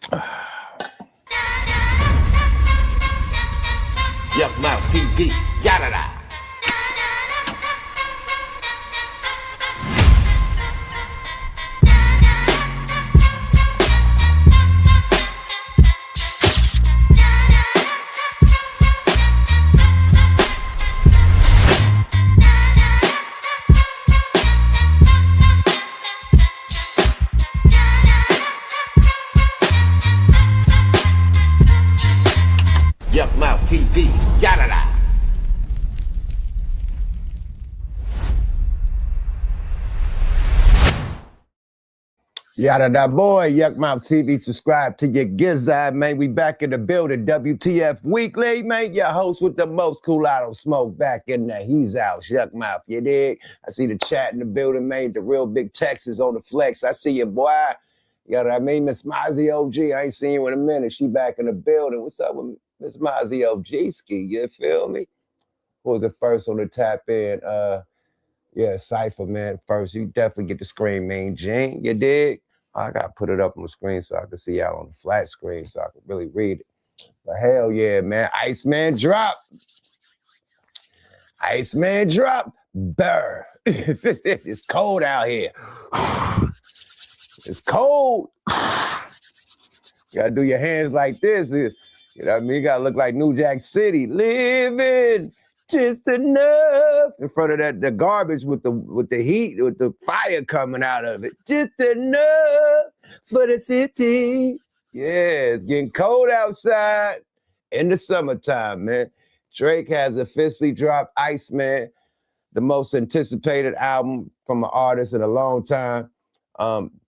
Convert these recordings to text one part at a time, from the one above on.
Yuck Mouth TV, yada da. Yuck Mouth TV, yada da. Yada da boy, Yuck Mouth TV, subscribe to your gizzard, man. We back in the building, WTF Weekly, man. Your host with the most cool, I don't smoke back in there. He's out, Yuck Mouth, you dig? I see the chat in the building, man. The real big Texas on the flex. I see you, boy. You know what I mean? Miss Mozzie OG, I ain't seen you in a minute. She back in the building. What's up with Miss Mozzie OG ski? You feel me? Who was the first on the tap in? Yeah, Cypher, man. First, you definitely get the screen, Mean Gene. You dig? I gotta put it up on the screen so I can see y'all on the flat screen so I can really read it. But hell yeah, man. Iceman drop. Iceman drop. Burr. It's cold out here. It's cold. You gotta do your hands like this. You know what I mean? You gotta look like New Jack City. Living just enough in front of the garbage with the heat, with the fire coming out of it. Just enough for the city. Yeah, it's getting cold outside in the summertime, man. Drake has officially dropped Iceman, the most anticipated album from an artist in a long time.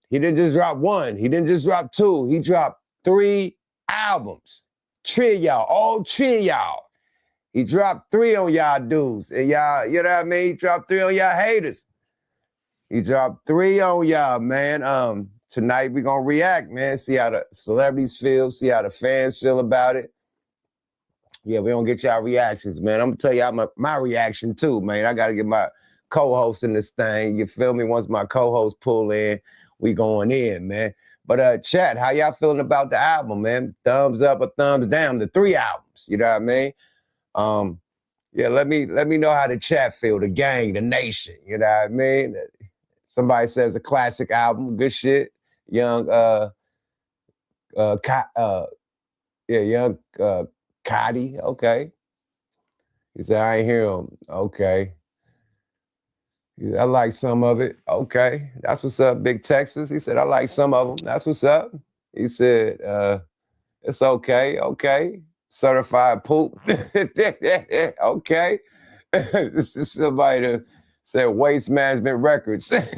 He didn't just drop one. He didn't just drop two. He dropped 3 albums. 3 of y'all, all 3 of y'all. He dropped 3 on y'all dudes. And y'all, you know what I mean? He dropped 3 on y'all haters. He dropped 3 on y'all, man. Tonight we gonna react, man. See how the celebrities feel, see how the fans feel about it. Yeah, we gonna get y'all reactions, man. I'm gonna tell y'all my reaction too, man. I gotta get my co-host in this thing. You feel me? Once my co-host pull in, we going in, man. But chat, how y'all feeling about the album, man? Thumbs up or thumbs down, the 3 albums, you know what I mean? Yeah, let me know how the chat feel, the gang, the nation, you know what I mean? Somebody says a classic album, good shit. Young Cotty, okay. He said, I ain't hear him, okay. He said, I like some of it, okay. That's what's up, Big Texas. He said, I like some of them, that's what's up. He said, it's okay, okay. Certified poop. Okay. This is somebody that said Waste Management Records. Okay,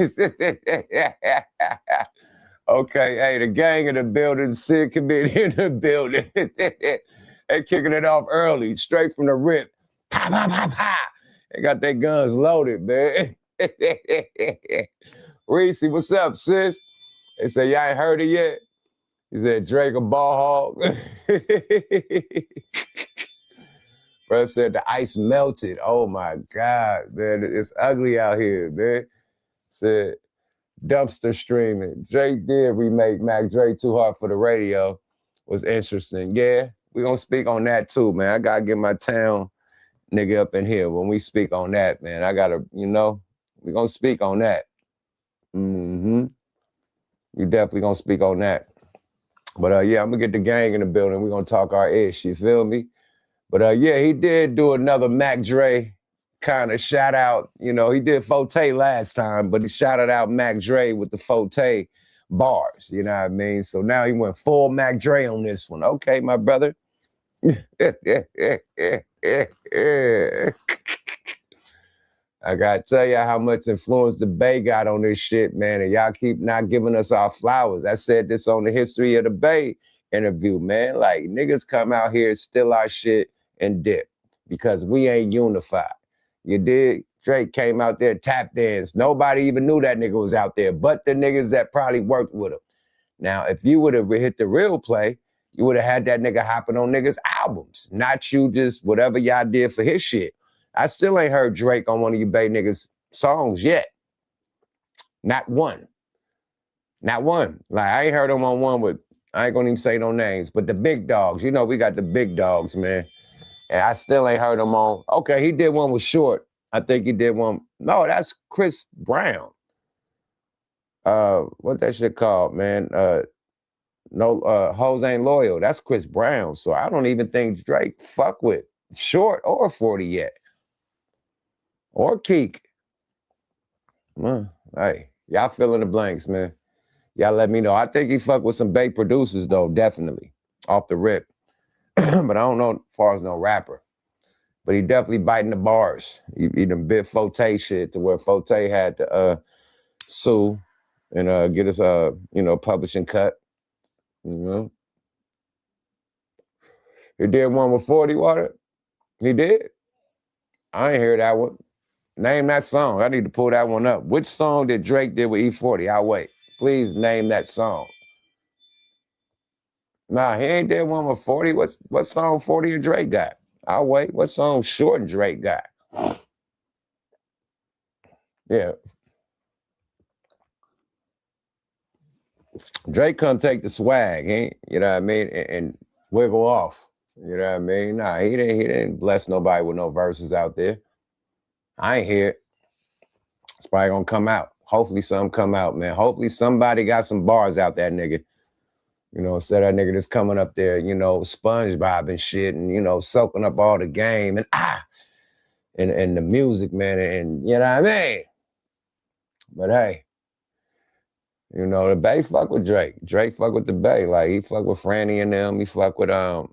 hey, the gang in the building, Sid Committee in the building. They kicking it off early, straight from the rip. Pa, pa, pa, pa. They got their guns loaded, man. Reese, what's up, sis? They say, y'all ain't heard it yet? He said, Drake a ball hog. Bro said the ice melted. Oh my God, man. It's ugly out here, man. Said dumpster streaming. Drake did remake Mac Dre Too Hard for the Radio. Was interesting. Yeah, we gonna speak on that too, man. I gotta get my town nigga up in here when we speak on that, man. I gotta, you know, we gonna speak on that. We definitely gonna speak on that. But yeah, I'm gonna get the gang in the building. We're gonna talk our ish, you feel me? But yeah, he did do another Mac Dre kind of shout out. You know, he did Forte last time, but he shouted out Mac Dre with the Forte bars, you know what I mean? So now he went full Mac Dre on this one. Okay, my brother. I gotta tell y'all how much influence the Bay got on this shit, man. And y'all keep not giving us our flowers. I said this on the History of the Bay interview, man. Like, niggas come out here, steal our shit, and dip because we ain't unified. You dig? Drake came out there, tap dance. Nobody even knew that nigga was out there, but the niggas that probably worked with him. Now, if you would have hit the real play, you would have had that nigga hopping on niggas' albums, not you just whatever y'all did for his shit. I still ain't heard Drake on one of you Bay niggas' songs yet. Not one. Not one. Like, I ain't heard him on one with I ain't gonna even say no names, but the big dogs. You know, we got the big dogs, man. And I still ain't heard him on. Okay, he did one with Short. I think he did one. No, that's Chris Brown. What that shit called, man? Hoes Ain't Loyal. That's Chris Brown. So I don't even think Drake fuck with Short or 40 yet. Or Keek. Hey, y'all fill in the blanks, man. Y'all let me know. I think he fuck with some Bay producers, though, definitely. Off the rip. But I don't know as far as no rapper. But he definitely biting the bars. He done bit Forte shit to where Forte had to sue and get us publishing cut. You know? He did one with 40 Water. He did. I ain't hear that one. Name that song. I need to pull that one up. Which song did Drake did with E40? I'll wait. Please name that song. Nah, he ain't did one with 40. What song 40 and Drake got? I'll wait. What song Short and Drake got? Yeah. Drake come take the swag, you know what I mean, and wiggle off. You know what I mean? Nah, he didn't bless nobody with no verses out there. I ain't hear it. It's probably gonna come out. Hopefully something come out, man. Hopefully somebody got some bars out that nigga. You know, instead of that nigga that's coming up there, you know, SpongeBob and shit, and you know, soaking up all the game and the music, man, and you know what I mean? But hey, you know, the Bay fuck with Drake. Drake fuck with the Bay. Like, he fuck with Franny and them. He fuck with a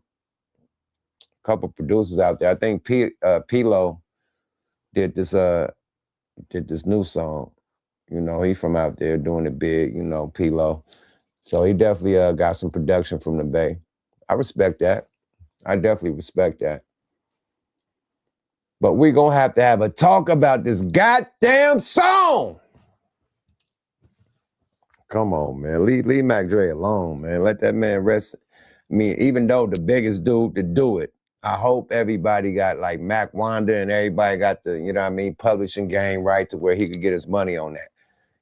couple producers out there. I think P-Lo did this new song. You know, he from out there doing it big, you know, P-Lo. So he definitely got some production from the Bay. I respect that. I definitely respect that. But we're going to have a talk about this goddamn song. Come on, man. Leave Mac Dre alone, man. Let that man rest. I mean, even though the biggest dude to do it, I hope everybody got like Mac Wanda and everybody got the, you know what I mean, publishing game right to where he could get his money on that.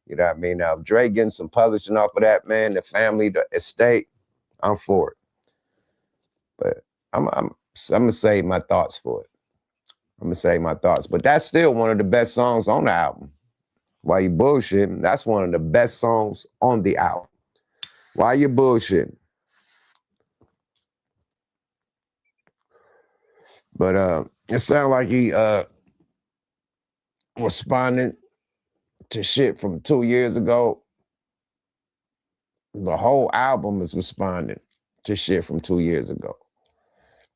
You know what I mean? Now, if Dre getting some publishing off of that, man, the family, the estate, I'm for it. But I'm going to save my thoughts for it. I'm going to save my thoughts. But that's still one of the best songs on the album. Why you bullshitting? That's one of the best songs on the album. Why you bullshitting? But it sounded like he responded to shit from 2 years ago. The whole album is responding to shit from 2 years ago.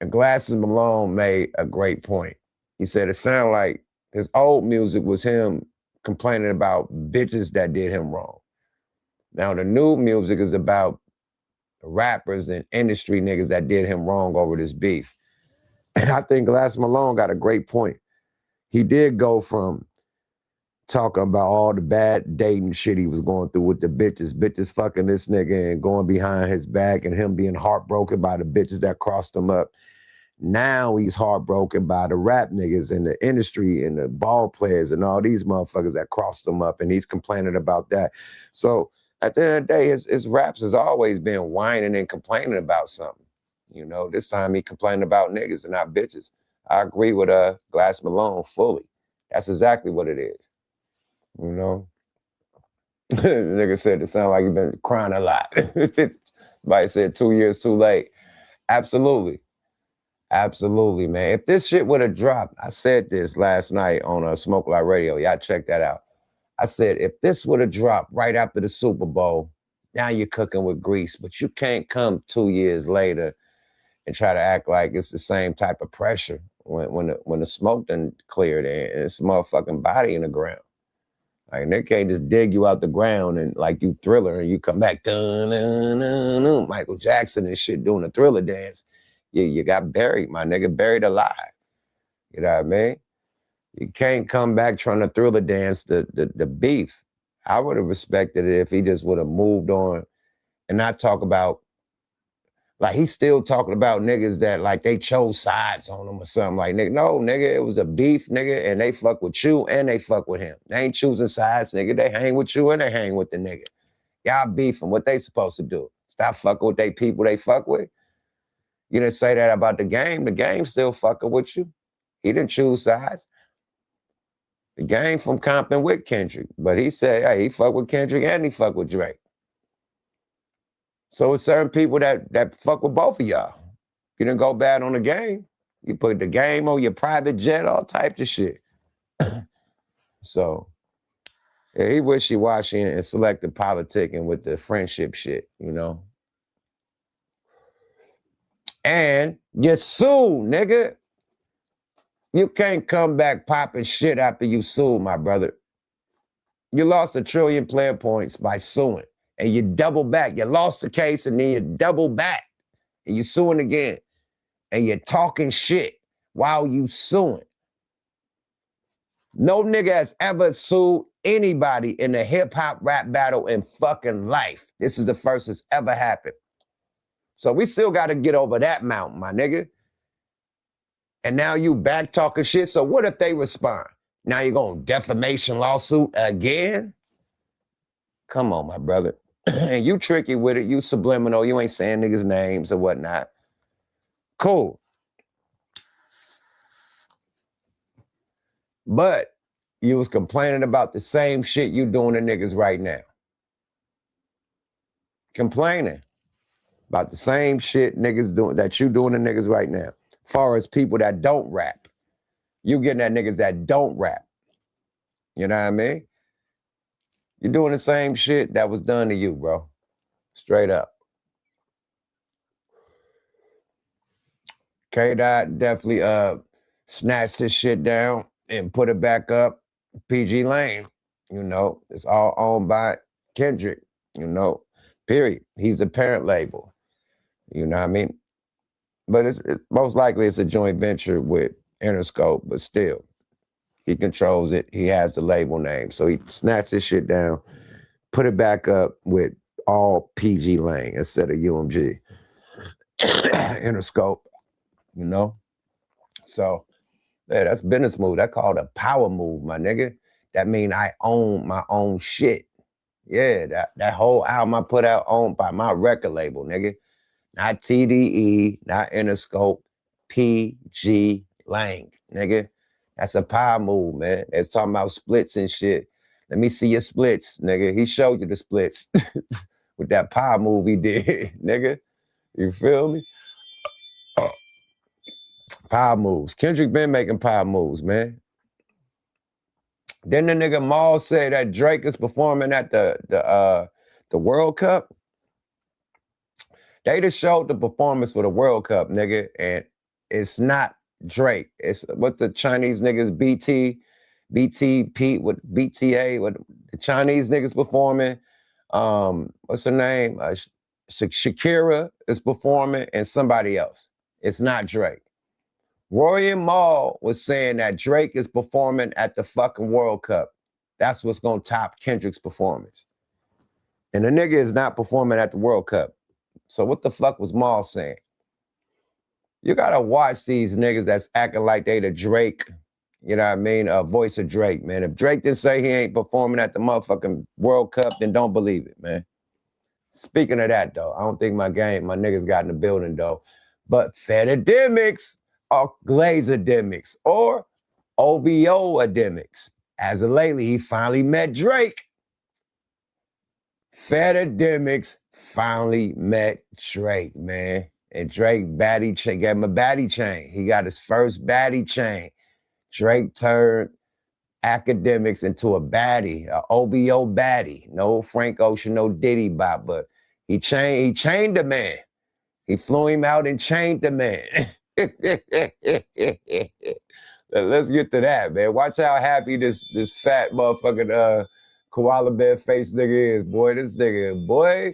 And Glasses Malone made a great point. He said it sounded like his old music was him complaining about bitches that did him wrong. Now the new music is about rappers and industry niggas that did him wrong over this beef. And I think Glasses Malone got a great point. He did go from talking about all the bad dating shit he was going through with the bitches fucking this nigga and going behind his back and him being heartbroken by the bitches that crossed him up. Now he's heartbroken by the rap niggas in the industry and the ball players and all these motherfuckers that crossed him up, and he's complaining about that. So at the end of the day, his raps has always been whining and complaining about something. You know, this time he complaining about niggas and not bitches. I agree with Glass Malone fully. That's exactly what it is. You know? The nigga said it sounded like he been crying a lot. Somebody said 2 years too late. Absolutely. Absolutely, man. If this shit would have dropped, I said this last night on Smoke Like Radio. Y'all check that out. I said, if this would have dropped right after the Super Bowl, now you're cooking with grease, but you can't come 2 years later and try to act like it's the same type of pressure when the smoke done cleared and it's a motherfucking body in the ground. Like, they can't just dig you out the ground and like you Thriller and you come back, dun, dun, dun, dun, Michael Jackson and shit doing a Thriller dance. You got buried, my nigga, buried alive. You know what I mean? You can't come back trying to Thriller dance the beef. I would have respected it if he just would have moved on and not talk about, like, he's still talking about niggas that like they chose sides on him or something. Like, nigga, no, nigga, it was a beef, nigga, and they fuck with you and they fuck with him. They ain't choosing sides, nigga. They hang with you and they hang with the nigga. Y'all beefing. What they supposed to do? stop fucking with they people they fuck with. You didn't say that about the game. The game still fucking with you. He didn't choose sides. The game from Compton with Kendrick. But he said, hey, he fuck with Kendrick and he fuck with Drake. So it's certain people that fuck with both of y'all. You didn't go bad on the game. You put the game on your private jet, all types of shit. So yeah, he wishy-washy and selective politicking with the friendship shit, you know. And you sue, nigga. You can't come back popping shit after you sue, my brother. You lost 1 trillion player points by suing. And you double back. You lost the case and then you double back. And you're suing again. And you're talking shit while you suing. No nigga has ever sued anybody in a hip-hop rap battle in fucking life. This is the first that's ever happened. So we still got to get over that mountain, my nigga. And now you back talking shit. So what if they respond? Now you're going defamation lawsuit again? Come on, my brother. And you tricky with it. You subliminal. You ain't saying niggas' names or whatnot. Cool. But you was complaining about the same shit you doing to niggas right now. Complaining about the same shit niggas doing that you doing to niggas right now. Far as people that don't rap. You getting at niggas that don't rap. You know what I mean? You're doing the same shit that was done to you, bro. Straight up. K-Dot definitely snatched his shit down and put it back up. PG Lane, you know, it's all owned by Kendrick, you know, period. He's the parent label, you know what I mean? But it's most likely it's a joint venture with Interscope, but still, he controls it. He has the label name. So he snatched his shit down, put it back up with all PG Lane instead of UMG. Interscope, you know? So, yeah, that's business move. That's called a power move, my nigga. That mean I own my own shit. Yeah, that whole album I put out owned by my record label, nigga. Not TDE, not Interscope, PG Lang, nigga. That's a power move, man. It's talking about splits and shit. Let me see your splits, nigga. He showed you the splits with that power move he did, nigga. You feel me? Power moves. Kendrick been making power moves, man. Then the nigga Maul say that Drake is performing at the World Cup. They just showed the performance for the World Cup, nigga, and it's not Drake. It's what the Chinese niggas BTP, what BTA, what the Chinese niggas performing. What's her name? Shakira is performing, and somebody else. It's not Drake. Roy and Maul was saying that Drake is performing at the fucking World Cup. That's what's gonna top Kendrick's performance. And the nigga is not performing at the World Cup. So what the fuck was Maul saying? You gotta watch these niggas that's acting like they the Drake, you know what I mean? Voice of Drake, man. If Drake didn't say he ain't performing at the motherfucking World Cup, then don't believe it, man. Speaking of that, though, I don't think my niggas got in the building, though. But Fedademics or Glazerdemics or OVO-ademics. As of lately, he finally met Drake. Fedademics finally met Drake, man. And Drake gave him a baddie chain. He got his first baddie chain. Drake turned academics into a baddie, a OVO baddie. No Frank Ocean, no Diddy Bop, but he chained the man. He flew him out and chained the man. Let's get to that, man. Watch how happy this fat motherfucking koala bear face nigga is, boy. This nigga, boy,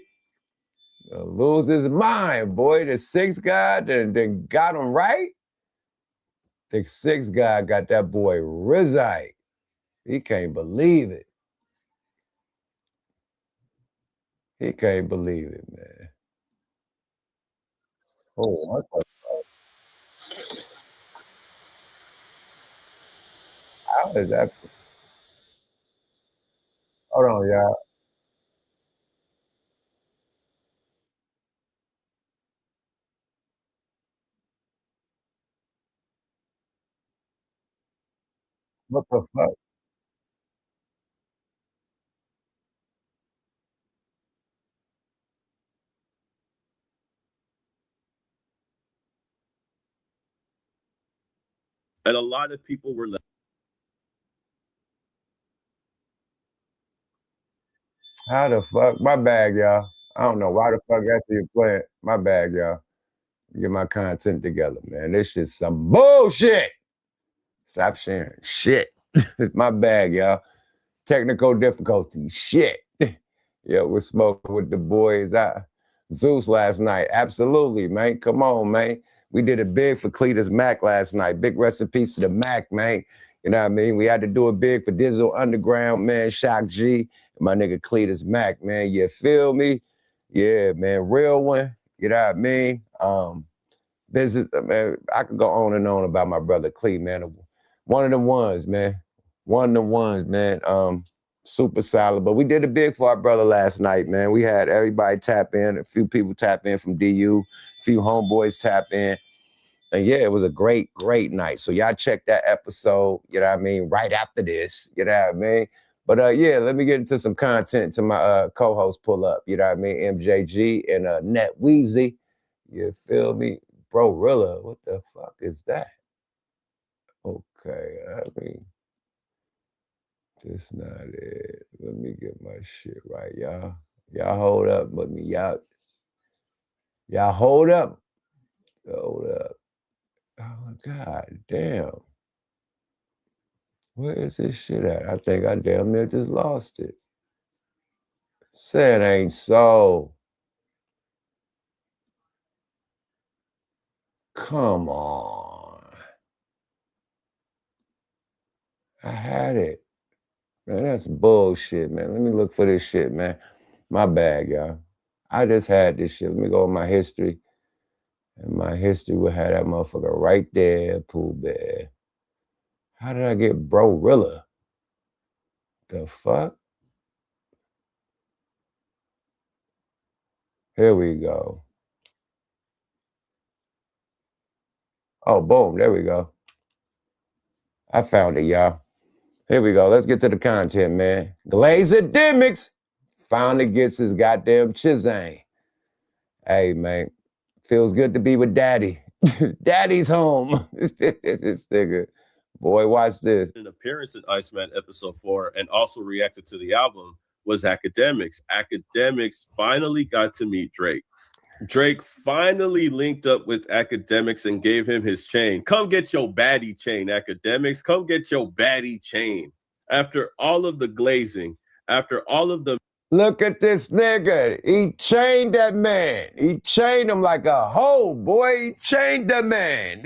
lose his mind, boy. The sixth guy then got him right. The sixth guy got that boy Rizite. He can't believe it. He can't believe it, man. Oh, what the fuck? How is that? Hold on, y'all. What the fuck? And a lot of people were like, How the fuck? My bad, y'all. I don't know why the fuck that's you playing. My bad, y'all. Get my content together, man. This shit's some bullshit. Stop sharing shit. It's my bag, y'all. Technical difficulty. Shit. Yeah, we're smoking with the boys. Zeus last night. Absolutely, man. Come on, man. We did it big for Cletus Mac last night. Big recipes to the Mac, man. You know what I mean? We had to do it big for Digital Underground, man. Shock G, and my nigga Cletus Mac, man. You feel me? Yeah, man. Real one. You know what I mean? Business, man. I could go on and on about my brother Clee, man. One of the ones, man. One of the ones, man. Super solid. But we did it big for our brother last night, man. We had everybody tap in, a few people tap in from DU, a few homeboys tap in. And yeah, it was a great, great night. So y'all check that episode, you know what I mean, right after this, you know what I mean? But yeah, let me get into some content to my co-host pull up, you know what I mean? MJG and Net Weezy. You feel me? Bro Rilla, what the fuck is that? Okay, I mean, this not it. Let me get my shit right, y'all. Y'all hold up with me. Y'all hold up. Hold up. Oh, God damn. Where is this shit at? I think I damn near just lost it. Say it ain't so. Come on. I had it. Man, that's bullshit, man. Let me look for this shit, man. My bad, y'all. I just had this shit. Let me go in my history. And my history will have that motherfucker right there, Pooh Bear. How did I get Bro Rilla? The fuck? Here we go. Oh, boom. There we go. I found it, y'all. Here we go. Let's get to the content, man. Glazerdemics finally gets his goddamn Chizang. Hey, man. Feels good to be with Daddy. Daddy's home. This nigga. Boy, watch this. an appearance in Iceman episode 4 and also reacted to the album was Academics. Academics finally got to meet Drake. Drake finally linked up with Academics and gave him his chain. Come get your baddie chain, Academics. Come get your baddie chain. After all of the glazing, after all of the... Look at this nigga. He chained that man. He chained him like a hoe, boy. He chained the man.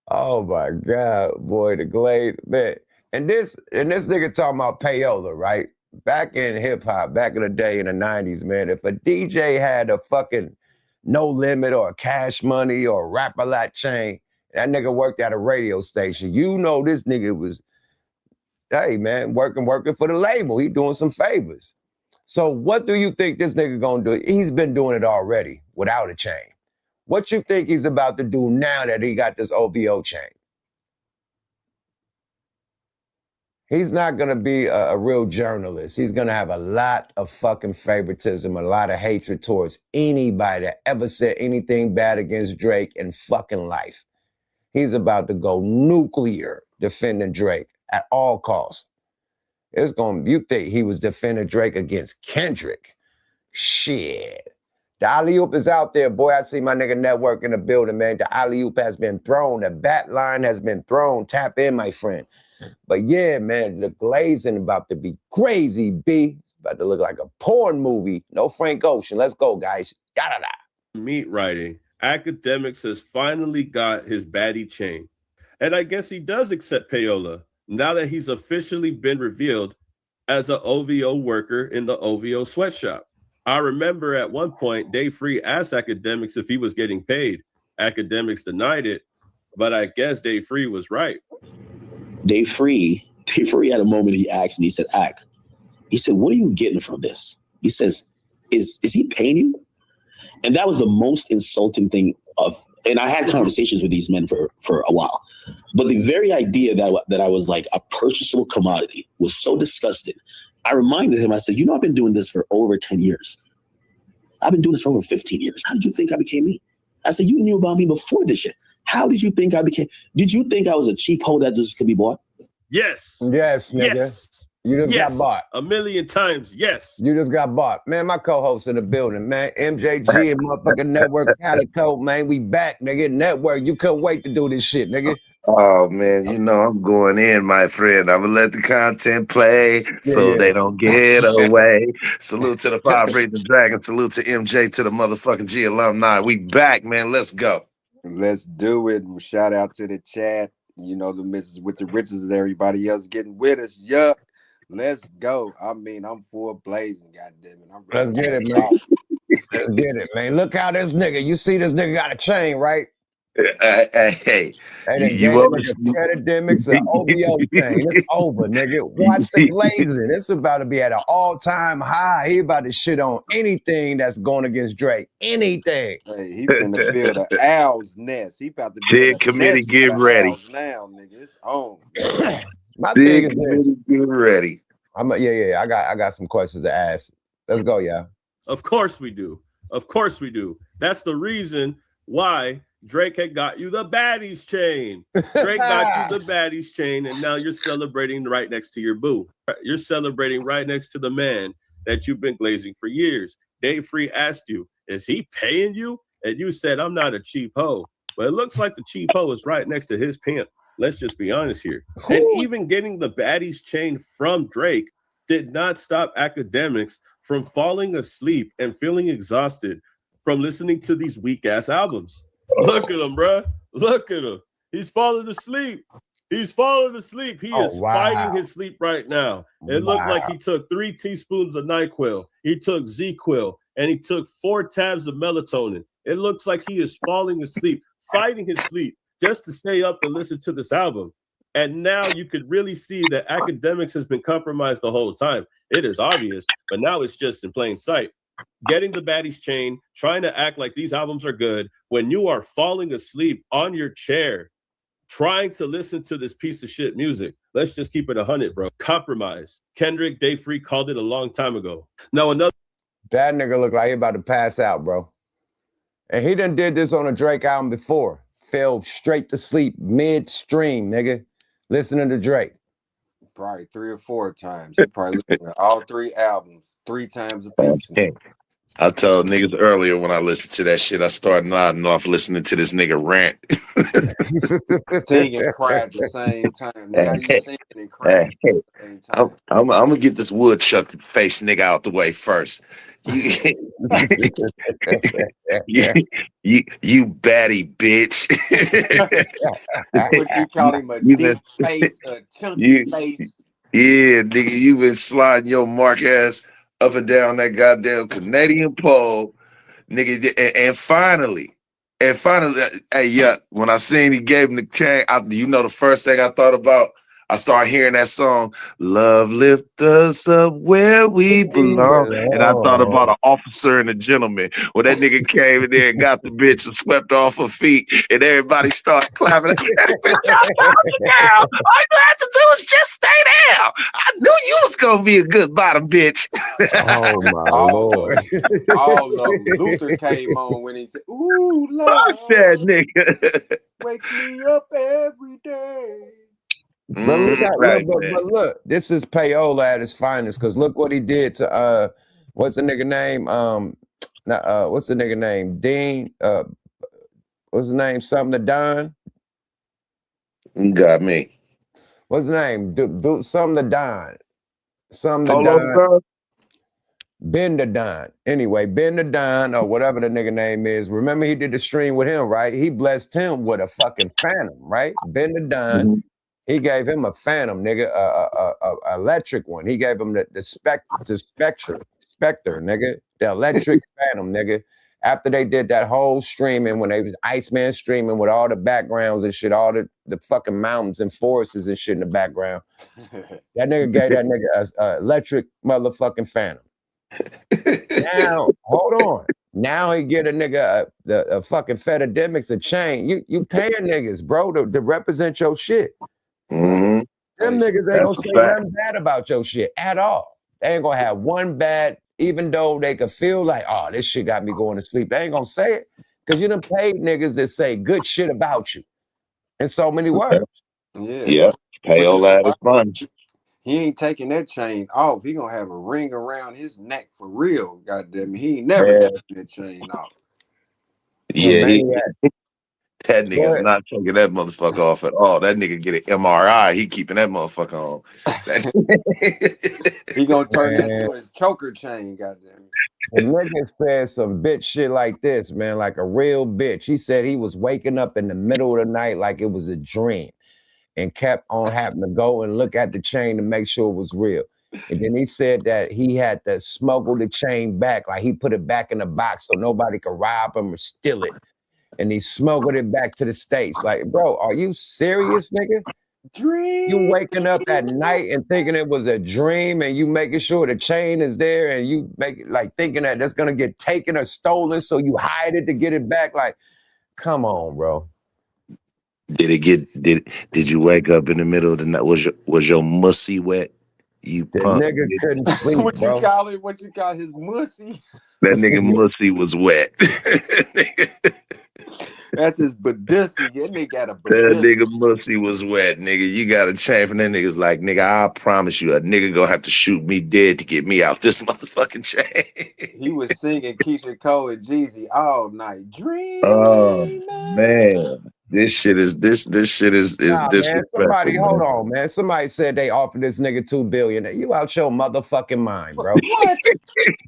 Oh my God, boy, the glaze, man. And this nigga talking about payola, right? Back in hip hop, back in the day in the 90s, man, if a DJ had a fucking No Limit or Cash Money or Rap-A-Lot chain, that nigga worked at a radio station. You know this nigga was, hey man, working for the label. He doing some favors. So what do you think this nigga gonna do? He's been doing it already without a chain. What you think he's about to do now that he got this OVO chain? He's not going to be a real journalist. He's going to have a lot of fucking favoritism, a lot of hatred towards anybody that ever said anything bad against Drake in fucking life. He's about to go nuclear defending Drake at all costs. You think he was defending Drake against Kendrick? Shit. The alley-oop is out there, boy. I see my nigga Network in the building, man. The alley-oop has been thrown. The bat line has been thrown. Tap in, my friend. But yeah, man, the glazing about to be crazy, B. It's about to look like a porn movie. No Frank Ocean. Let's go, guys. Da-da-da. Meat writing, Academics has finally got his baddie chain. And I guess he does accept payola now that he's officially been revealed as an OVO worker in the OVO sweatshop. I remember at one point, Dave Free asked Academics if he was getting paid. Academics denied it, but I guess Dave Free was right. Dave Free had a moment he asked and he said, he said, what are you getting from this? He says, is he paying you? And that was the most insulting thing and I had conversations with these men for a while. But the very idea that I was like a purchasable commodity was so disgusting. I reminded him, I said, I've been doing this for over 10 years. I've been doing this for over 15 years. How did you think I became me? I said, you knew about me before this shit. How did you think I became? Did you think I was a cheap hoe that just could be bought? Yes. Yes, nigga. Yes. You just got bought. 1,000,000 times, yes. You just got bought. Man, my co-host in the building, man. MJG and motherfucking Network Calico, man. We back, nigga. Network, you couldn't wait to do this shit, nigga. Oh, man, I'm going in, my friend. I'm going to let the content play so they don't get away. Salute to the Five Raging Dragon. Salute to MJ, to the motherfucking G alumni. We back, man. Let's go. Let's do it. Shout out to the chat. The misses with the riches and everybody else getting with us. Yeah. Let's go. I mean, I'm full blazing, goddammit. I'm ready. Let's get it, man. Let's get it, man. Look how this nigga, you see this nigga got a chain, right? Hey, you academics, an OVO chain. It's over, nigga. Watch the glazing. It's about to be at an all-time high. He about to shit on anything that's going against Drake. Anything. Hey, he finna build an owl's nest. He about to build a committee nest get ready now, nigga. It's on. My thing is this. Get ready. I got some questions to ask. Let's go, y'all. Of course we do. Of course we do. That's the reason why Drake had got you the baddies chain. Drake got you the baddies chain, and now you're celebrating right next to your boo. You're celebrating right next to the man that you've been glazing for years. Dave Free asked you, is he paying you? And you said, I'm not a cheap hoe. But it looks like the cheap hoe is right next to his pimp. Let's just be honest here. And even getting the baddies chain from Drake did not stop academics from falling asleep and feeling exhausted from listening to these weak-ass albums. Look at him, bro. Look at him. He's falling asleep. He's falling asleep. He is fighting his sleep right now. It looked like he took 3 teaspoons of NyQuil. He took Z-Quil, and he took 4 tabs of melatonin. It looks like he is falling asleep, fighting his sleep, just to stay up and listen to this album. And now you could really see that academics has been compromised the whole time. It is obvious, but now it's just in plain sight. Getting the baddies chain, trying to act like these albums are good when you are falling asleep on your chair, trying to listen to this piece of shit music. Let's just keep it 100, bro. Compromise. Kendrick, Dave Free called it a long time ago. Now another. That nigga look like he about to pass out, bro. And he done did this on a Drake album before. Fell straight to sleep midstream, nigga. Listening to Drake. Probably 3 or 4 times. He probably listened to all 3 albums 3 times a piece. I told niggas earlier when I listened to that shit, I started nodding off listening to this nigga rant. Sing and cry at the same time. Now you singing and crying at the same time. I'm gonna get this woodchuck face nigga out the way first. You baddie bitch. What you call him, a deep face, a chunky face? Yeah, nigga, you been sliding your mark ass up and down that goddamn Canadian pole, nigga. And finally, hey, yeah, when I seen he gave him the chain, the first thing I thought about, I started hearing that song, Love Lift Us Up Where We Belong. And I thought about an officer and a gentleman. When that nigga came in there and got the bitch and swept off her feet, and everybody started clapping. All you have to do is just stay down. I knew you was going to be a good bottom bitch. Oh, my Lord. Luther came on when he said, ooh, Lord, fuck that nigga. wakes me up every day. But look, this is payola at its finest, because look what he did to what's the nigga name? What's the nigga name? Dean, what's the name? Something to Don? You got me. What's the name? Something to Don. Something to Don. Ben the Don. Anyway, Ben the Don, or whatever the nigga name is. Remember he did the stream with him, right? He blessed him with a fucking Phantom, right? Ben the Don. Mm-hmm. He gave him a Phantom, nigga, a electric one. He gave him the Spectre, nigga, the electric Phantom, nigga. After they did that whole streaming, when they was Iceman streaming with all the backgrounds and shit, all the fucking mountains and forests and shit in the background, that nigga gave that nigga a electric motherfucking Phantom. Now, hold on. Now he get a nigga a fucking Fedidemics a chain. You paying niggas, bro, to represent your shit. Mhm. Them niggas ain't That's gonna a say fact. nothing bad about your shit at all. They ain't gonna have one bad, even though they could feel like, oh, this shit got me going to sleep. They ain't gonna say it because you done paid niggas that say good shit about you in so many words. Yeah. Yeah. Pay all that is fun. He ain't taking that chain off. He gonna have a ring around his neck for real. Goddamn, he ain't never Yeah. taking that chain off. Yeah, Maniac. that Go nigga's ahead. not taking that motherfucker off at all. That nigga get an MRI. He keeping that motherfucker on. He gonna turn that Man, to his choker chain. Goddamn. the nigga said some bitch shit like this, man, like a real bitch. He said he was waking up in the middle of the night like it was a dream and kept on having to go and look at the chain to make sure it was real. And then he said that he had to smuggle the chain back, like he put it back in the box so nobody could rob him or steal it. And he smuggled it back to the States. Like, bro, are you serious, nigga? You Dream. waking up at night and thinking it was a dream and you making sure the chain is there and you make like thinking that that's gonna get taken or stolen, so you hide it to get it back. Like, come on, bro. Did you wake up in the middle of the night? Was your mussy wet? You The punk. nigga couldn't sleep, What you bro. call it? What you call his mussy? That nigga mussy was wet. That's his badussy. That nigga got a That badussy. nigga mussy was wet, nigga. You got a chain from that nigga's like, nigga, I promise you, a nigga gonna have to shoot me dead to get me out this motherfucking chain. He was singing Keisha Cole and Jeezy all night. Oh Dreaming. man. This shit is Nah, man. disrespectful, Somebody, hold man. on, man. Somebody said they offered this nigga $2 billion. You out your motherfucking mind, bro. What?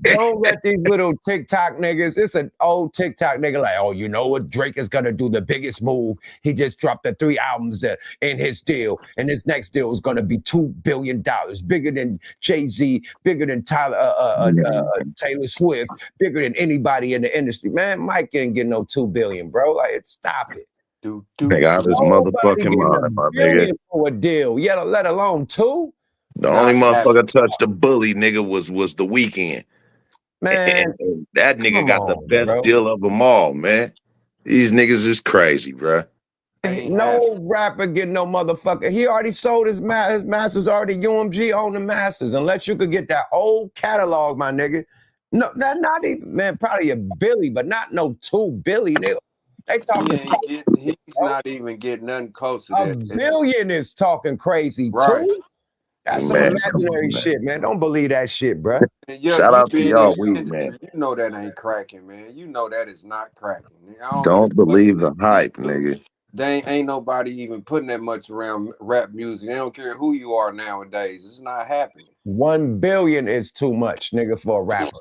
Don't let these little TikTok niggas. It's an old TikTok nigga like, oh, you know what? Drake is gonna do the biggest move. He just dropped the 3 albums in his deal, and his next deal is gonna be $2 billion, bigger than Jay-Z, bigger than Taylor Swift, bigger than anybody in the industry. Man, Mike ain't getting no $2 billion, bro. Like, stop it. Nigga, out his Nobody motherfucking getting mind, $1 my nigga. billion for a deal, yet let alone 2. The only motherfucker touched the bully, nigga, was the weekend. Man, And that nigga come got the on, best bro. deal of them all, man. These niggas is crazy, bro. No rapper get no motherfucker. He already sold his masters, already UMG on the masters. Unless you could get that old catalog, my nigga. No, that not even, man, probably a Billy, but not no 2 billion. They talking He's not even getting nothing close to a that. billion is talking crazy. Right. 2? That's some Man, imaginary shit, man. Don't believe that shit, bro. Shout out to y'all, weed, man. You know that ain't cracking, man. You know that is not cracking. I Don't care what believe the hype, nigga. they ain't nobody even putting that much around rap music. They don't care who you are nowadays. It's not happening. 1 billion is too much, nigga, for a rapper.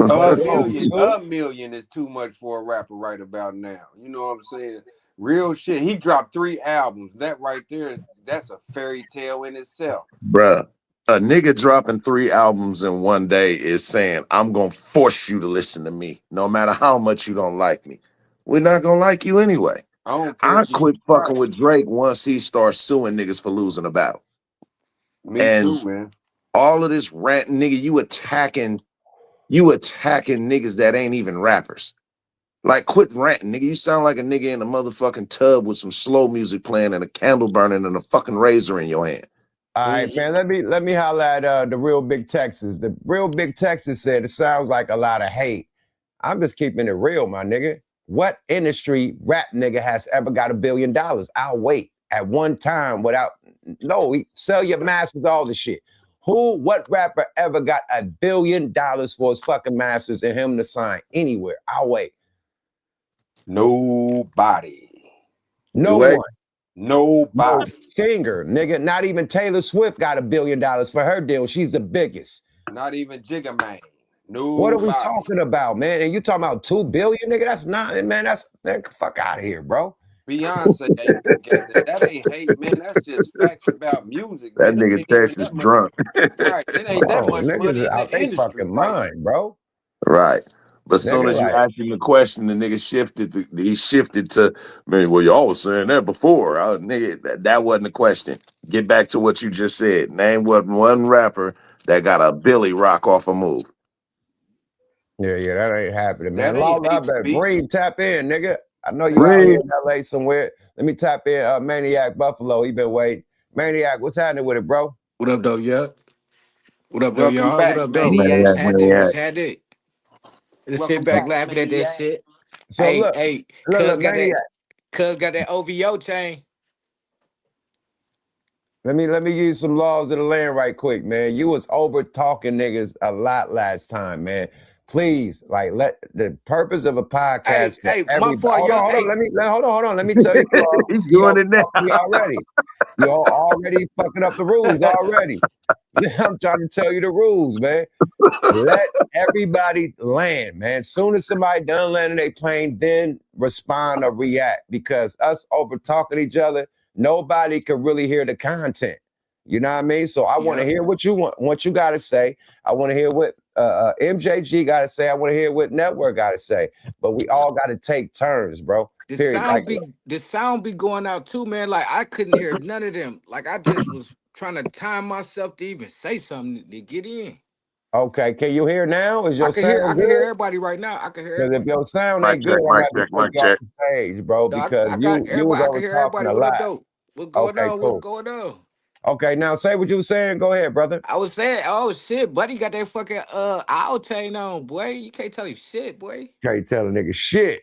A million is too much for a rapper right about now. You know what I'm saying? Real shit. He dropped 3 albums. That right there, that's a fairy tale in itself. Bruh, a nigga dropping 3 albums in one day is saying, I'm gonna force you to listen to me, no matter how much you don't like me. We're not gonna like you anyway. I don't care. I quit fucking with Drake once he starts suing niggas for losing a battle. Me And too, man. all of this rant, nigga, you attacking niggas that ain't even rappers. Like, quit ranting, nigga. You sound like a nigga in a motherfucking tub with some slow music playing and a candle burning and a fucking razor in your hand. All right, man. Let me holler at the Real Big Texas. The Real Big Texas said it sounds like a lot of hate. I'm just keeping it real, my nigga. What industry rap nigga has ever got $1 billion? I'll wait at one time without sell your masters, all the shit. What rapper ever got $1 billion for his fucking masters and him to sign anywhere? I'll wait. Nobody. No one. Nobody. No singer, nigga. Not even Taylor Swift got $1 billion for her deal. She's the biggest. Not even Jigga Man. Nobody. What are we talking about, man? And you talking about $2 billion, nigga? That's not, man. Man, fuck out of here, bro. Beyonce ain't got that. That ain't hate, man. That's just facts about music, That man. nigga Texas drunk. Right. It ain't that much niggas money in out the they industry, fucking right? mind, bro. Right. But as soon Nigga, as you like, ask him the question, the nigga shifted to, man, well, y'all was saying that before. Nigga, that wasn't the question. Get back to what you just said. Name what one rapper that got a Billy Rock off a move. Yeah, that ain't happening, man. That ain't hate Love, speech. Breed, tap in, nigga. I know you out here in LA somewhere. Let me tap in Maniac Buffalo. He been waiting. Maniac, what's happening with it, bro? What up, though, yeah? What up, though, Welcome y'all? What back, up, though? Maniac. What's had it? Just sit Welcome back back, laughing at that Maniac. shit. So look, Cuz got Maniac. that OVO chain. Let me give you some laws of the land right quick, man. You was over talking niggas a lot last time, man. Please, like, let the purpose of a podcast for My everybody. fault, Hold yo. on. Hold on. Let me tell you, He's you doing it now. already. You're already fucking up the rules already. I'm trying to tell you the rules, man. Let everybody land, man. As soon as somebody done landing their plane, then respond or react. Because us over talking each other, nobody can really hear the content. You know what I mean? So I want to hear what you got to say. I want to hear what MJG got to say. I want to hear what Network got to say. But we all got to take turns, bro. The sound be going out too, man. Like I couldn't hear none of them. Like I just was trying to time myself to even say something to get in. Okay, can you hear now? Is your I can sound good? hear everybody right now. I can hear Because if everybody. your sound ain't good, I'm gonna have to take you off the stage, bro. Because I got you was everybody. I over can hear talking everybody. a What up, lot. though? What's going on? Cool. What's going on? Okay, now say what you were saying. Go ahead, brother. I was saying, oh shit, buddy got that fucking owl chain on, boy. You can't tell him shit, boy. Can't tell a nigga shit.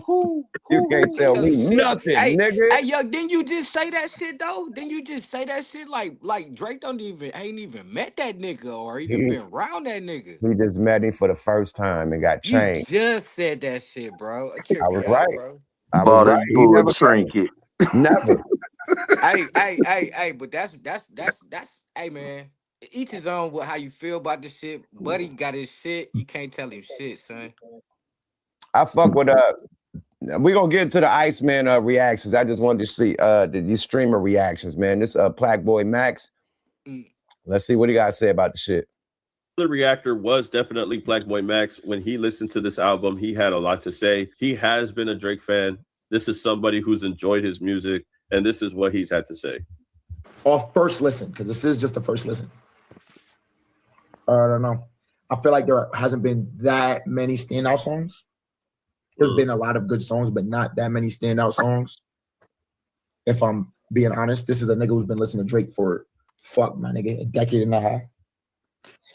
Who? You can't tell Tell him me shit. nothing, nigga. Yo, didn't you just say that shit though? Didn't you just say that shit like Drake ain't even met that nigga or even been around that nigga? We just met him for the first time and got You chained. just said that shit, bro. I Trip was you out, right. bro. I was right. He Bullet never trinket. never. Hey, but that's hey man. Each his own with how you feel about this shit. Buddy got his shit. You can't tell him shit, son. I fuck with we gonna get into the Iceman reactions. I just wanted to see these streamer reactions, man. This Black Boy Max. Let's see what he got to say about the shit. The reactor was definitely Black Boy Max. When he listened to this album, he had a lot to say. He has been a Drake fan. This is somebody who's enjoyed his music, and this is what he's had to say. Off first listen, because this is just the first listen. I don't know. I feel like there hasn't been that many standout songs. There's been a lot of good songs, but not that many standout songs. If I'm being honest, this is a nigga who's been listening to Drake for, a decade and a half.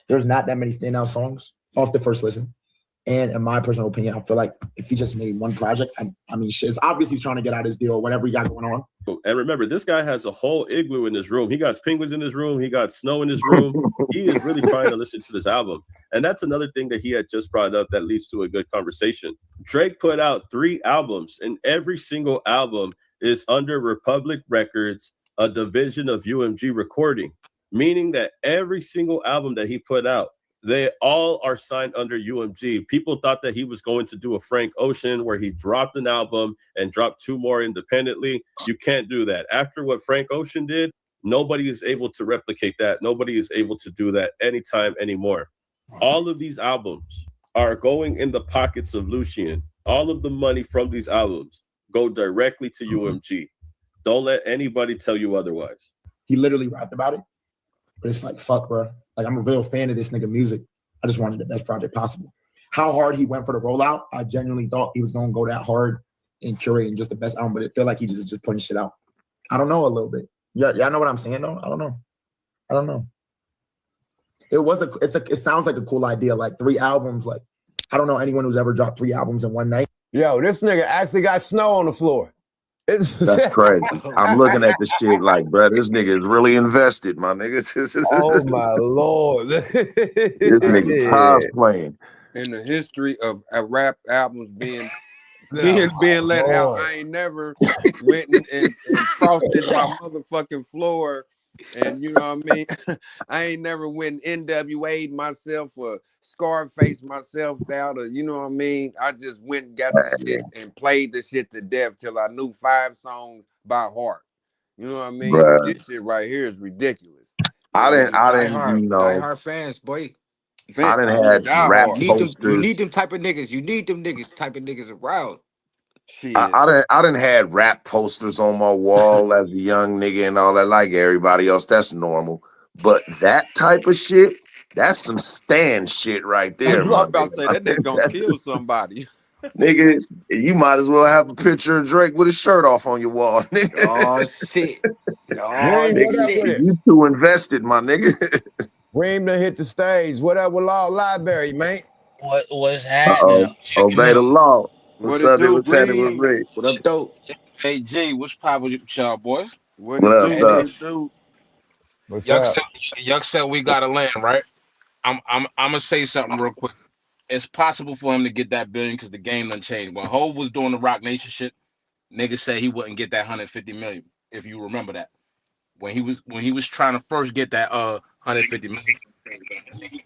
There's not that many standout songs off the first listen. And in my personal opinion, I feel like if he just made one project, I mean, shit, it's obviously he's trying to get out his deal, whatever he got going on. And remember, this guy has a whole igloo in his room. He got penguins in his room. He got snow in his room. He is really trying to listen to this album. And that's another thing that he had just brought up that leads to a good conversation. Drake put out 3 albums, and every single album is under Republic Records, a division of UMG Recording, meaning that every single album that he put out, they all are signed under UMG. People thought that he was going to do a Frank Ocean where he dropped an album and dropped 2 more independently. You can't do that. After what Frank Ocean did, nobody is able to replicate that. Nobody is able to do that anytime anymore. All of these albums are going in the pockets of Lucien. All of the money from these albums go directly to UMG. Don't let anybody tell you otherwise. He literally rapped about it, but it's like, fuck, bro. Like, I'm a real fan of this nigga music. I just wanted the best project possible. How hard he went for the rollout, I genuinely thought he was going to go that hard in curating just the best album, but it felt like he just putting shit out. I don't know a little bit. Yeah, y'all know what I'm saying, though? I don't know. It sounds like a cool idea, like 3 albums. Like, I don't know anyone who's ever dropped 3 albums in one night. Yo, this nigga actually got snow on the floor. That's crazy. I'm looking at this shit like, bro, this nigga is really invested, my nigga. Oh my Lord. This nigga cosplaying. In the history of rap albums being let out, I ain't never went and frosted my motherfucking floor. And you know what I mean? I ain't never went NWA'd myself or Scarface myself out, or you know what I mean? I just went and got the shit and played the shit to death till I knew 5 songs by heart. You know what I mean? Bruh. This shit right here is ridiculous. I didn't, Die hard fans, boy. I didn't have rap posters. You need them type of niggas. You need them type of niggas around. Shit. I didn't have rap posters on my wall as a young nigga and all that, like everybody else. That's normal. But that type of shit, That's some Stan shit right I there, was my about to say that nigga gonna nigga. kill somebody. Nigga, you might as well have a picture of Drake with his shirt off on your wall, nigga. Oh shit. Oh Reem, what up shit. with it? You too invested, my nigga. Reem done hit the stage. What up with Law Library, man? What's happening? Uh-oh. I'm checking Obey the in. law. What What's it up? do, What's happening with Reed? Rick? What up, though? Hey G, what's poppin' with y'all boys? What What it up, do? And What dog? it. it do? What's Yuck up? said, Yuck said we gotta land, right? I'm gonna say something real quick. It's possible for him to get that billion because the game done changed. When Hove was doing the Rock Nation shit, niggas said he wouldn't get that 150 million. If you remember that, when he was trying to first get that 150 million,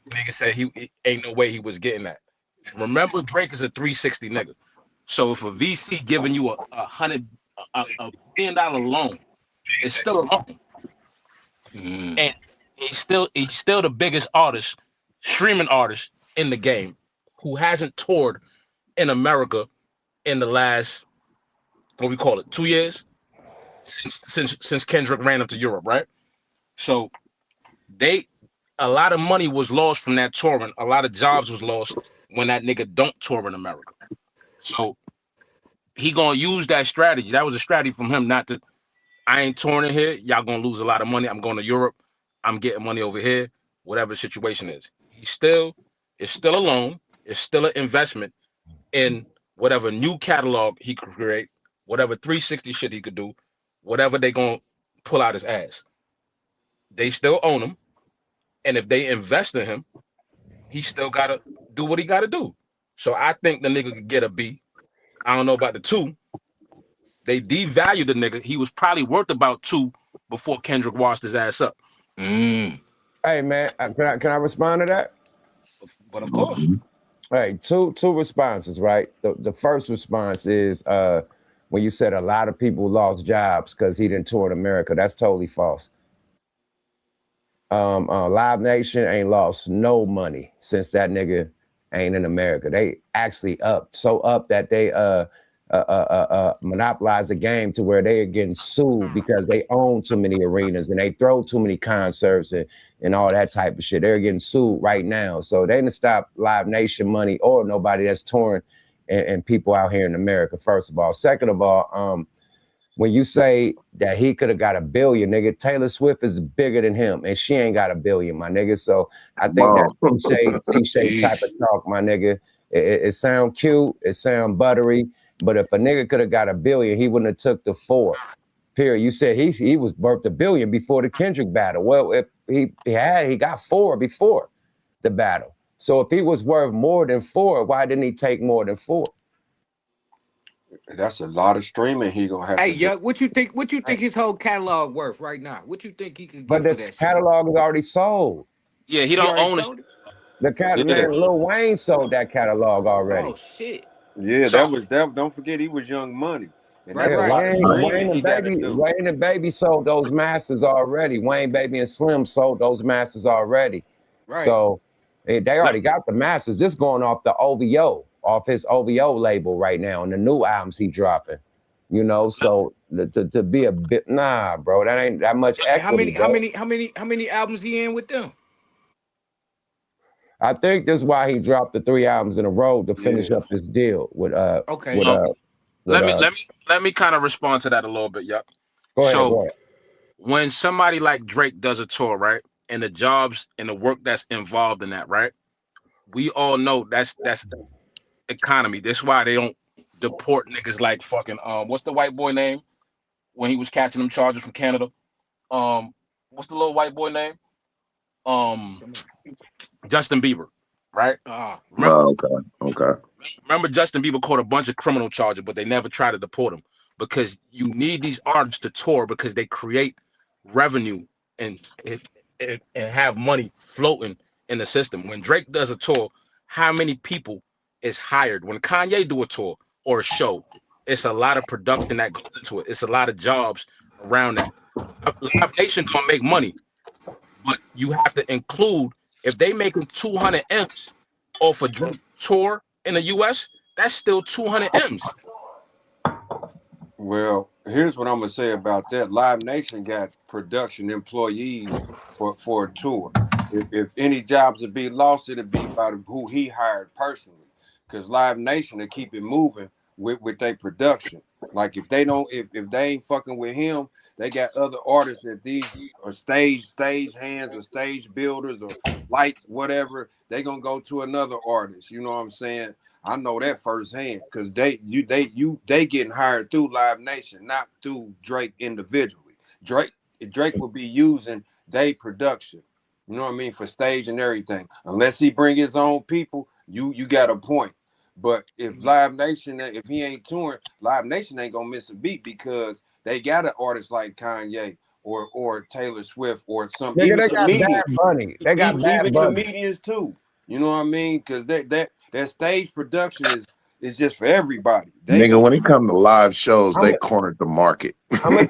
nigga said he ain't no way he was getting that. Remember, Drake is a 360 nigga. So if a VC giving you a $1 billion loan, it's still a loan, Mm. and he's still the biggest artist, streaming artist in the game, who hasn't toured in America in the last, what we call it, 2 years, since Kendrick ran up to Europe, right? So they a lot of money was lost from that touring. A lot of jobs was lost when that nigga don't tour in America. So he gonna use that strategy. That was a strategy from him not to. I ain't touring here. Y'all gonna lose a lot of money. I'm going to Europe. I'm getting money over here. Whatever the situation is, it's still a loan. It's still an investment in whatever new catalog he could create, whatever 360 shit he could do, whatever they gonna pull out his ass. They still own him, and if they invest in him, he still gotta do what he gotta do. So I think the nigga could get a B. I don't know about the two. They devalued the nigga. He was probably worth about two before Kendrick washed his ass up. Mm. Hey, man, can I respond to that? But of course, Hey, two responses, right? The first response is when you said a lot of people lost jobs because he didn't tour in America. That's totally false. Live Nation ain't lost no money since that nigga ain't in America. They actually up that they monopolize the game to where they are getting sued because they own too many arenas and they throw too many concerts and all that type of shit. They're getting sued right now. So they didn't stop Live Nation money or nobody that's touring and people out here in America, first of all. Second of all, when you say that he could have got $1 billion, nigga, Taylor Swift is bigger than him, and she ain't got $1 billion, my nigga. So I think that cliche type of talk, my nigga. It sound cute, it sound buttery, but if a nigga could have got $1 billion, he wouldn't have took the 4. Period. You said he was worth $1 billion before the Kendrick battle. Well, if he got 4 before the battle. So if he was worth more than 4, why didn't he take more than 4? That's a lot of streaming he gonna have Hey, to do. Yuck, what you think? What you think his whole catalog worth right now? What you think he could But get for this that shit? catalog is already sold. yeah, he He don't already own it. sold it. The Yeah, man, Lil Wayne sold that catalog already. Oh shit! yeah, So that was that. Don't forget he was Young Money, and Right, that's Yeah, a right. lot of streaming he got to do. Wayne and Baby sold those masters already. Wayne, Baby, and Slim sold those masters already. Right. So they already got the masters. This going off the OVO, off his OVO label right now, and the new albums he dropping. You know, so to be a bit, nah, bro, that ain't that much And how equity, many? How bro. many? How many? How many albums he in with them? I think that's why he dropped the 3 albums in a row to finish Yeah, up this deal with Okay. with um, uh with let me let me kind of respond to that a little bit, Yuck. go ahead, So go ahead. when somebody like Drake does a tour, right, and the jobs and the work that's involved in that, right, we all know that's economy. That's why they don't deport niggas like fucking what's the white boy name when he was catching them charges from Canada? Um, what's the little white boy name? Um, Justin Bieber, right? Ah. Remember, Okay. remember Justin Bieber caught a bunch of criminal charges, but they never tried to deport him because you need these artists to tour because they create revenue and and have money floating in the system. When Drake does a tour, how many people is hired? When Kanye do a tour or a show, it's a lot of production that goes into it. It's a lot of jobs around that. Live Nation gonna make money, but you have to include if they making 200 M's off a Drake tour in the US, that's still 200 M's. well, here's what I'm gonna say about that. Live Nation got production employees for a tour. if any jobs would be lost, it'd be by who he hired personally. Because Live Nation to keep it moving with their production. Like if they ain't fucking with him, they got other artists that these are stage hands or stage builders or lights, whatever. They gonna go to another artist. You know what I'm saying? I know that firsthand because they getting hired through Live Nation, not through Drake individually. Drake will be using their production. You know what I mean, for stage and everything. Unless he bring his own people, you got a point. But if Live Nation, if he ain't touring, Live Nation ain't gonna miss a beat because they got an artist like Kanye or Taylor Swift or some Nigga, even they got comedians. Bad Bunny. They got Bad Even Bunny. comedians too. You know what I mean? Because that stage production is just for everybody. Nigga, when it comes to live shows, they cornered the market. I'm gonna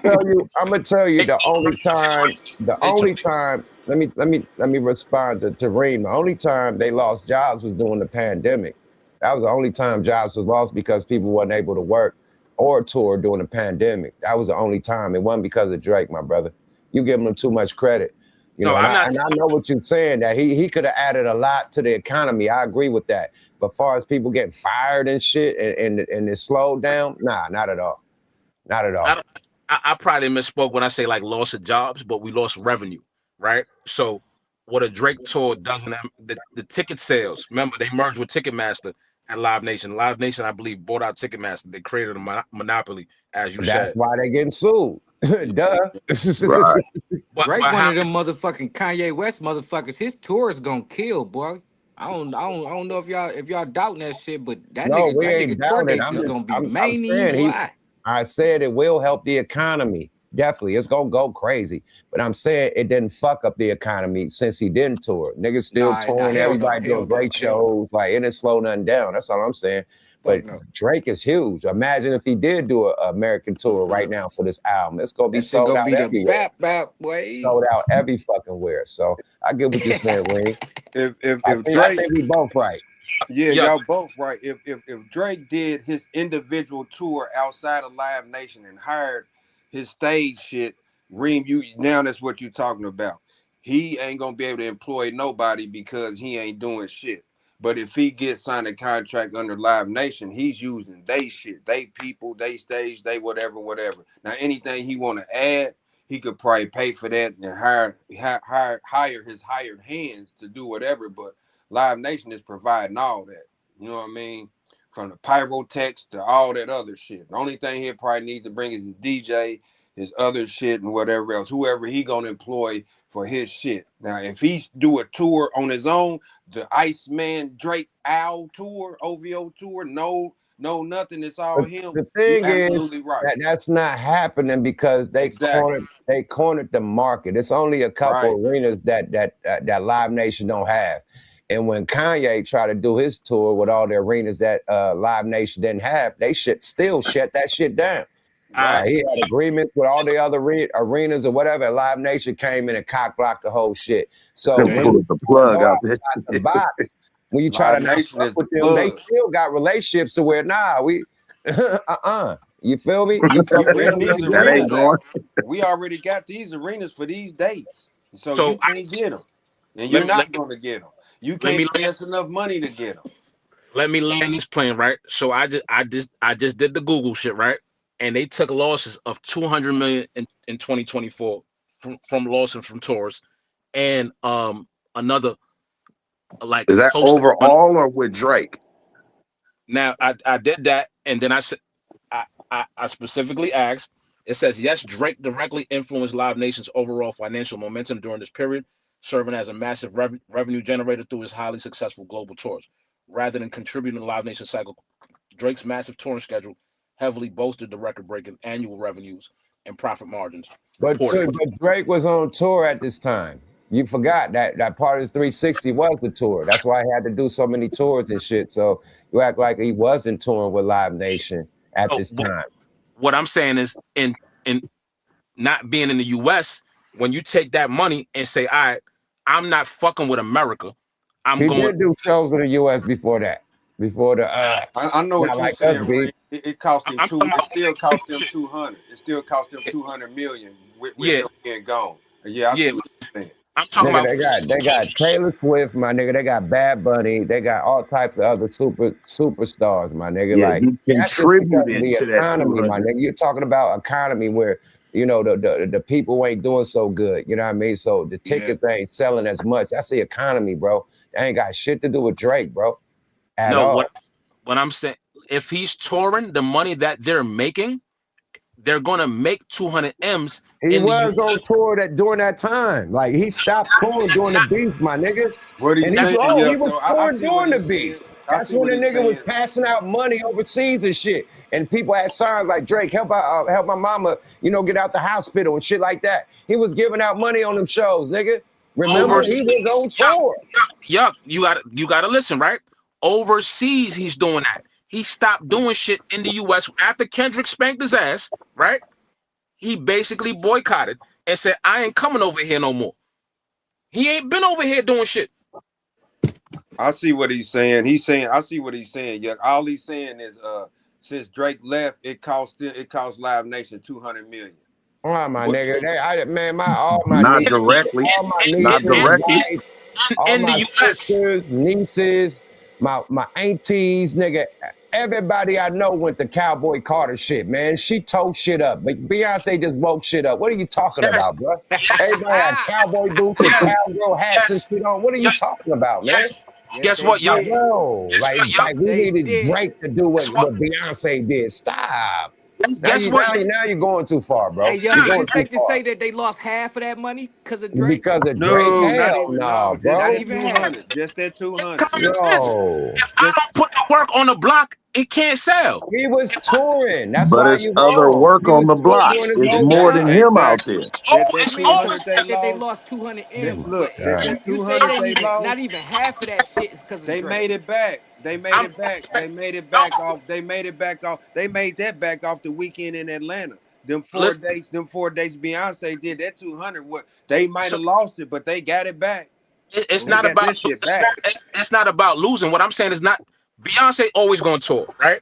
tell you the only time. Let me respond to Reem. The only time they lost jobs was during the pandemic. That was the only time jobs was lost because people wasn't able to work or tour during the pandemic. That was the only time. It wasn't because of Drake, my brother. You give him too much credit. You know, I know what you're saying, that he could have added a lot to the economy. I agree with that. But far as people getting fired and shit and it slowed down, nah, not at all. Not at all. I probably misspoke when I say like loss of jobs, but we lost revenue, right? So what a Drake tour doesn't have, the ticket sales. Remember, they merged with Ticketmaster at Live Nation. Live Nation, I believe, bought out Ticketmaster. They created a monopoly, as you said. That's why they getting sued. Duh. Right. Drake, one of them motherfucking Kanye West motherfuckers. His tour is gonna kill, boy. I don't know if y'all doubting that shit, but that nigga tour dates is gonna be mania, boy. I said it will help the economy. Definitely. It's gonna go crazy. But I'm saying it didn't fuck up the economy since he didn't tour. Niggas still touring, everybody doing great shows. Like, it didn't slow nothing down. That's all I'm saying. But Drake is huge. Imagine if he did do an American tour right now for this album. It's gonna be sold out everywhere. Sold out every fucking where. So I get what you're saying, Ray. I think we both right. Yeah, y'all both right. If Drake did his individual tour outside of Live Nation and hired his stage shit, Reem, now that's what you're talking about. He ain't gonna be able to employ nobody because he ain't doing shit. But if he gets signed a contract under Live Nation, he's using they shit, they people, they stage, they whatever. Now anything he want to add, he could probably pay for that and hire his hired hands to do whatever. But Live Nation is providing all that. You know what I mean? From the pyrotechs to all that other shit. The only thing he'll probably need to bring is his DJ, his other shit, and whatever else. Whoever he gonna employ for his shit. Now, if he do a tour on his own, the Iceman Drake Owl tour, OVO tour, no nothing. It's all him. The thing is, right. That's not happening because they cornered the market. It's only a couple arenas that Live Nation don't have. And when Kanye tried to do his tour with all the arenas that Live Nation didn't have, they still shut that shit down. He had agreements with all the other arenas or whatever, and Live Nation came in and cock-blocked the whole shit. So when pull the plug out the box, when you try to work with them, they still got relationships to where, you feel me? We already got these arenas for these dates. So you can't get them. And you're not going to get them. You can't pay us enough money to get them. Let me land this plane, right? So I just did the Google shit, right? And they took losses of $200 million in 2024 from losses from tours, and another like. Is that overall or with Drake? Now I did that, and then I said I specifically asked. It says yes, Drake directly influenced Live Nation's overall financial momentum during this period, serving as a massive revenue generator through his highly successful global tours. Rather than contributing to Live Nation's cycle, Drake's massive touring schedule heavily boasted the record-breaking annual revenues and profit margins. But Drake was on tour at this time. You forgot that part of his 360 was the tour. That's why he had to do so many tours and shit. So you act like he wasn't touring with Live Nation at this time. What I'm saying is, in not being in the U.S., when you take that money and say, all right, I'm not fucking with America. He did do shows in the U.S. before that. Before the I know what you're saying. It cost him it still cost him 200. It still cost him 200 million with him being gone. Yeah, I see what you're saying. I'm talking Nigga, about they got Taylor Swift, my nigga. They got Bad Bunny. They got all types of other superstars, my nigga. Yeah, Like he that's just because of contributed the to that economy, my 200. nigga. You're talking about economy where the people ain't doing so good. You know what I mean? So the tickets ain't selling as much. That's the economy, bro. That ain't got shit to do with Drake, bro, at no, all. what I'm saying, if he's touring, the money that they're making, they're gonna make 200 M's He in the was US. on tour during that time. Like he stopped touring during the beef, my nigga. What he's And saying, he Yuck, was though, I touring see what during the he's beef. saying. I That's see when what the he's nigga was saying. passing out money overseas and shit. And people had signs like Drake, help my mama, get out the hospital and shit like that. He was giving out money on them shows, nigga. Remember, he was Overseas, on tour. yuck, you gotta listen, right? Overseas, he's doing that. He stopped doing shit in the US after Kendrick spanked his ass, right? He basically boycotted and said, I ain't coming over here no more. He ain't been over here doing shit. I see what he's saying. I see what he's saying. Yeah, all he's saying is, since Drake left, it cost Live Nation 200 million. Oh, my What? nigga, all my Not nieces, directly. all my Not nieces, directly. wives, all In the my US. sisters, nieces, my aunties, nigga, everybody I know went to Cowboy Carter shit, man. She tore shit up, but Beyonce just woke shit up. What are you talking Yes, about, bro? yes, Everybody had cowboy boots and yes, cowgirl hats and yes, shit on. What are you yes, talking about, man? yes. Yes, Guess they what, y'all? Like, did. bro, Guess what, y'all? like we They needed did. Drake to do Guess what what? Beyonce did. Stop. Guess what? Now you're going too far, Hey, bro. Yuck, You're is Nah, going it too safe to far. say that they lost half of that money because of Drake? Because of Drake? No, not Hell even. no, No, just Not bro. that even 200. half. Just that 200. common sense. No. If I Just don't put the work on the block, it can't sell. He was If touring. That's But why it's you other wrong. work He was on the touring block. during this It's whole more than time. him out exactly there. that I that mean, it's 200 some they shit that they lost. lost 200 That, M's, look, but that, Yeah. that you say it 200 ain't they even, lost. not even half of that shit is because of They Drake. made it back. They made I'm it back. They made it no, back off. They made it back off. They made that back off the weekend in Atlanta. Them 4 listen, days. Them 4 days. Beyonce did that 200. What they might so have lost it, but they got it back. it's They not got about that shit back. it's not about losing. What I'm saying is not Beyonce always going to tour, right?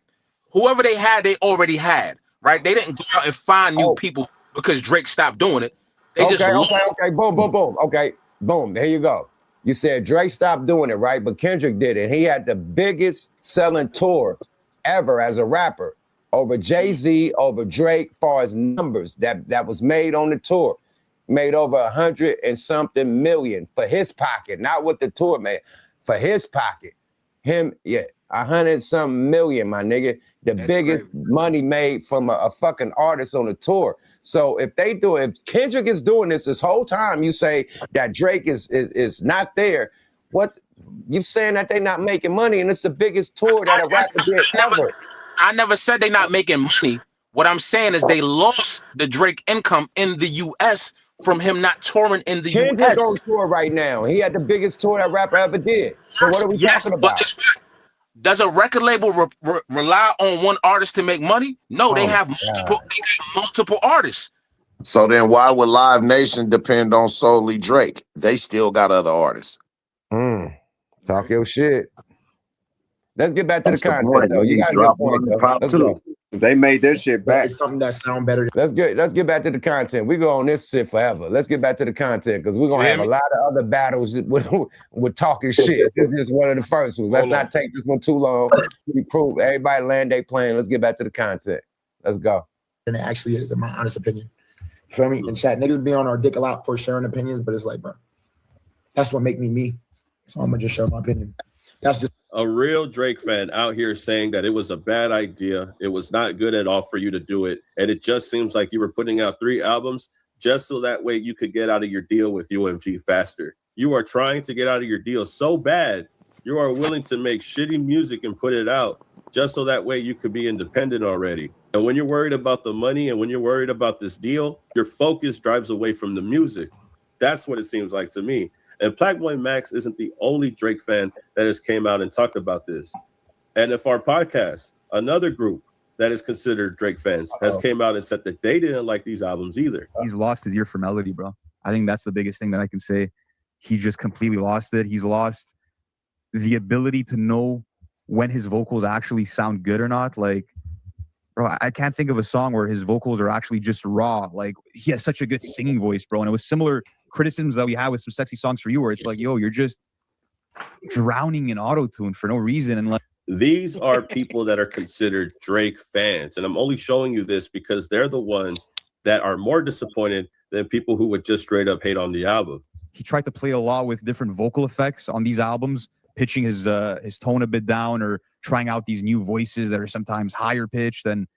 Whoever they had, they already had, right? They didn't go out and find new Oh, people because Drake stopped doing it. They just okay. lost. Boom, boom, boom. Okay. Boom. There you go. You said Drake stopped doing it, right? But Kendrick did it. He had the biggest selling tour ever as a rapper over Jay-Z, over Drake, far as numbers that was made on the tour. Made over 100 and something million for his pocket, not what the tour made, for his pocket. Him, yeah, 100 something million, my nigga. The That's biggest crazy. money made from a fucking artist on a tour. So if Kendrick is doing this whole time, you say that Drake is not there. What you saying that they not making money and it's the biggest tour that a rapper did ever. I never said they not making money. What I'm saying is they lost the Drake income in the US from him not touring in the Kendrick US. on tour right now. He had the biggest tour that rapper ever did. So what are we Yes, talking but about? guess what? Does a record label rely on one artist to make money? No, Oh they my have God. multiple artists. So then why would Live Nation depend on solely Drake? They still got other artists. Talk your shit. Let's get back to the That's the content point. though. Let You me got a good drop one point in the though. pop Let's too. go. They made that shit But back. it's something that sound better. Let's get back to the content. We go on this shit forever. Let's get back to the content because we're You gonna hear have a me? lot of other battles with talking shit. This is one of the first ones. Let's Hold not on. take this one too long. We prove everybody land their plane. Let's get back to the content. Let's go. than it actually is, in my honest opinion. You feel me? In chat, niggas be on our dick a lot for sharing opinions, but it's like, bro, that's what make me me. So I'm gonna just share my opinion. That's just A real Drake fan out here saying that it was a bad idea. It was not good at all for you to do it. And it just seems like you were putting out 3 albums just so that way you could get out of your deal with UMG faster. You are trying to get out of your deal so bad, you are willing to make shitty music and put it out just so that way you could be independent already. And when you're worried about the money and when you're worried about this deal, your focus drives away from the music. That's what it seems like to me. And Blackboy Max isn't the only Drake fan that has came out and talked about this. And if our podcast, another group that is considered Drake fans, has came out and said that they didn't like these albums either. He's lost his ear for melody, bro. I think that's the biggest thing that I can say. He just completely lost it. He's lost the ability to know when his vocals actually sound good or not. Like, bro, I can't think of a song where his vocals are actually just raw. Like, he has such a good singing voice, bro. And it was similar criticisms that we have with some sexy songs for you, where it's like, yo, you're just drowning in auto-tune for no reason. And like, these are people that are considered Drake fans. And I'm only showing you this because they're the ones that are more disappointed than people who would just straight up hate on the album. He tried to play a lot with different vocal effects on these albums, pitching his tone a bit down or trying out these new voices that are sometimes higher pitched. And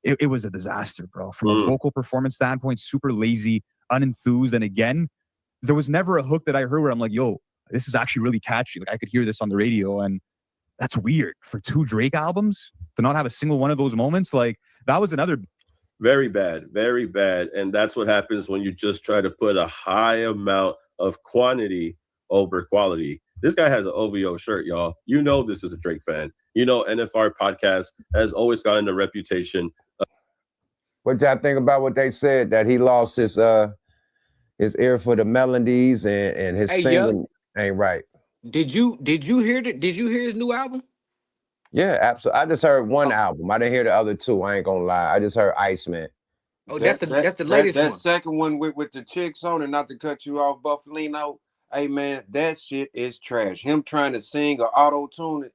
it was a disaster, bro. From a vocal performance standpoint, super lazy, unenthused. And again, there was never a hook that I heard where I'm like, yo, this is actually really catchy. Like I could hear this on the radio. And that's weird for 2 Drake albums to not have a single one of those moments. Like that was another. Very bad, very bad. And that's what happens when you just try to put a high amount of quantity over quality. This guy has an OVO shirt, y'all. You know this is a Drake fan. You know NFR podcast has always gotten the reputation. What y'all think about what they said, that he lost his ear for the melodies and his singing ain't right? Did you hear that? Did you hear his new album? Yeah, absolutely. I just heard one album. I didn't hear the other 2. I ain't gonna lie. I just heard Iceman. Oh, that's the latest one. That second one with the chicks on it, not to cut you off, Buffalino. Hey man, that shit is trash. Him trying to sing or auto-tune it.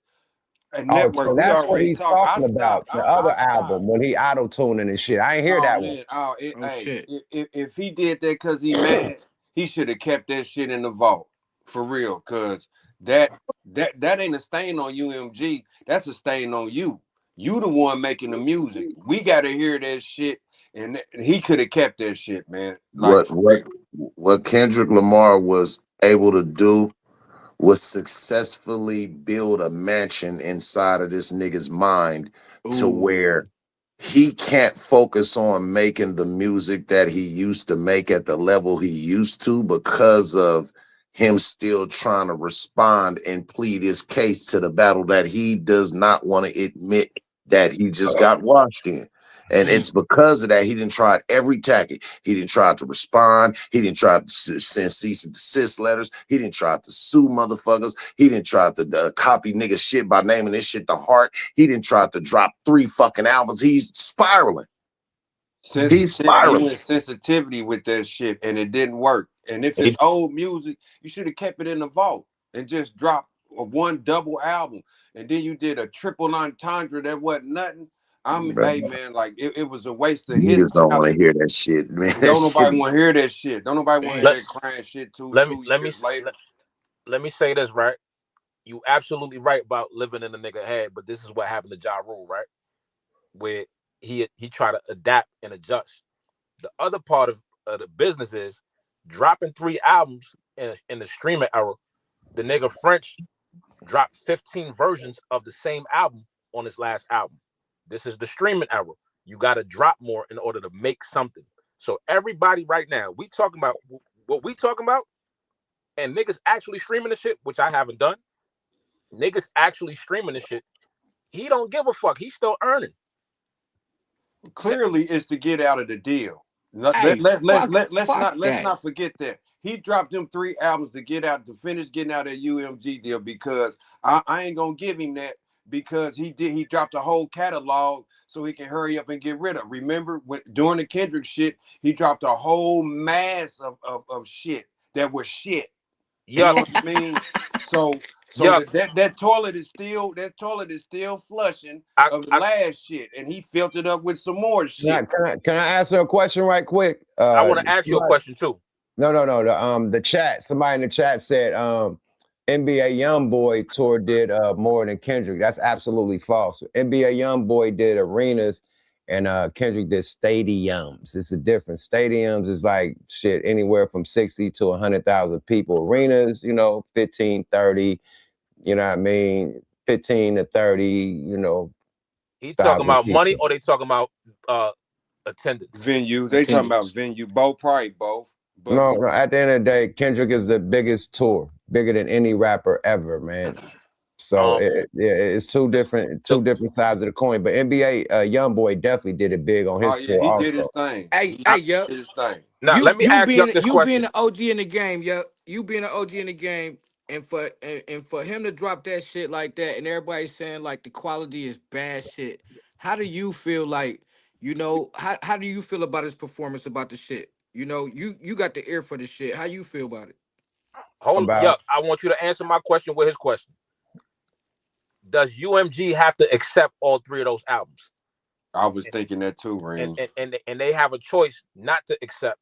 And network, so that's what he's talking about. The other album when he auto-tuning and shit. I ain't hear that one. Shit. If he did that because he mad, he should have kept that shit in the vault. For real, cause that ain't a stain on UMG. That's a stain on you. You the one making the music. We gotta hear that shit, and he could have kept that shit, man. Like what Kendrick Lamar was able to do was successfully build a mansion inside of this nigga's mind to where he can't focus on making the music that he used to make at the level he used to because of him still trying to respond and plead his case to the battle that he does not want to admit that he just got washed in. And it's because of that he didn't try every tactic. He didn't try to respond. He didn't try to send cease and desist letters. He didn't try to sue motherfuckers. He didn't try to copy niggas shit by naming this shit The Heart. He didn't try to drop 3 fucking albums. He's spiraling. He's spiraling. He went sensitivity with that shit, and it didn't work. And if it's old music, you should have kept it in the vault and just dropped a 1 double album. And then you did a triple entendre that wasn't nothing. Hey man, like it was a waste of his. Niggas don't want to hear that shit, man. Don't nobody want to hear that shit. Don't nobody want to hear that crying shit too. Let me say this, right? You absolutely right about living in the nigga head, but this is what happened to Ja Rule, right? Where he tried to adapt and adjust. The other part of the business is dropping 3 albums in the streaming era. The nigga French dropped 15 versions of the same album on his last album. This is the streaming era. You got to drop more in order to make something. So everybody right now, we talking about what we talking about, and niggas actually streaming the shit, which I haven't done. Niggas actually streaming the shit. He don't give a fuck. He's still earning. Clearly, it's to get out of the deal. Let's not forget that. He dropped them 3 albums to finish getting out of that UMG deal, because I ain't gonna give him that, because he dropped a whole catalog so he can hurry up and get rid of. Remember during the Kendrick shit, he dropped a whole mass of shit that was shit. You know what I mean? So that toilet is still flushing of the last shit, and he filled it up with some more shit. Can I answer a question right quick? I want to ask you a question too. No. The chat. Somebody in the chat said NBA YoungBoy tour did more than Kendrick. That's absolutely false. NBA YoungBoy did arenas, and Kendrick did stadiums. It's a difference. Stadiums is like shit, anywhere from 60 to 100,000 people. Arenas, 15, 30. You know what I mean? 15 to 30. He talking about people. Money, or they talking about attendance? Venues. They talking about venue. Probably both. But no. At the end of the day, Kendrick is the biggest tour, bigger than any rapper ever, man. So it's two different sides of the coin. But NBA YoungBoy definitely did it big on his tour. He also did his thing. Did his thing. Now let me ask you this question. You being an OG in the game, you being an OG in the game, and for him to drop that shit like that, and everybody's saying like the quality is bad shit. How do you feel like? How do you feel about his performance, about the shit? You know, you got the ear for the shit. How you feel about it? Hold, About Yuck. I want you to answer my question with his question. Does UMG have to accept all three of those albums? I was thinking that too, And Reem. and they have a choice not to accept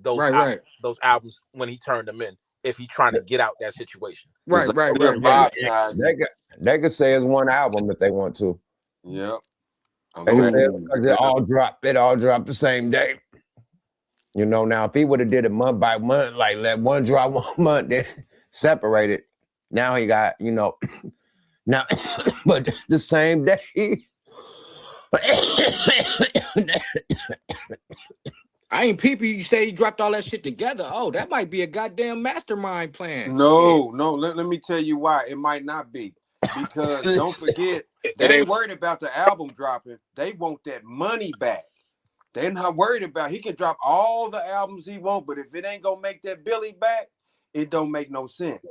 Right, right, those albums when he turned them in if he's trying to get out that situation. Because right, right, still right, right. they could say it's one album if they want to. Yep. They could say Ooh, it all dropped the same day. You know, now if he would have did it month by month, like let one drop 1 month, then separate it. Now he got, you know, now but the same day. I ain't peepee. You say he dropped all that shit together. Oh, that might be a goddamn mastermind plan. No, let me tell you why it might not be. Because don't forget, they ain't worried about the album dropping. They want that money back. They're not worried about, he can drop all the albums he wants, but if it ain't gonna make that Billy back, it don't make no sense.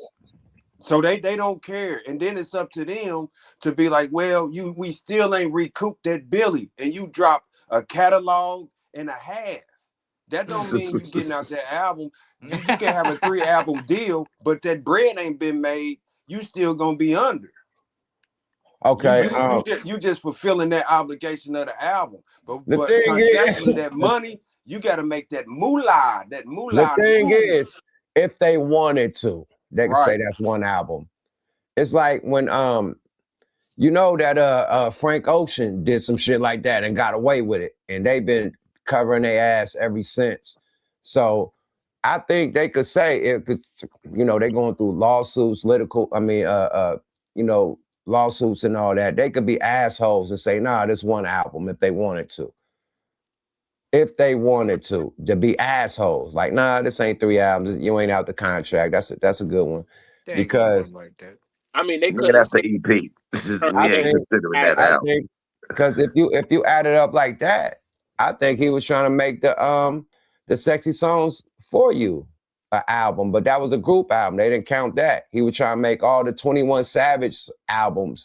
So they don't care. And then it's up to them to be like, well, we still ain't recouped that Billy, and you drop a catalog and a half. That don't mean you getting out that album. You can have a 3-album deal, but that bread ain't been made. You still gonna be under. Okay. You just fulfilling that obligation of the album. But thing contractually, that money, you got to make that moolah. That moolah. The thing is, if they wanted to, they could say that's one album. It's like when you know that Frank Ocean did some shit like that and got away with it, and they've been covering their ass ever since. So I think they could say it could, you know, they're going through lawsuits, you know, lawsuits and all that. They could be assholes and say, nah, this one album if they wanted to. If they wanted to be assholes, like, nah, this ain't 3 albums. You ain't out the contract. That's a good one. They ain't because like that. I mean, they could. That's the EP. We ain't considering that out. Because if you add it up like that, I think he was trying to make the Sexy Songs for You an album, but that was a group album. They didn't count that. He was trying to make all the 21 Savage album.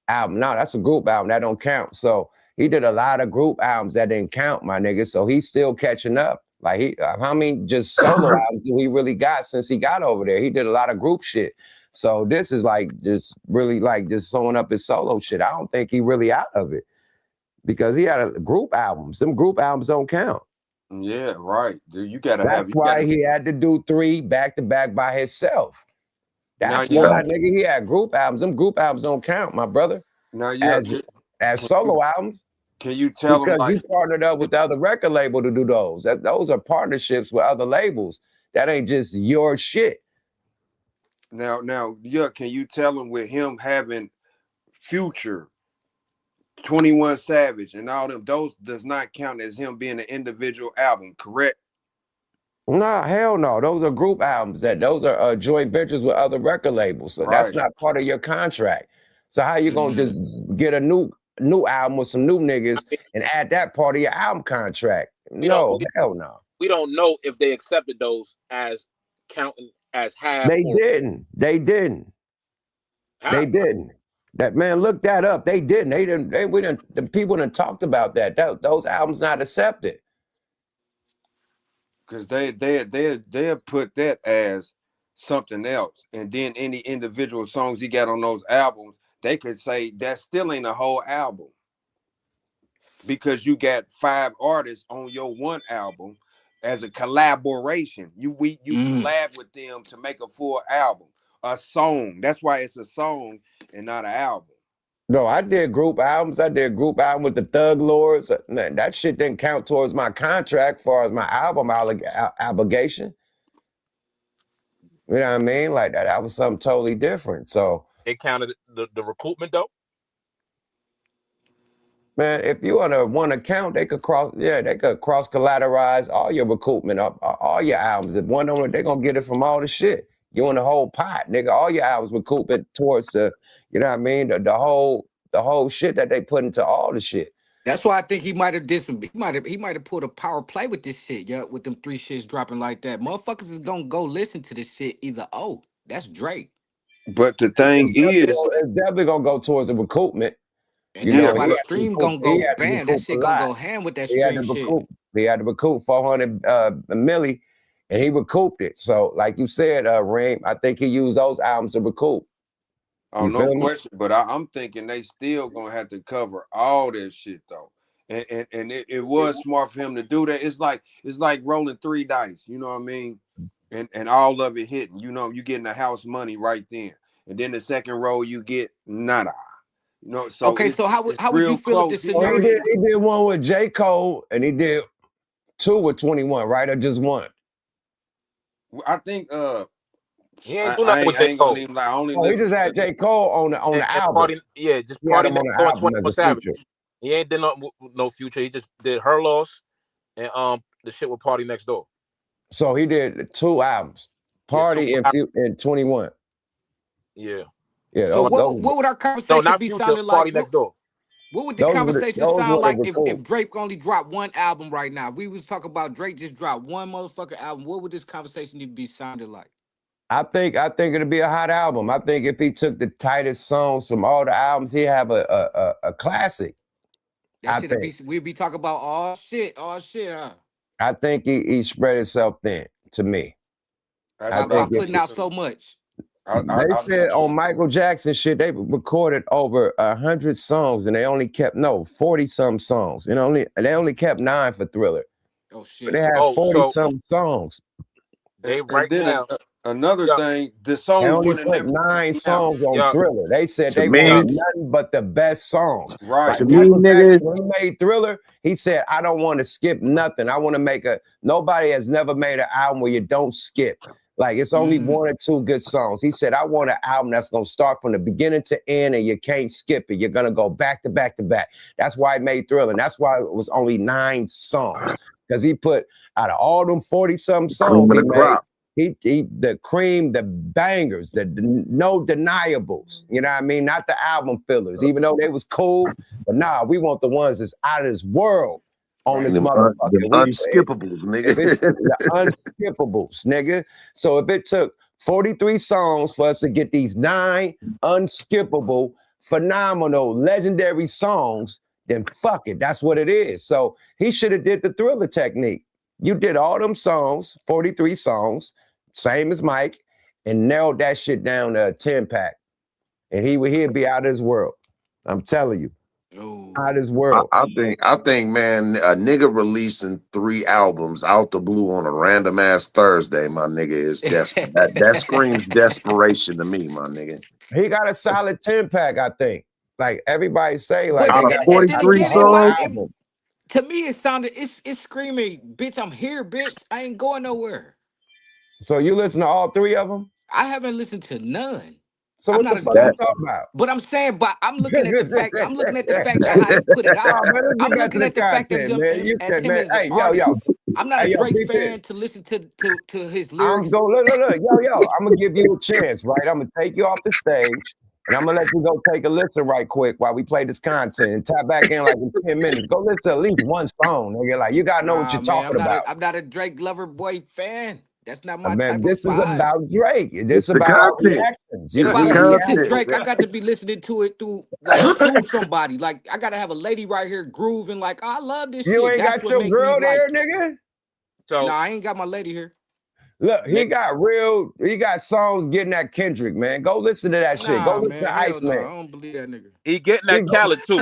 No, that's a group album. That don't count. So he did a lot of group albums that didn't count, my nigga. So he's still catching up. Like how many just solo albums do he really got since he got over there? He did a lot of group shit. So this is like just really like just sewing up his solo shit. I don't think he really out of it because he had a group albums. Them group albums don't count. Yeah, right. Dude, you gotta That's why he had to do 3 back to back by himself. That's why, nigga, he had group albums. Them group albums don't count, my brother. Now, as solo albums. Can you tell because him like you partnered up with the other record label to do those? Those are partnerships with other labels. That ain't just your shit. Now, can you tell him with him having Future, 21 Savage, and all them, those does not count as him being an individual album, correct? Nah, hell no. Those are group albums. Those are joint ventures with other record labels. So that's not part of your contract. So how you gonna just get a new album with some new niggas and add that part of your album contract? No, hell no. We don't know if they accepted those as counting as half. They didn't. How? They didn't. That man, look that up. They didn't. The people done talked about that. Those albums not accepted. Because they put that as something else, and then any individual songs he got on those albums, they could say that still ain't a whole album because you got 5 artists on your one album as a collaboration. You collab with them to make a full album, a song. That's why it's a song and not an album. No, I did group albums. I did a group album with the Thug Lords. Man, that shit didn't count towards my contract as far as my album obligation. You know what I mean? Like that was something totally different. So it counted the recoupment though. Man, if you on one account, they could cross collateralize all your recoupment, all your albums. If one of them, they're gonna get it from all the shit. You in the whole pot, nigga. All your albums recoup it towards the, you know what I mean? The whole shit that they put into all the shit. That's why I think he might have did some. He might have pulled a power play with this shit. Yeah, with them 3 shits dropping like that, motherfuckers is gonna go listen to this shit. Either that's Drake. But the thing it's definitely gonna go towards the recoupment. And that's why the stream gonna go bam. That shit gonna go ham with that stream shit. He had to recoup 400 milli, and he recouped it. So, like you said, Reem, I think he used those albums to recoup. Oh, You no feel me? question. But I'm thinking they still gonna have to cover all that shit though. And it was smart for him to do that. It's like rolling 3 dice, you know what I mean? And all of it hitting. You know, you getting the house money right then. And then the second roll you get nada. You know, so Okay, so how would you feel if this scenario? He did one with J. Cole, and he did 2 with 21, right? Or just 1? I think he ain't do nothing with J. Cole. He just had J. Cole on the album. Party, just Party Next Door and 24 Savage. He ain't did no Future. He just did Her Loss and the shit with Party Next Door. So he did 2 albums, Party and 21. Yeah. Yeah. So what would our conversation be Future, sounding like? Party Next Door. What would the conversation sound like if Drake only dropped 1 album right now? We was talking about Drake just dropped 1 motherfucking album. What would this conversation be sounding like? I think it'd be a hot album. I think if he took the tightest songs from all the albums, he'd have a classic. We'd be talking about all shit, huh? I think he spread himself thin, to me. By putting out so much. They said on Michael Jackson shit, they recorded over 100 songs and they only kept 40-some songs. And they only kept 9 for Thriller. Oh shit. But they had 40-some songs. They right now. Another thing, the songs they only put 9 songs on Thriller. They said they wanted nothing but the best songs. Right. To me, nigga, when he made Thriller, he said, I don't want to skip nothing. I want to make nobody has never made an album where you don't skip. Like, it's only 1 or 2 good songs. He said, I want an album that's going to start from the beginning to end and you can't skip it. You're going to go back to back to back. That's why he made Thriller. And that's why it was only 9 songs. Because he put, out of all them 40-some songs he the cream, the bangers, the no deniables. You know what I mean? Not the album fillers, even though they was cool. But nah, we want the ones that's out of this world. On this motherfucker. Unskippables, nigga. The unskippables, nigga. So if it took 43 songs for us to get these 9 unskippable, phenomenal, legendary songs, then fuck it. That's what it is. So he should have did the Thriller technique. You did all them songs, 43 songs, same as Mike, and nailed that shit down to a 10-pack. And he'd be out of his world. I'm telling you. Out of this world. I think, man, a nigga releasing 3 albums out the blue on a random ass Thursday, my nigga, is desperate. that screams desperation to me, my nigga. He got a solid 10-pack, I think. Like everybody say, like out of 43 songs. To me, it sounded it's screaming, bitch, I'm here, bitch. I ain't going nowhere. So you listen to all 3 of them? I haven't listened to none. So what the fuck you talking about? But I'm saying, I'm looking at the fact. I'm looking at the fact that how he put it out. I'm looking at the fact that him as an artist. I'm not a Drake fan to listen to his lyrics. Look, yo. I'm gonna give you a chance, right? I'm gonna take you off the stage, and I'm gonna let you go take a listen right quick while we play this content and tap back in like in 10 minutes. Go listen to at least 1 song, nigga. Like you gotta know what you're talking about. I'm not a Drake lover boy fan. That's not my type man, of this vibe. is about Drake. This is about reactions. If I listen to Drake, I got to be listening to it through somebody. Like I got to have a lady right here grooving. Like I love this. You shit. ain't got your girl there, nigga. So no, I ain't got my lady here. Look, he got songs getting at Kendrick, man. Go listen to that shit. Go listen to Iceman. I don't believe that nigga. He getting that Khaled too.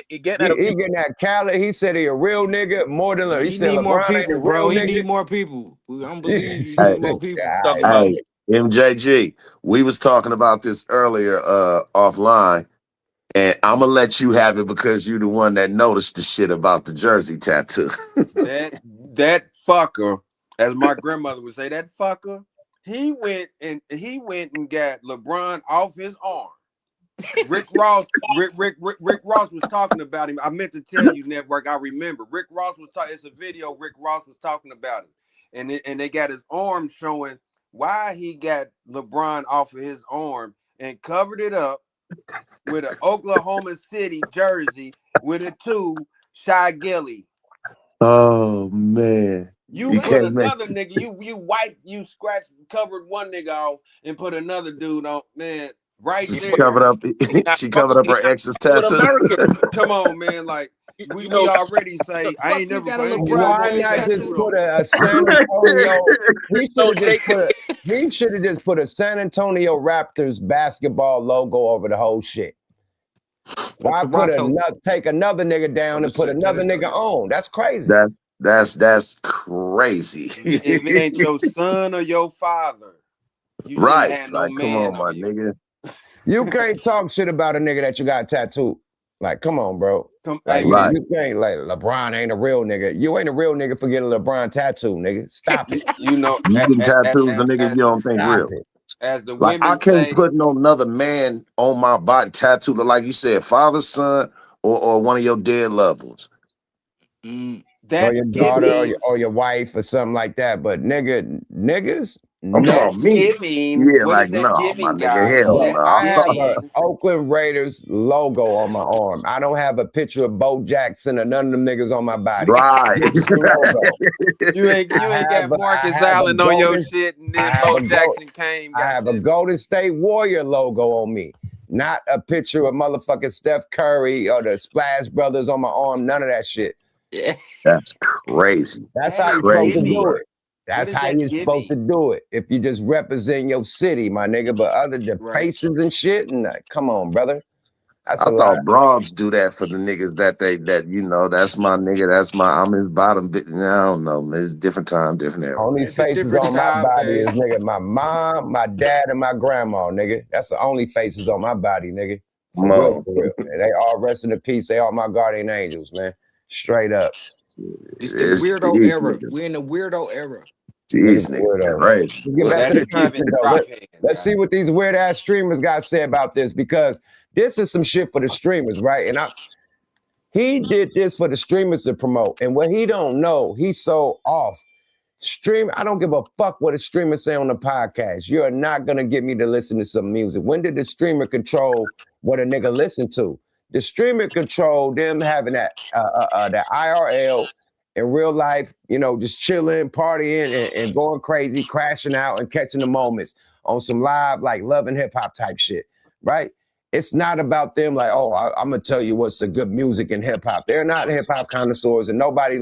He getting that Khaled. He said he a real nigga more than he said need more LeBron people, bro. He need more people. I don't believe you need more people. Hey, MJG, we was talking about this earlier offline, and I'm gonna let you have it because you're the one that noticed the shit about the jersey tattoo. that fucker, as my grandmother would say, that fucker, he went and got LeBron off his arm. Rick Ross was talking about him. I meant to tell you, Network. I remember Rick Ross was talking. It's a video. Rick Ross was talking about him, and they got his arm showing why he got LeBron off of his arm and covered it up with an Oklahoma City jersey with a 2 Shy Gilly. Oh man. You put another nigga, you scratch, covered one nigga off and put another dude on, man. Right she there. Covered up. She covered up her ex's tattoo. Come on, man. Like we already say I ain't never got a going LeBron Why James not just tattoo put on. a San Antonio? He should have just put a San Antonio Raptors basketball logo over the whole shit. Why take another nigga down and put another nigga on? That's crazy. That's crazy. If it ain't your son or your father, you shouldn't Right. have no Like, man come on, my you. nigga. You can't talk shit about a nigga that you got tattooed. Like, come on, bro. Like, right. You can't, like, LeBron ain't a real nigga. You ain't a real nigga for getting a LeBron tattoo, nigga. Stop it. You know, You getting tattoos of niggas you don't think real. As the Like, women I can't say, put no another man on my body tattooed, like you said, father, son, or one of your dead loved ones. Or your daughter or your wife or something like that. But niggas, no. Giving. Yeah, What like, is that no, giving, my nigga, guys? hell Bro, no. I have an Oakland Raiders logo on my arm. I don't have a picture of Bo Jackson or none of them niggas on my body. Right. You ain't got Marcus Allen on your shit, and then Bo Jackson came. I have a Golden State Warrior logo on me. Not a picture of motherfucking Steph Curry or the Splash Brothers on my arm. None of that shit. That's crazy. That's how you're supposed to do it. That's how you're supposed to do it. If you just represent your city, my nigga. But other than faces and shit, and come on, brother. That's I thought Bronx do that for the niggas that you know, that's my nigga, I'm his bottom bit. I don't know, it's different time, different era. Only faces on my body is nigga, my mom, my dad, and my grandma, nigga. That's the only faces on my body, nigga. For real, man. They all rest in peace. They all my guardian angels, man. Straight up. It's the weirdo era. We're in the weirdo era. These niggas, right? Get back to the content though. Let's see what these weird ass streamers got to say about this, because this is some shit for the streamers, right? And he did this for the streamers to promote. And what he don't know, he's so off. I don't give a fuck what a streamer say on the podcast. You are not gonna get me to listen to some music. When did the streamer control what a nigga listen to? The streamer control them having that IRL in real life, you know, just chilling, partying, and going crazy, crashing out and catching the moments on some live, like Love and Hip Hop type shit, right? It's not about them like, oh, I'm going to tell you what's the good music in hip hop. They're not hip hop connoisseurs, and nobody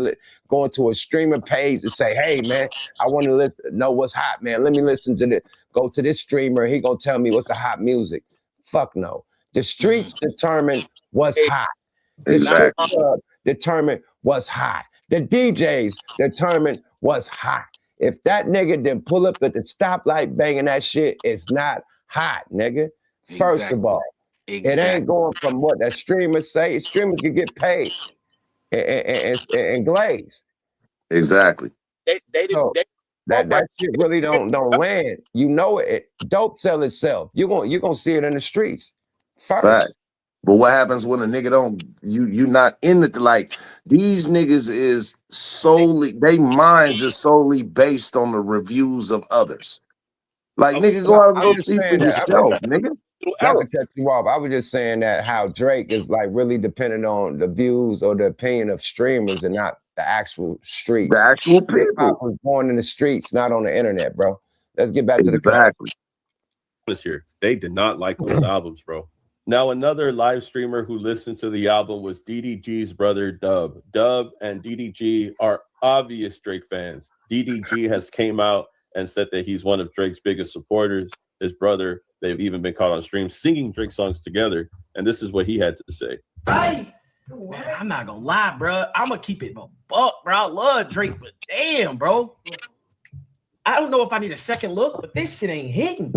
going to a streaming page to say, hey, man, I want to know what's hot, man. Let me listen to go to this streamer. He going to tell me what's the hot music. Fuck no. The streets determine what's hot. The strip club determine what's hot. The DJs determine what's hot. If that nigga didn't pull up at the stoplight banging that shit, it's not hot, nigga. First of all. It ain't going from what that streamers say. Streamers can get paid and glazed. Exactly. That shit really don't land. You know it. Dope sell itself. You're gonna see it in the streets first. Right. But what happens when a nigga you not in it? Like, these niggas is solely, they minds is solely based on the reviews of others. Like, nigga, go out and go see for yourself, nigga. Not to cut you off, I was just saying that how Drake is like really dependent on the views or the opinion of streamers and not the actual streets. The actual people. Hip-hop was born in the streets, not on the internet, bro. Let's get back to the exactly. Here, they did not like those albums, bro. Now, another live streamer who listened to the album was DDG's brother, Dub. Dub and DDG are obvious Drake fans. DDG has came out and said that he's one of Drake's biggest supporters. His brother, they've even been caught on stream singing Drake songs together. And this is what he had to say. Right. Man, I'm not gonna lie, bro. I'm gonna keep it a buck, bro. I love Drake, but damn, bro. I don't know if I need a second look, but this shit ain't hitting.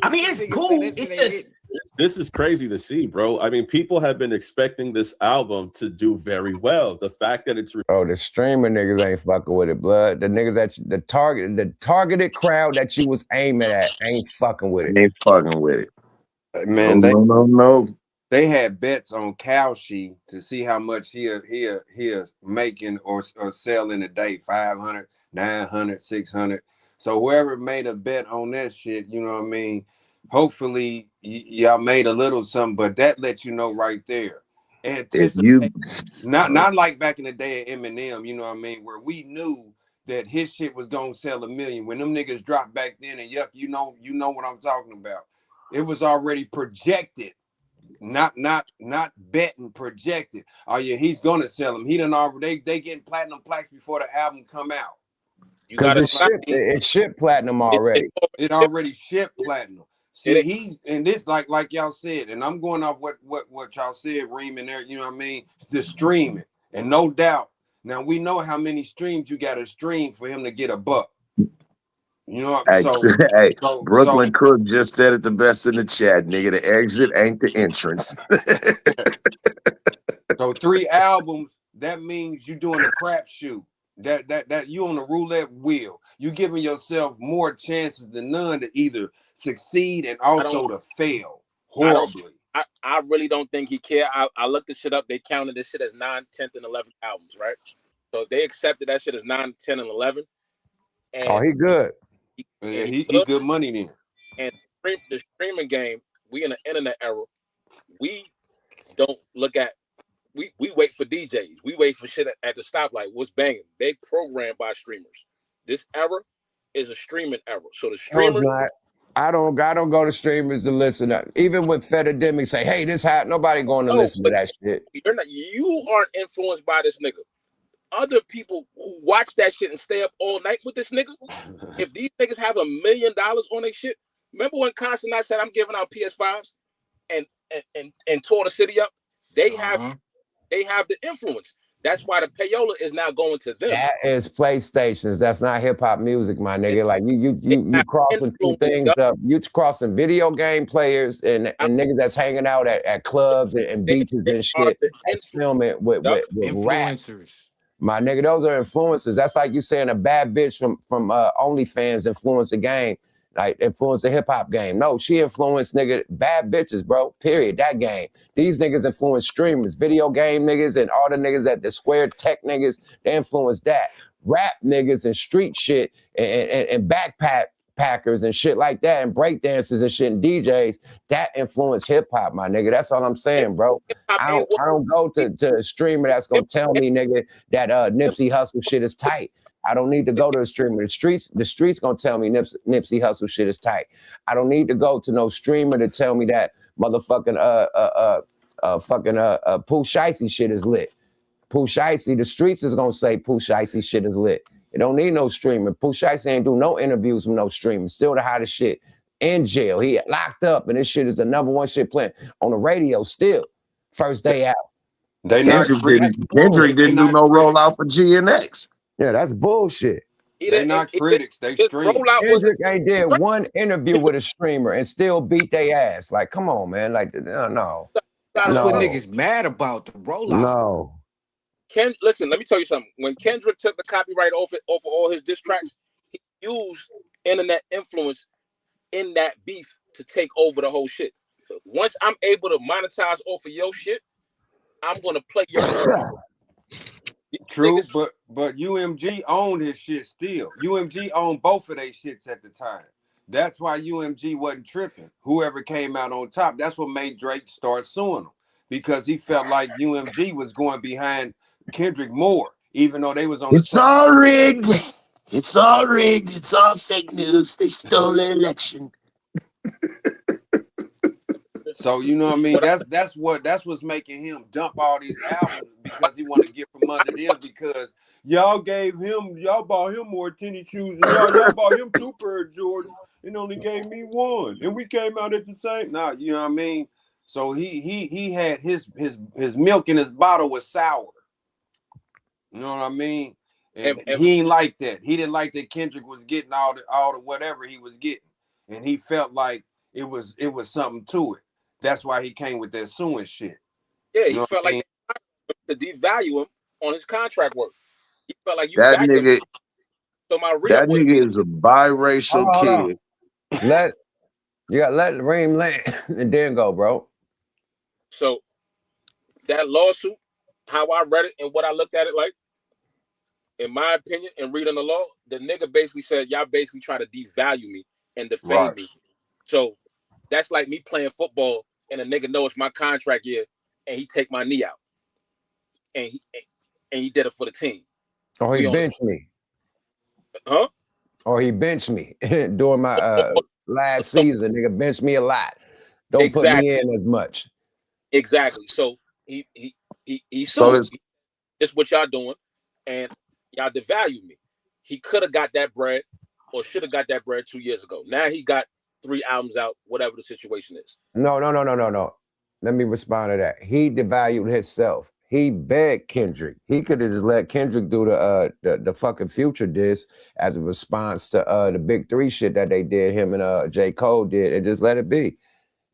I mean, it's cool. It's just this is crazy to see, bro. I mean, people have been expecting this album to do very well. The fact that it's the streamer niggas ain't fucking with it, blood. The niggas that the targeted crowd that you was aiming at ain't fucking with it. Ain't fucking with it. Man, no. They had bets on Cowshe to see how much he'll making or sell in a day, 500, 900, 600. So whoever made a bet on that shit, you know what I mean? Hopefully y'all made a little something, but that lets you know right there. Not like back in the day of Eminem, you know what I mean, where we knew that his shit was gonna sell 1 million. When them niggas dropped back then, and yuck, you know what I'm talking about. It was already projected, not betting, projected. Oh yeah, he's gonna sell them. He done already. They getting platinum plaques before the album come out. Because it shipped platinum already. It already shipped platinum. See, he's and this like y'all said, and I'm going off what y'all said, Reem, and there. You know what I mean? The streaming, and no doubt. Now we know how many streams you got to stream for him to get a buck. You know, Hey, hey, so Brooklyn Cook just said it the best in the chat, nigga. The exit ain't the entrance. So 3 albums, that means you doing a crapshoot. That you on the roulette wheel. You giving yourself more chances than none to either succeed and also to fail horribly. I really don't think he care. I looked this shit up. They counted this shit as 9, 10th, and 11th albums, right? So they accepted that shit as 9, 10, and 11. And he good. He good money then. And the streaming game, we in the internet era. We don't look at. We wait for DJs. We wait for shit at the stoplight. What's banging? They programmed by streamers. This era is a streaming era. So the streamers. No, it's not. I don't go to streamers to listen. Even with Fedidemic say, hey, this hat, nobody going to listen to that shit. You aren't influenced by this nigga. Other people who watch that shit and stay up all night with this nigga, if these niggas have $1 million on their shit, remember when Constant I said I'm giving out PS5s and tore the city up? They have the influence. That's why the payola is now going to them. That is PlayStations. That's not hip hop music, my nigga. Like you crossing 2 things up. You crossing video game players and niggas that's hanging out at clubs and beaches and shit. That's filming with influencers. My nigga, those are influencers. That's like you saying a bad bitch from OnlyFans influenced the game, like influenced the hip hop game. No, she influenced nigga bad bitches, bro. Period. That game. These niggas influence streamers, video game niggas, and all the niggas that the square tech niggas. They influence that. Rap niggas and street shit and backpackers and shit like that and breakdancers and shit and DJs that influence hip hop, my nigga. That's all I'm saying, bro. I don't go to a streamer that's gonna tell me, nigga, that Nipsey Hussle shit is tight. I don't need to go to a streamer. The streets gonna tell me Nipsey Hussle shit is tight. I don't need to go to no streamer to tell me that motherfucking Pooh Shiesty shit is lit. Pooh Shiesty, the streets is gonna say Pooh Shiesty shit is lit. You don't need no streamer. Pooh Shiesty ain't do no interviews with no streamer. Still the hottest shit. In jail. He locked up, and this shit is the #1 shit playing on the radio still. First day out. Kendrick didn't do no rollout for GNX. Yeah, that's bullshit. They're not critics. They stream. Kendrick ain't did one interview with a streamer and still beat their ass. Like, come on, man. Like, no. That's what niggas mad about, the rollout. No. Listen, let me tell you something. When Kendrick took the copyright off all his diss tracks, he used internet influence in that beef to take over the whole shit. Once I'm able to monetize off of your shit, I'm gonna play your True, but UMG owned his shit still. UMG owned both of their shits at the time. That's why UMG wasn't tripping. Whoever came out on top, that's what made Drake start suing them. Because he felt like UMG was going behind Kendrick more, even though they was on It's all rigged. It's all rigged. It's all fake news. They stole the election. So you know what I mean? That's what's making him dump all these albums, because he want to get from under them, because y'all bought him more tennis shoes and y'all bought him 2 pair of Jordans and only gave me 1. And we came out at the same. Nah, you know what I mean? So he had his milk in his bottle was sour. You know what I mean? And he ain't like that. He didn't like that Kendrick was getting all the whatever he was getting. And he felt like it was something to it. That's why he came with that suing shit. Yeah, he felt like to devalue him on his contract work. He felt like that nigga. So that nigga is a biracial kid. Let Reem land and then go, bro. So that lawsuit, how I read it and what I looked at it like, in my opinion, and reading the law, the nigga basically said, y'all basically try to devalue me and defame me. So that's like me playing football and a nigga knows my contract year and he take my knee out. And he did it for the team. Oh, he benched me. Huh? Or he benched me during my last So season. Nigga benched me a lot. Don't put me exactly, in as much. exactly. So he So sued. it's This what y'all doing, and y'all devalue me. He could have got that bread, or should have got that bread 2 years ago. Now he got 3 albums out, whatever the situation is. No, no, no, no, no, no. Let me respond to that. He devalued himself. He begged Kendrick. He could have just let Kendrick do the fucking Future diss as a response to the Big Three shit that they did. Him and J. Cole did, and just let it be.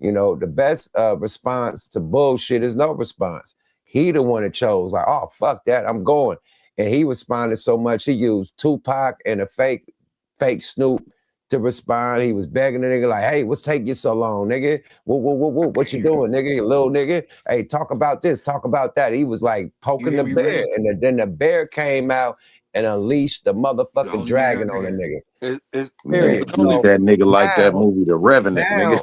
You know, the best response to bullshit is no response. He the one that chose, like, oh, fuck that, I'm going. And he responded so much, he used Tupac and a fake Snoop to respond. He was begging the nigga, like, hey, what's taking you so long, nigga? What you doing, nigga? You little nigga? Hey, talk about this, talk about that. He was like poking the bear. And then the bear came out and unleashed the motherfucking dragon on the nigga. Period. nigga, So that nigga like that now, movie, The Revenant, nigga.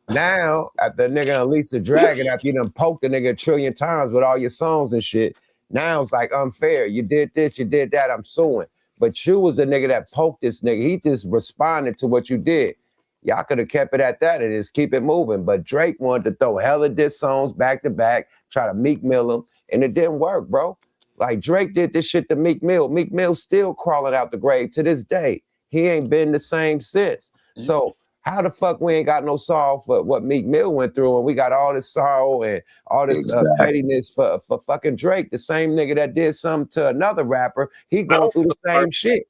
now, after the nigga unleashed the dragon, after you done poked the nigga a trillion times with all your songs and shit, now it's like unfair. You did this, you did that, I'm suing. But you was the nigga that poked this nigga. He just responded to what you did. Y'all could have kept it at that and just keep it moving. But Drake wanted to throw hella diss songs back to back, try to Meek Mill him, and it didn't work, bro. Like Drake did this shit to Meek Mill. Meek Mill's still crawling out the grave to this day. He ain't been the same since. So how the fuck we ain't got no sorrow for what Meek Mill went through, and we got all this sorrow and all this pettiness for fucking Drake, the same nigga that did something to another rapper. He going through the same shit.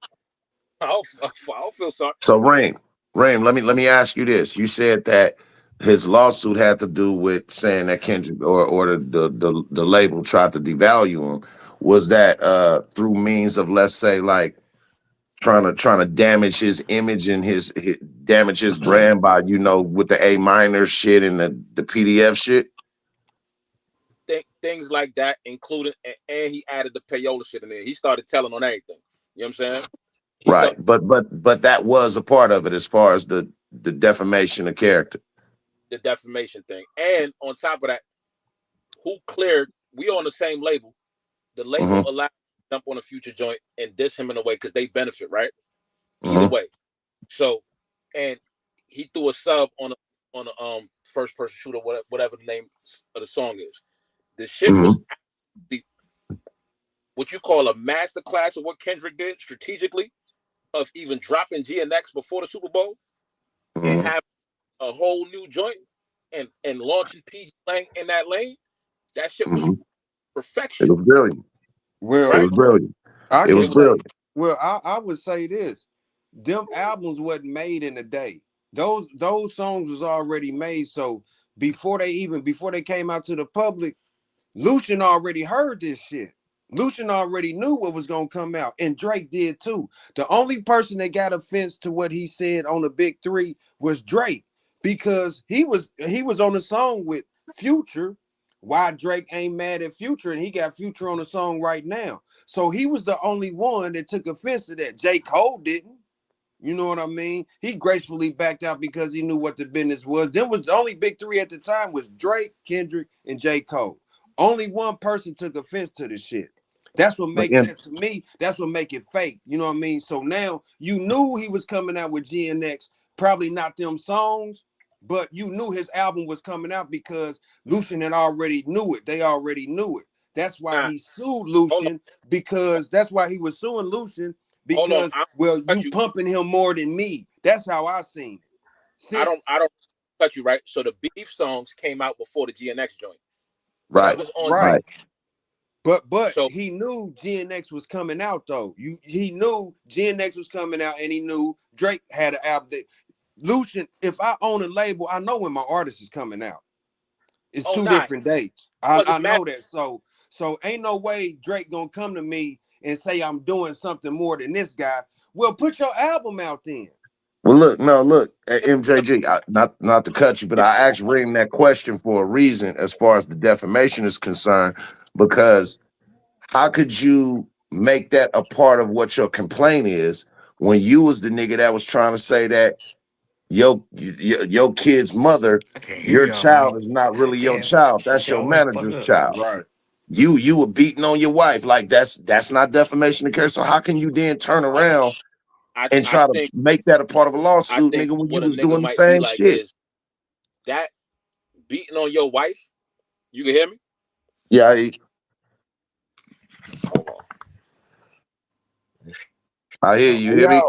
I don't feel sorry. So Rain, let me ask you this. You said that his lawsuit had to do with saying that Kendrick or the label tried to devalue him. Was that through means of, let's say, like trying to damage his image and his damage his brand by, you know, with the A minor shit and the PDF shit? Things like that, including, and he added the payola shit in there. He started telling on everything. You know what I'm saying? Right, but that was a part of it as far as the defamation of character, the defamation thing, and on top of that, who cleared? We on the same label. The label allowed to jump on a Future joint and diss him in a way because they benefit, right? Either way. So, and he threw a sub on a first person shooter, whatever the name of the song is. The shit was what you call a masterclass of what Kendrick did strategically, of even dropping GNX before the Super Bowl and having a whole new joint and launching PG Lang in that lane. That shit was perfection. It was brilliant. Well, it was brilliant. It was brilliant. Well, I would say this: them albums wasn't made in a day. Those songs was already made. So before they came out to the public, Lucian already heard this shit. Lucian already knew what was gonna come out, and Drake did too. The only person that got offense to what he said on the Big Three was Drake, because he was on the song with Future. Why Drake ain't mad at Future, and he got Future on the song right now. So he was the only one that took offense to that. J. Cole didn't. You know what I mean? He gracefully backed out because he knew what the business was. Then was the only Big Three at the time was Drake, Kendrick, and J. Cole. Only one person took offense to the shit. That's what make that, to me, that's what make it fake. You know what I mean? So now you knew he was coming out with GNX, probably not them songs, but you knew his album was coming out because Lucian had already knew it. They already knew it. That's why he sued Lucian, because that's why he was suing Lucian, because, well, you pumping him more than me. That's how I seen it. I don't cut you, right? So the beef songs came out before the GNX joint. Right. Right. But so, he knew GNX was coming out though. He knew GNX was coming out, and he knew Drake had an album. Lucian, if I own a label, I know when my artist is coming out. It's two different dates. I know that. So ain't no way Drake gonna come to me and say I'm doing something more than this guy. Well, put your album out then. Well, look, MJG, not to cut you, but I asked Reem that question for a reason as far as the defamation is concerned, because how could you make that a part of what your complaint is when you was the nigga that was trying to say that your kid's mother, your child is not really your child, that's your manager's child. Right. You were beating on your wife, like that's not defamation of character. So how can you then turn around and try to make that a part of a lawsuit, nigga, when you was doing the same shit. Is that beating on your wife? You can hear me? Yeah. I hear you. Hear me?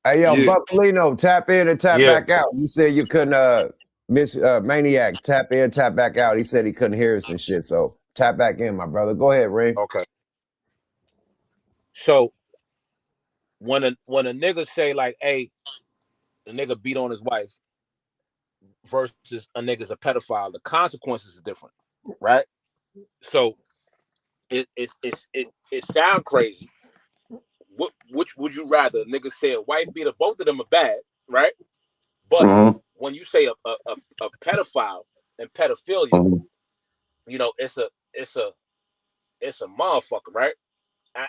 Hey, yo, Yeah. Buckalino, tap in and tap back out. You said you couldn't, Miss Maniac, tap in, tap back out. He said he couldn't hear us and shit, so tap back in, my brother. Go ahead, Ray. Okay. So when a nigga say like, hey, the nigga beat on his wife versus a nigga's a pedophile, the consequences are different, right? So it sound crazy. Which would you rather? Nigga say a wife beater, both of them are bad, right? But when you say a pedophile and pedophilia, you know, it's a motherfucker, right?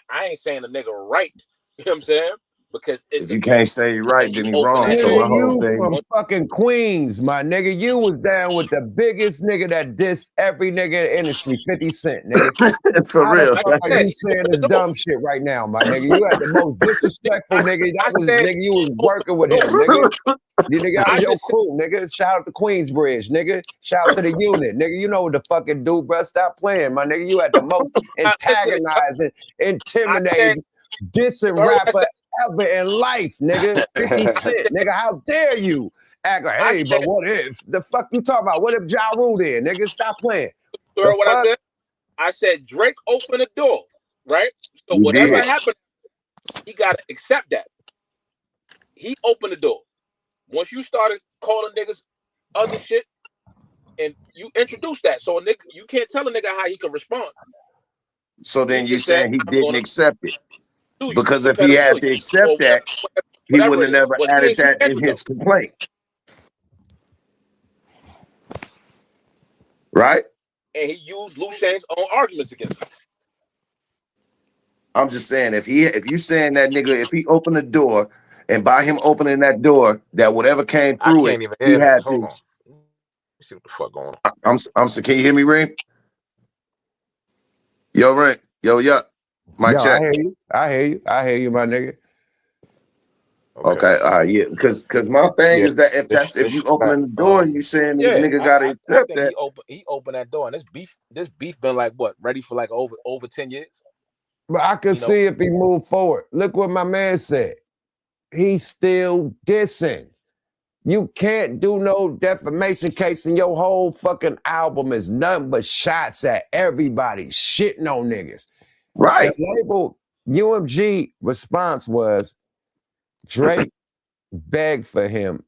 I ain't saying the nigga right, you know what I'm saying? Because it's if you can't say you're right, then you're wrong. So my whole thing. From fucking Queens, my nigga. You was down with the biggest nigga that dissed every nigga in the industry, 50 Cent, nigga. For How real. the fuck are you saying this dumb shit right now, my nigga? You had the most disrespectful nigga. That was nigga, you was working with him, nigga. You nigga, that was your crew, nigga. Shout out to Queensbridge, nigga. Shout out to the unit, nigga. You know what the fucking do, bro. Stop playing, my nigga. You had the most antagonizing, intimidating, dissing rapper ever in life, nigga. 50 Cent, nigga. How dare you act like, hey, but what if? The fuck you talking about? What if Ja Rule there, nigga? Stop playing. You heard what I said? I said Drake opened the door, right? So You whatever did. happened, he got to accept that. He opened the door. Once you started calling niggas other shit, and you introduced that, so a nigga, you can't tell a nigga how he can respond. So then you're saying he didn't accept it. Because if he had to accept that, he wouldn't have never added that in his complaint. Right? And he used Lou Shane's own arguments against him. I'm just saying, if you saying that nigga, if he opened the door and by him opening that door, that whatever came through it, he had to. See what the fuck going on. I'm so can you hear me, Ring? Yo, Ring. Yo, my check. I hear you, my nigga. Okay, yeah, because my thing is that if you open the door and you saying the nigga gotta accept that. He opened that door, and this beef been like what, ready for like over 10 years. But I could see if he moved forward. Look what my man said. He's still dissing. You can't do no defamation case, and your whole fucking album is nothing but shots at everybody, shitting on niggas. Right. The label UMG response was Drake begged for him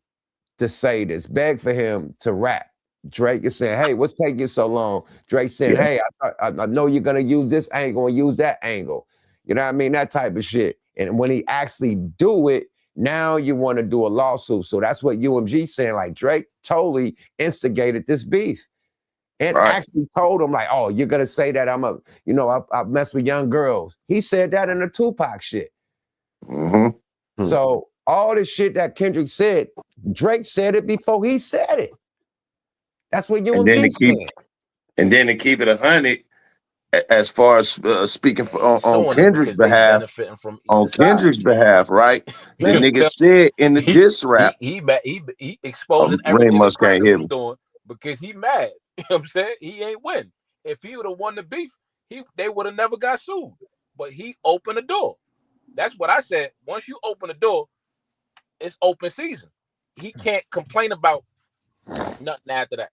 to say this, begged for him to rap. Drake is saying, hey, what's taking you so long? Drake saying, hey, I know you're going to use this angle and use that angle. You know what I mean? That type of shit. And when he actually do it, now you want to do a lawsuit. So that's what UMG saying, like Drake totally instigated this beef. And actually told him like, oh, you're going to say that I mess with young girls. He said that in the Tupac shit. So all the shit that Kendrick said, Drake said it before he said it. That's what UMG said. And then to keep it 100, as far as speaking on Kendrick's behalf, right? The nigga said in the diss rap, he exposing everything must that can't hear was me. doing because he mad. You know what I'm saying? He ain't win. If he would have won the beef, they would have never got sued. But he opened the door. That's what I said. Once you open the door, it's open season. He can't complain about nothing after that.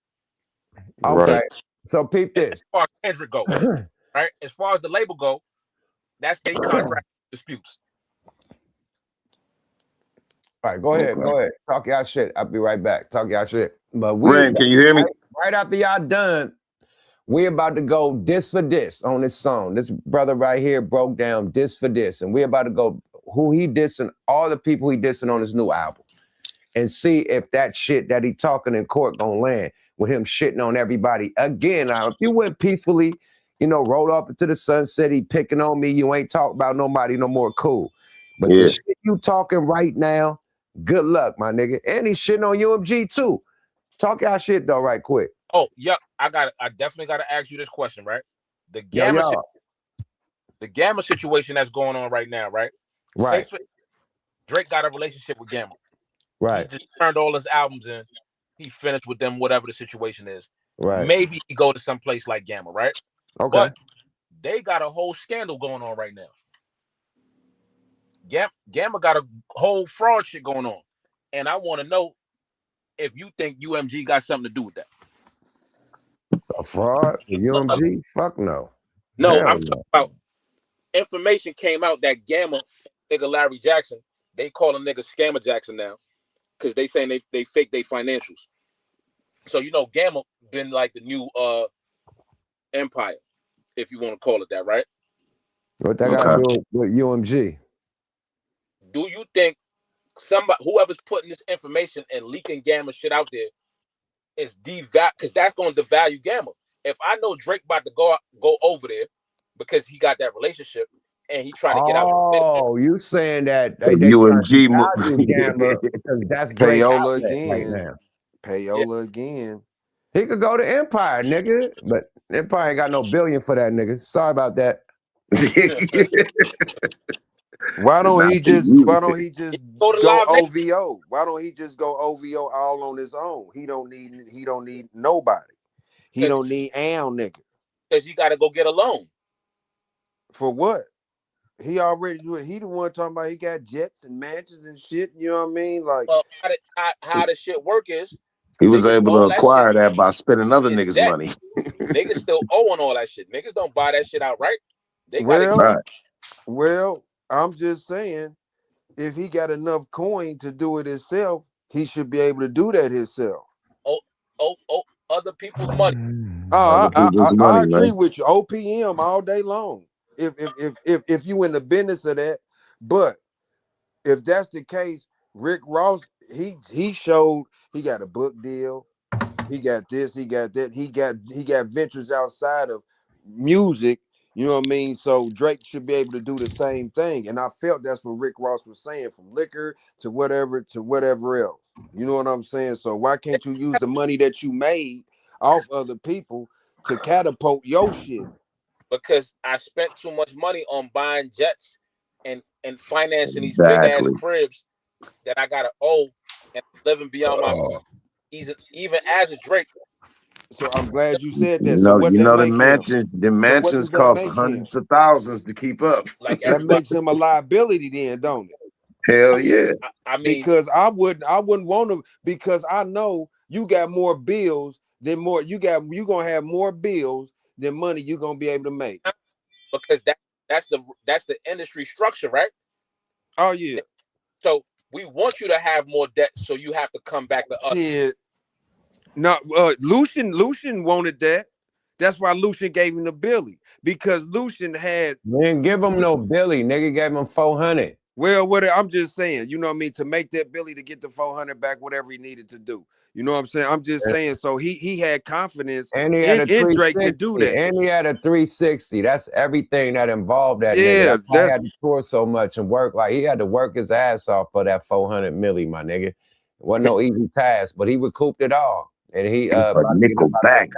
Okay. Right. So peep this. As far as Kendrick goes, right? As far as the label go, that's their contract disputes. All right, go ahead. Talk y'all shit. I'll be right back. Talk y'all shit. But Ren, can you hear me? Right after y'all done, we about to go diss for diss on this song. This brother right here broke down diss for diss, and we about to go who he dissing, all the people he dissing on his new album, and see if that shit that he talking in court gonna land with him shitting on everybody again. Now, if you went peacefully, rolled up into the sunset, he picking on me, you ain't talking about nobody no more, cool. But the shit you talking right now, good luck, my nigga. And he's shitting on UMG too. Talk y'all shit though, right quick. Oh, yeah, I definitely gotta ask you this question, right? The Gamma situation that's going on right now, right? Right. Drake got a relationship with Gamma. Right. He just turned all his albums in. He finished with them, whatever the situation is. Right. Maybe he go to some place like Gamma, right? Okay. But they got a whole scandal going on right now. Gamma got a whole fraud shit going on. And I want to know if you think UMG got something to do with that. A fraud? UMG? Fuck no. No, Hell I'm no. talking about information came out that Gamma, nigga Larry Jackson, they call him nigga Scammer Jackson now. Because they saying they fake their financials. So you know Gamma been like the new empire, if you want to call it that, right? What that got to do with UMG? Do you think somebody, whoever's putting this information and leaking Gamma shit out there, is devalue? Because that's going to devalue Gamma. If I know Drake about to go over there because he got that relationship and he trying to get out. Oh, you saying that they UMG value Gamma because that's Drake's Payola outlet right again. now. Payola again. He could go to Empire, nigga, but Empire ain't got no billion for that nigga. Sorry about that. Why don't he just go to go Live Nation? OVO? Why don't he just go OVO all on his own? He don't need nobody. He don't need Al nigga. Because you got to go get a loan. For what? He already he the one talking about he got jets and mansions and shit. You know what I mean? Like, well, how the shit work is he was able to acquire that that by spending other niggas' debt. money. Niggas still owing all that shit. Niggas don't buy that shit outright. They got well, I'm just saying, if he got enough coin to do it himself, he should be able to do that himself. Other people's money. I agree with you. OPM all day long. If you in the business of that, but if that's the case, Rick Ross, he showed he got a book deal, he got this, he got that, he got ventures outside of music. You know what I mean? So Drake should be able to do the same thing. And I felt that's what Rick Ross was saying, from liquor to whatever else. You know what I'm saying? So why can't you use the money that you made off other people to catapult your shit? Because I spent too much money on buying jets and financing these big ass cribs that I gotta owe and living beyond my even as a Drake. So I'm glad you said that. The mansions cost hundreds of thousands to keep up. Like that makes him a liability then, don't it? Hell yeah. I mean, because I wouldn't want to, because I know you got more bills than you gonna have more bills than money you're gonna be able to make. Because that's the industry structure, right? Oh yeah. So we want you to have more debt, so you have to come back to us. Shit. No, Lucian wanted that. That's why Lucian gave him the Billy, because Lucian had. We didn't give him no Billy. Nigga gave him 400. Well, I'm just saying, you know what I mean, to make that Billy to get the 400 back, whatever he needed to do. You know what I'm saying? I'm just saying. So he had confidence in Drake to do that. And he had a 360. That's everything that involved that. Yeah, nigga. That's why he had to tour so much and work. Like, he had to work his ass off for that 400 milli, my nigga. It wasn't no easy task, but he recouped it all. And he nickel back.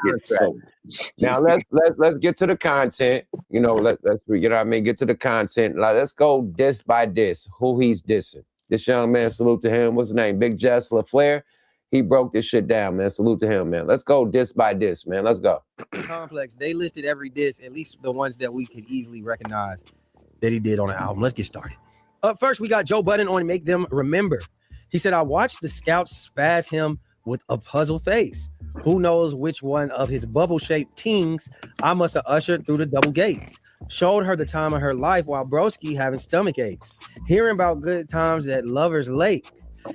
Now let's get to the content. You know, let's you know what I mean, get to the content. Like, let's go diss by diss. Who he's dissing. This young man, salute to him. What's his name? Big Jess LaFleur. He broke this shit down, man. Salute to him, man. Let's go diss by diss, man. Let's go. Complex. They listed every diss, at least the ones that we could easily recognize that he did on the album. Let's get started. Up first, we got Joe Budden on Make Them Remember. He said, I watched the scouts spaz him with a puzzle face. Who knows which one of his bubble-shaped teens I must have ushered through the double gates. Showed her the time of her life while broski having stomach aches. Hearing about good times at Lover's Lake.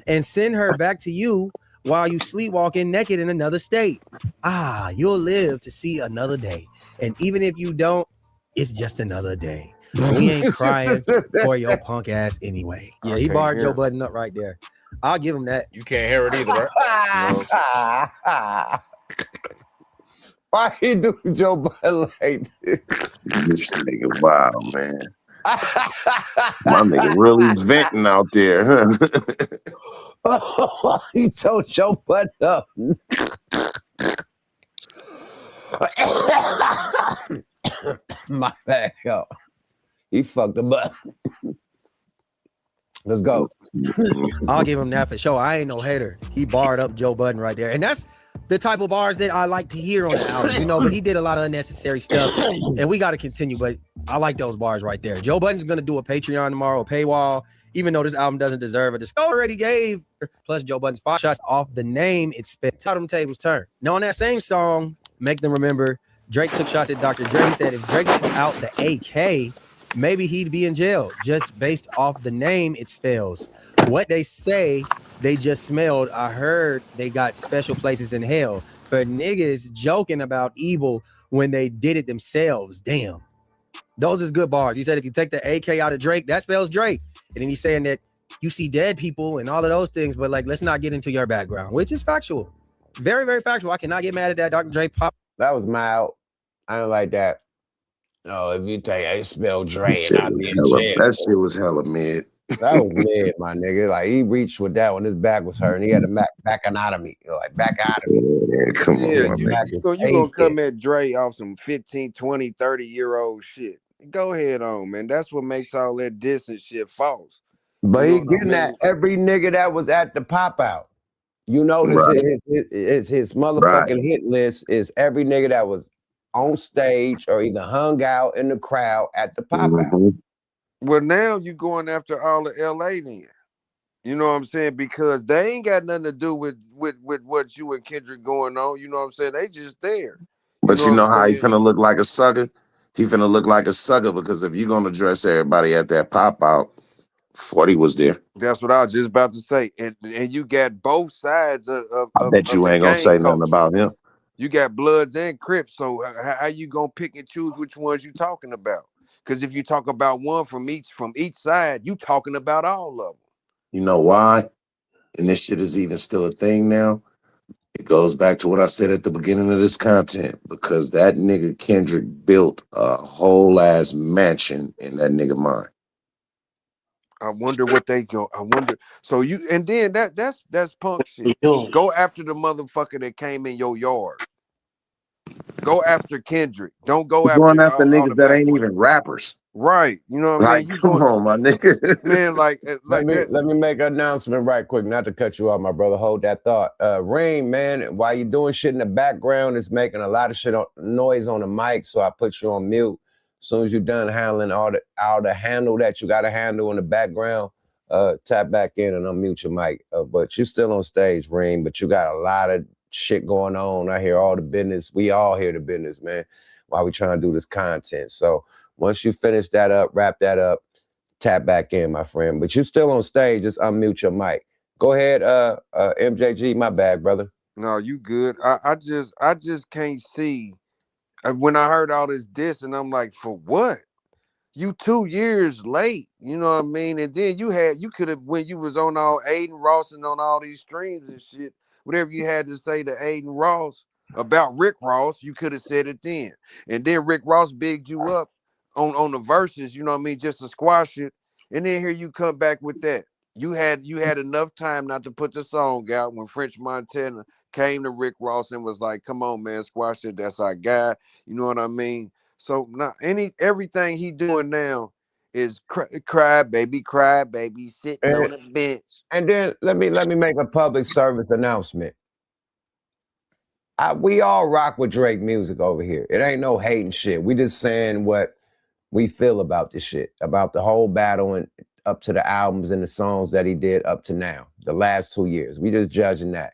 And send her back to you while you sleepwalking naked in another state. Ah, you'll live to see another day. And even if you don't, it's just another day. We ain't crying for your punk ass anyway. Yeah, he barred Joe Budden up right there. I'll give him that. You can't hear it either, right? No. Why he do Joe Budden like this? This nigga, wow, man. My nigga really venting out there, huh? He told Joe Budden up. My bad, yo. He fucked him up. Let's go. I'll give him that for sure. I ain't no hater. He barred up Joe Budden right there. And that's the type of bars that I like to hear on the album, you know, but he did a lot of unnecessary stuff and we got to continue, but I like those bars right there. Joe Budden's going to do a Patreon tomorrow, a paywall, even though this album doesn't deserve it. The Skull already gave, plus Joe Budden's spot shots off the name. It's spent. Tell them tables turn. Now on that same song, Make Them Remember, Drake took shots at Dr. Dre. He said if Drake took out the AK, maybe he'd be in jail just based off the name it spells. What they say they just smelled, I heard they got special places in hell for niggas joking about evil when they did it themselves. Damn. Those is good bars. He said if you take the AK out of Drake, that spells Drake. And then he's saying that you see dead people and all of those things, but like, let's not get into your background, which is factual. Very, very factual. I cannot get mad at that. Dr. Dre pop. That was mild. I don't like that. Oh, if you take I spell Dre and I'll be in jail. That shit was hella mid. That was mid, my nigga. Like he reached with that when his back was hurt and he had a back anatomy. Like back out of me. Yeah, come on, Yeah, man. you gonna come at Dre off some 15, 20, 30-year-old shit. Go ahead on, man. That's what makes all that distant shit false. But You he know what I getting at mean? every nigga that was at the pop out. You notice his motherfucking hit list is every nigga that was on stage or either hung out in the crowd at the pop out. Well, now you going after all of LA then. You know what I'm saying? Because they ain't got nothing to do with what you and Kendrick going on. You know what I'm saying? They just there. But you what know I'm how he saying? finna look like a sucker? He finna look like a sucker because if you're gonna dress everybody at that pop out, 40 was there. That's what I was just about to say. And you got both sides of I bet you the ain't gonna gang say nothing culture. about him. You got Bloods and Crips. So how you gonna pick and choose which ones you talking about? Because if you talk about one from each side, you talking about all of them. You know why? And this shit is even still a thing now. It goes back to what I said at the beginning of this content, because that nigga Kendrick built a whole ass mansion in that nigga mind. I wonder what they go. I wonder. So you and then that's punk shit. Go after the motherfucker that came in your yard. Go after Kendrick. Don't go You're going after after all niggas the that ain't background. even rappers. Right. You know what I Like, mean? You come going, on, my nigga. man, like Let that. me make an announcement right quick, not to cut you off, my brother. Hold that thought. Rain, man, while you doing shit in the background, it's making a lot of shit noise on the mic, so I put you on mute. As soon as you're done handling all the handle that you got to handle in the background, tap back in and unmute your mic. But you're still on stage, Rain, but you got a lot of shit going on. I hear all the business. We all hear the business, man, while we trying to do this content. So once you finish that up, wrap that up, tap back in, my friend. But you still on stage, just unmute your mic. Go ahead, MJG, my bad, brother. No, you good. I just can't see. When I heard all this diss, and I'm like, for what? You 2 years late, you know what I mean? And then you could have, when you was on all Aiden Ross and on all these streams and shit, whatever you had to say to Aiden Ross about Rick Ross, you could have said it then. And then Rick Ross bigged you up on the verses, you know what I mean, just to squash it. And then here you come back with that. You had enough time not to put the song out when French Montana came to Rick Ross and was like, come on, man, squash it. That's our guy. You know what I mean? So now everything he doing now is cry baby, sitting on the bench. And then let me make a public service announcement. We all rock with Drake music over here. It ain't no hating shit. We just saying what we feel about this shit, about the whole battle and up to the albums and the songs that he did up to now, the last 2 years. We just judging that.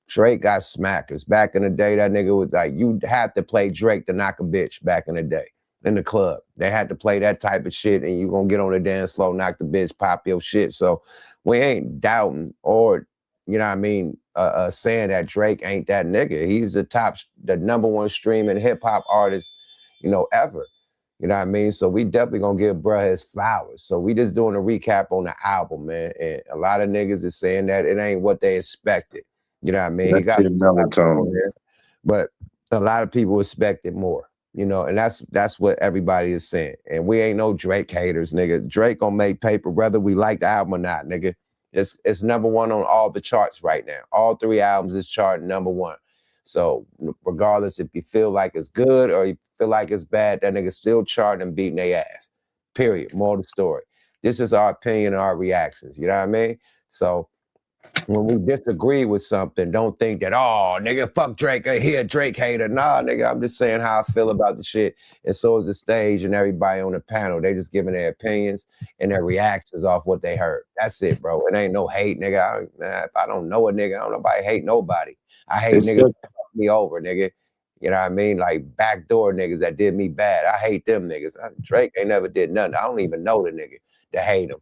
Drake got smackers. Back in the day, that nigga was like, you had to play Drake to knock a bitch back in the day in the club. They had to play that type of shit, and you gonna get on the dance floor, knock the bitch, pop your shit. So we ain't doubting or, you know what I mean, saying that Drake ain't that nigga. He's the number one streaming hip hop artist, you know, ever. You know what I mean? So we definitely gonna give bruh his flowers. So we just doing a recap on the album, man. And a lot of niggas is saying that it ain't what they expected. You know what I mean? He got on there, but a lot of people expected more, you know, and that's what everybody is saying. And we ain't no Drake haters, nigga. Drake gonna make paper whether we like the album or not, nigga. It's number one on all the charts right now. All 3 albums is charting number 1. So regardless if you feel like it's good or you feel like it's bad, that nigga still charting and beating their ass. Period. More of the story. This is our opinion and our reactions. You know what I mean? So when we disagree with something, don't think that, oh, nigga, fuck Drake, he a Drake hater. Nah, nigga, I'm just saying how I feel about the shit. And so is the stage and everybody on the panel. They just giving their opinions and their reactions off what they heard. That's it, bro. It ain't no hate, nigga. If I don't know a nigga, I don't nobody hate nobody. I hate niggas that fuck me over, nigga. You know what I mean? Like backdoor niggas that did me bad. I hate them niggas. Drake ain't never did nothing. I don't even know the nigga to hate him.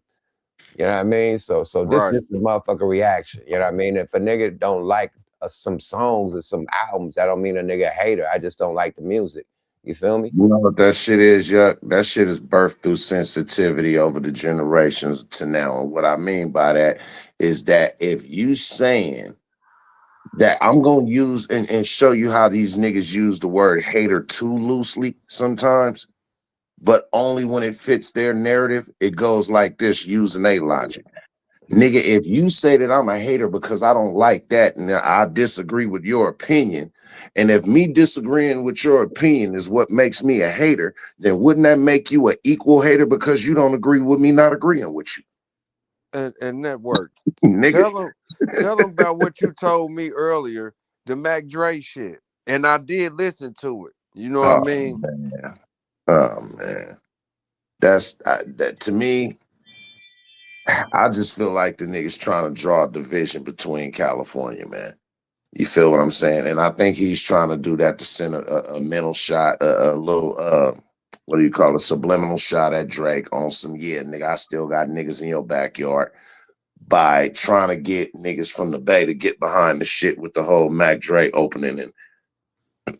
You know what I mean? So this is the motherfucker reaction. You know what I mean? If a nigga don't like some songs or some albums, that don't mean a nigga a hater. I just don't like the music. You feel me? You know what that shit is, Yuck? That shit is birthed through sensitivity over the generations to now. And what I mean by that is that if you saying that I'm gonna use and show you how these niggas use the word hater too loosely sometimes, but only when it fits their narrative, it goes like this using a logic. Nigga, if you say that I'm a hater because I don't like that and I disagree with your opinion, and if me disagreeing with your opinion is what makes me a hater, then wouldn't that make you an equal hater because you don't agree with me not agreeing with you? And that worked. Nigga. Tell them about what you told me earlier, the Mac Dre shit. And I did listen to it. You know what I mean? Man. Oh, man. That's that to me. I just feel like the nigga's trying to draw a division between California, man. You feel what I'm saying? And I think he's trying to do that to send a mental shot, a little, what do you call it, subliminal shot at Drake on some, yeah, nigga, I still got niggas in your backyard, by trying to get niggas from the Bay to get behind the shit with the whole Mac Dre opening. And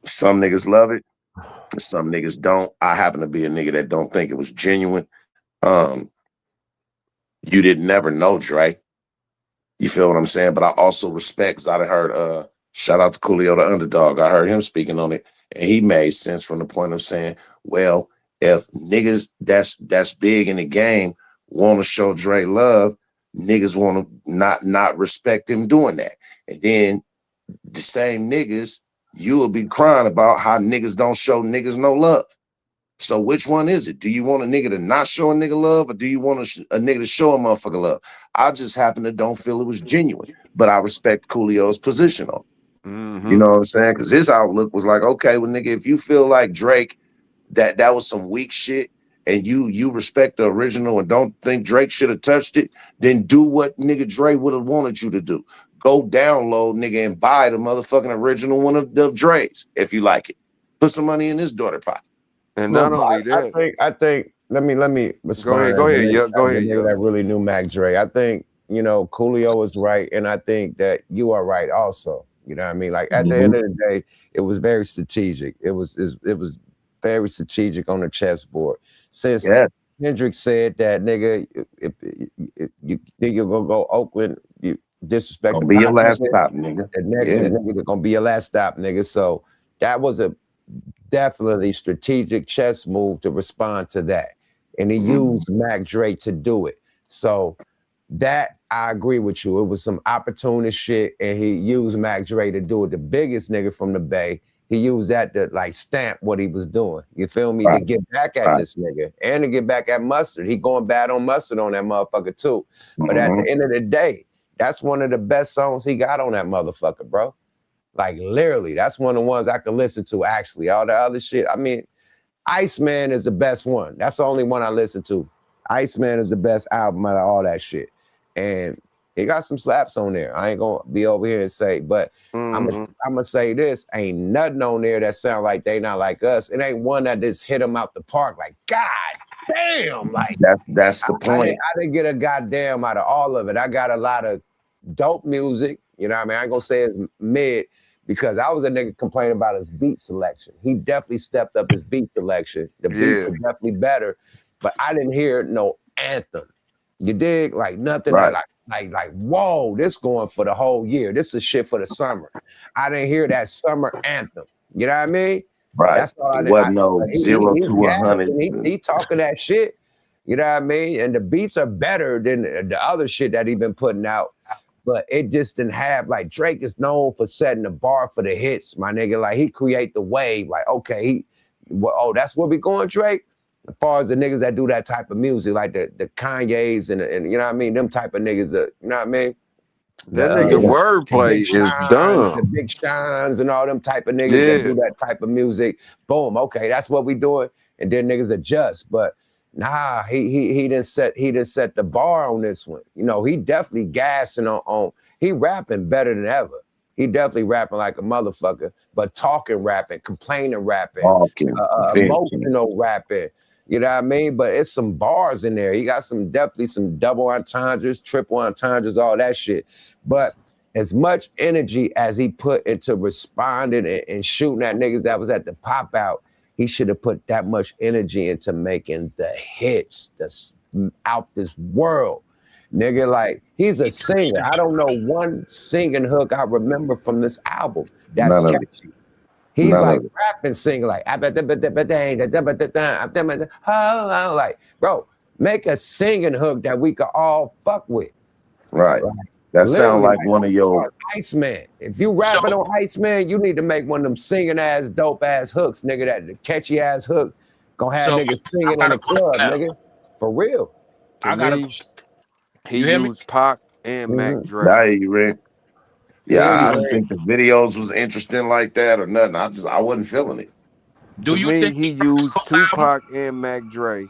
some niggas love it, some niggas don't. I happen to be a nigga that don't think it was genuine. You didn't never know Dre. You feel what I'm saying? But I also respect, because I heard, shout out to Coolio the Underdog. I heard him speaking on it, and he made sense from the point of saying, well, if niggas that's big in the game want to show Dre love, niggas want to not respect him doing that. And then the same niggas, you will be crying about how niggas don't show niggas no love. So which one is it? Do you want a nigga to not show a nigga love, or do you want a nigga to show a motherfucker love? I just happen to don't feel it was genuine, but I respect Coolio's position on it. Mm-hmm. You know what I'm saying? Because his outlook was like, okay, well, nigga, if you feel like Drake, that was some weak shit, and you respect the original and don't think Drake should have touched it, then do what nigga Dre would have wanted you to do. Go download, nigga, and buy the motherfucking original one of Dre's if you like it. Put some money in his daughter pocket. And not only that, I think. Let me respond. Go ahead. Yeah, go ahead. That really knew Mac Dre. I think Coolio is right, and I think that you are right also. You know what I mean? Like at the end of the day, it was very strategic. It was very strategic on the chessboard. Since Hendrix said that, nigga, if you think you're gonna go Oakland, you disrespect. Gonna be your last stop, nigga. The next nigga gonna be your last stop, nigga. So that was a definitely strategic chess move to respond to that, and he used Mac Dre to do it. So that I agree with you. It was some opportunist shit, and he used Mac Dre to do it. The biggest nigga from the Bay, he used that to like stamp what he was doing. You feel me? To get back at this nigga and to get back at Mustard. He going bad on Mustard on that motherfucker too. But at the end of the day, that's one of the best songs he got on that motherfucker, bro. Like literally, that's one of the ones I can listen to. Actually, all the other shit, I mean, Iceman is the best one. That's the only one I listen to. Iceman is the best album out of all that shit, and he got some slaps on there. I ain't gonna be over here and say, but I'm gonna say this: ain't nothing on there that sound like they not like us. It ain't one that just hit them out the park. Like God damn, like that's the point. I didn't get a goddamn out of all of it. I got a lot of dope music. You know what I mean? I ain't gonna say it's mid, because I was a nigga complaining about his beat selection. He definitely stepped up his beat selection. The beats are definitely better, but I didn't hear no anthem. You dig? Like nothing like whoa, this going for the whole year. This is shit for the summer. I didn't hear that summer anthem. You know what I mean? Right. That's all I did. Wasn't no 0 to 100. He talking that shit. You know what I mean? And the beats are better than the other shit that he been putting out. But it just didn't have, like, Drake is known for setting the bar for the hits, my nigga. Like, he create the wave. Like, okay, that's where we going, Drake? As far as the niggas that do that type of music, like the Kanyes and you know what I mean, them type of niggas that, you know what I mean? That nigga wordplay is dumb. The Big Shines and all them type of niggas that do that type of music. Boom, okay, that's what we doing. And then niggas adjust. But nah, he didn't set the bar on this one. You know, he definitely gassing on he rapping better than ever. He definitely rapping like a motherfucker, but talking rapping, complaining rapping, emotional rapping. You know what I mean? But it's some bars in there. He got definitely some double entendres, triple entendres, all that shit. But as much energy as he put into responding and shooting at niggas that was at the pop out, he should have put that much energy into making the hits that's out this world. Nigga, like, he's a singer. I don't know one singing hook I remember from this album that's catchy. He's like rapping, singing like, like, bro, make a singing hook that we could all fuck with. Right. That sounds like one of your Iceman. If you rapping on Iceman, you need to make one of them singing ass, dope ass hooks, nigga. That the catchy ass hook gonna have niggas singing in the club, nigga. For real. He used Pac and Mac Dre. Nah, you read. Yeah, I didn't think the videos was interesting like that or nothing. I wasn't feeling it. Do you think he used Tupac and Mac Dre?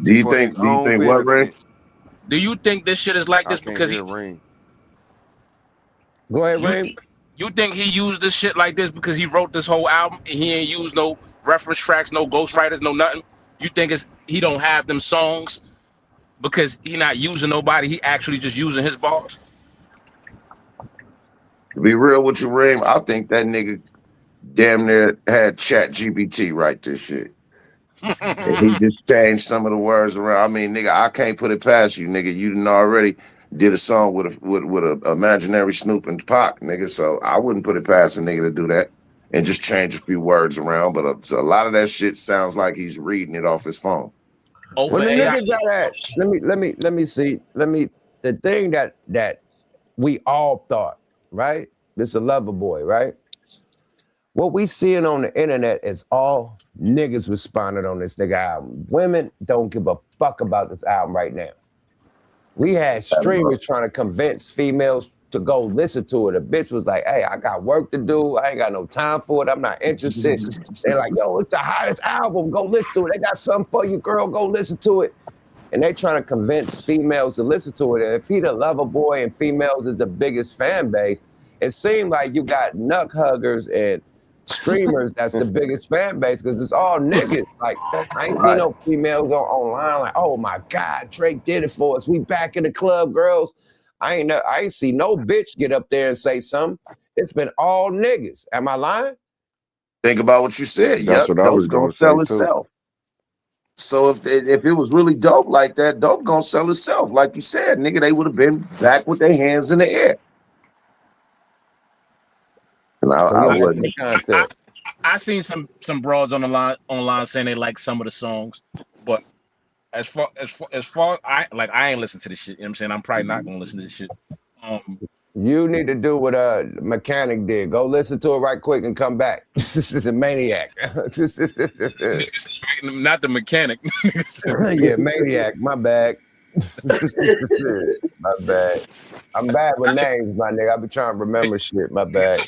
Do you think what, Ray? Do you think this shit is like this because he Rain? Go ahead, Ray. You think he used this shit like this because he wrote this whole album and he ain't used no reference tracks, no ghostwriters, no nothing? You think he don't have them songs because he not using nobody, he actually just using his bars? To be real with you, Ray, I think that nigga damn near had Chat GPT write this shit. And he just changed some of the words around. I mean, nigga, I can't put it past you, nigga. You done already did a song with a imaginary Snoop and Pac, nigga. So I wouldn't put it past a nigga to do that and just change a few words around. But a lot of that shit sounds like he's reading it off his phone. When the nigga got that, let me see. The thing that we all thought, right? This is a lover boy, right? What we seeing on the internet is all niggas responding on this nigga album. Women don't give a fuck about this album right now. We had streamers trying to convince females to go listen to it. A bitch was like, hey, I got work to do. I ain't got no time for it. I'm not interested. They're like, yo, it's the hottest album. Go listen to it. They got something for you, girl. Go listen to it. And they trying to convince females to listen to it. And if he the lover boy and females is the biggest fan base, it seemed like you got nuck huggers and streamers that's the biggest fan base because it's all niggas. Like, I ain't seen no females online like, oh my God, Drake did it for us. We back in the club, girls. I ain't see no bitch get up there and say something. It's been all niggas. Am I lying? Think about what you said. That's what I was gonna sell itself. So if it was really dope like that, dope gonna sell itself. Like you said, nigga, they would have been back with their hands in the air. And I seen some broads online saying they like some of the songs, but as far I ain't listen to this shit. You know what I'm saying? I'm probably not gonna listen to this shit. You need to do what Mechanic did. Go listen to it right quick and come back. This is a Maniac. Not the Mechanic. Yeah, Maniac. My bad. My bad. I'm bad with names, my nigga. I be trying to remember shit. My bad.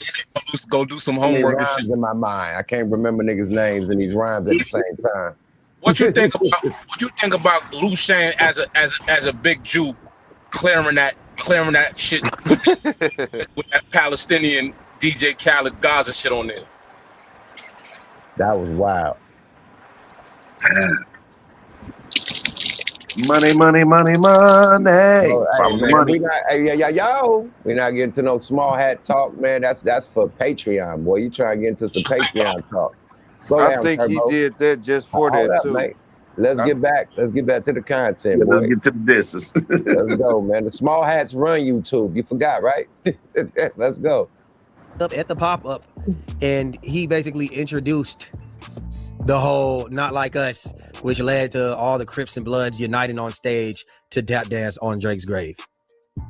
Just go do some homework and shit. In my mind, I can't remember niggas' names and these rhymes at the same time. What you think about Lucien as a big Jew clearing that shit with that Palestinian DJ Khaled Gaza shit on there? That was wild. Money. Oh, hey, man, we're not getting to no small hat talk, man. That's for Patreon, boy. You trying to get into some Patreon talk. I think he did that just for that too. Mate. Let's get back to the content, boy. Let's get to the disses. Let's go, man. The small hats run YouTube. You forgot, right? Let's go. Up at the pop-up, and he basically introduced the whole Not Like Us, which led to all the Crips and Bloods uniting on stage to tap dance on Drake's grave.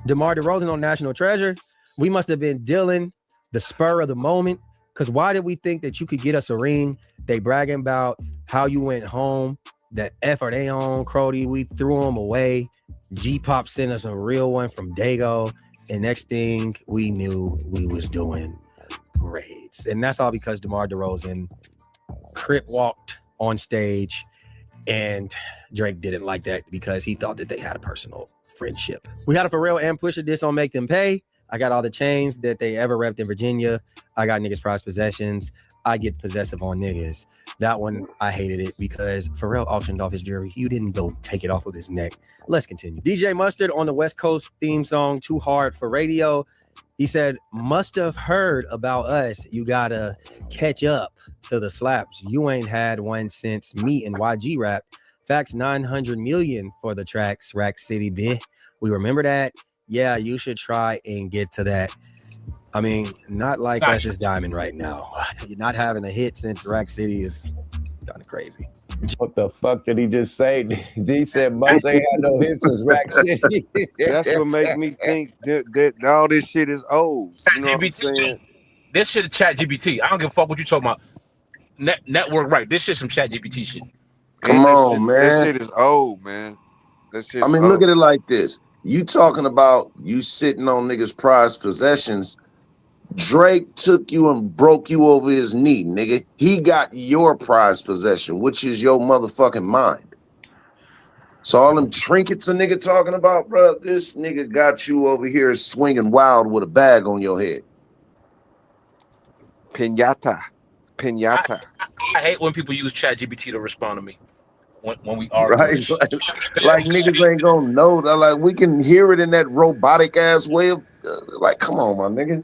DeMar DeRozan on National Treasure, we must have been dealing the spur of the moment, because why did we think that you could get us a ring? They bragging about how you went home The effort they on, Crody, we threw them away. G-Pop sent us a real one from Dago. And next thing we knew, we was doing parades. And that's all because DeMar DeRozan crip walked on stage, and Drake didn't like that because he thought that they had a personal friendship. We had a Pharrell and Pusha diss on Make Them Pay. I got all the chains that they ever repped in Virginia. I got niggas prized possessions. I get possessive on niggas. That one, I hated it because Pharrell auctioned off his jewelry. You didn't go take it off with his neck. Let's continue. DJ Mustard on the West Coast theme song, Too Hard for Radio. He said, must have heard about us. You gotta catch up to the slaps. You ain't had one since me and YG rap. Facts 900 million for the tracks, Rack City, bitch. We remember that. Yeah, you should try and get to that. I mean, not like us is diamond right now. You're not having a hit since Rack City is kind of crazy. What the fuck did he just say? D said Must ain't had no hits since Rack City. That's what make me think that all this shit is old. You know what I'm saying? This shit is Chat GPT. I don't give a fuck what you talking about. Network right. This shit some Chat GPT shit. Come on, man. That shit is old, man. That shit. I mean, look at it like this. You talking about you sitting on niggas' prized possessions. Drake took you and broke you over his knee, nigga. He got your prized possession, which is your motherfucking mind. So all them trinkets a nigga talking about, bro, this nigga got you over here swinging wild with a bag on your head. Pinata. I hate when people use Chat GPT to respond to me when we argue. Right? Like niggas ain't gonna know that. Like we can hear it in that robotic ass way of like, come on, my nigga.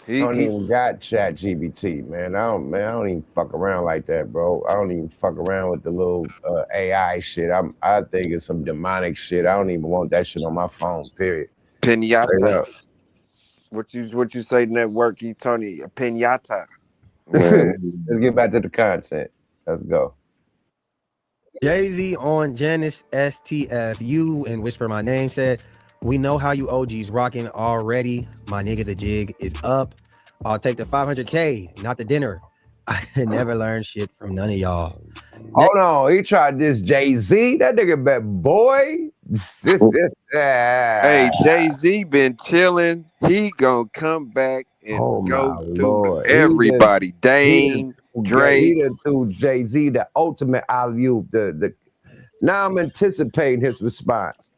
I don't even got Chat GPT, man. I don't even fuck around like that, bro. I don't even fuck around with the little AI shit. I think it's some demonic shit. I don't even want that shit on my phone. Period. Pinata. What you say? Network? You Tony? A pinata. Let's get back to the content. Let's go. Jay-Z on Janice STFU and Whisper My Name said, we know how you OGs rocking already. My nigga, the jig is up. I'll take the 500K, not the dinner. I never learned shit from none of y'all. Hold on, he tried this Jay-Z. That nigga bet boy. Hey, Jay-Z been chilling. He gonna come back and go through everybody. Dame, Drake. He done threw Jay-Z the ultimate alley-oop. Now I'm anticipating his response.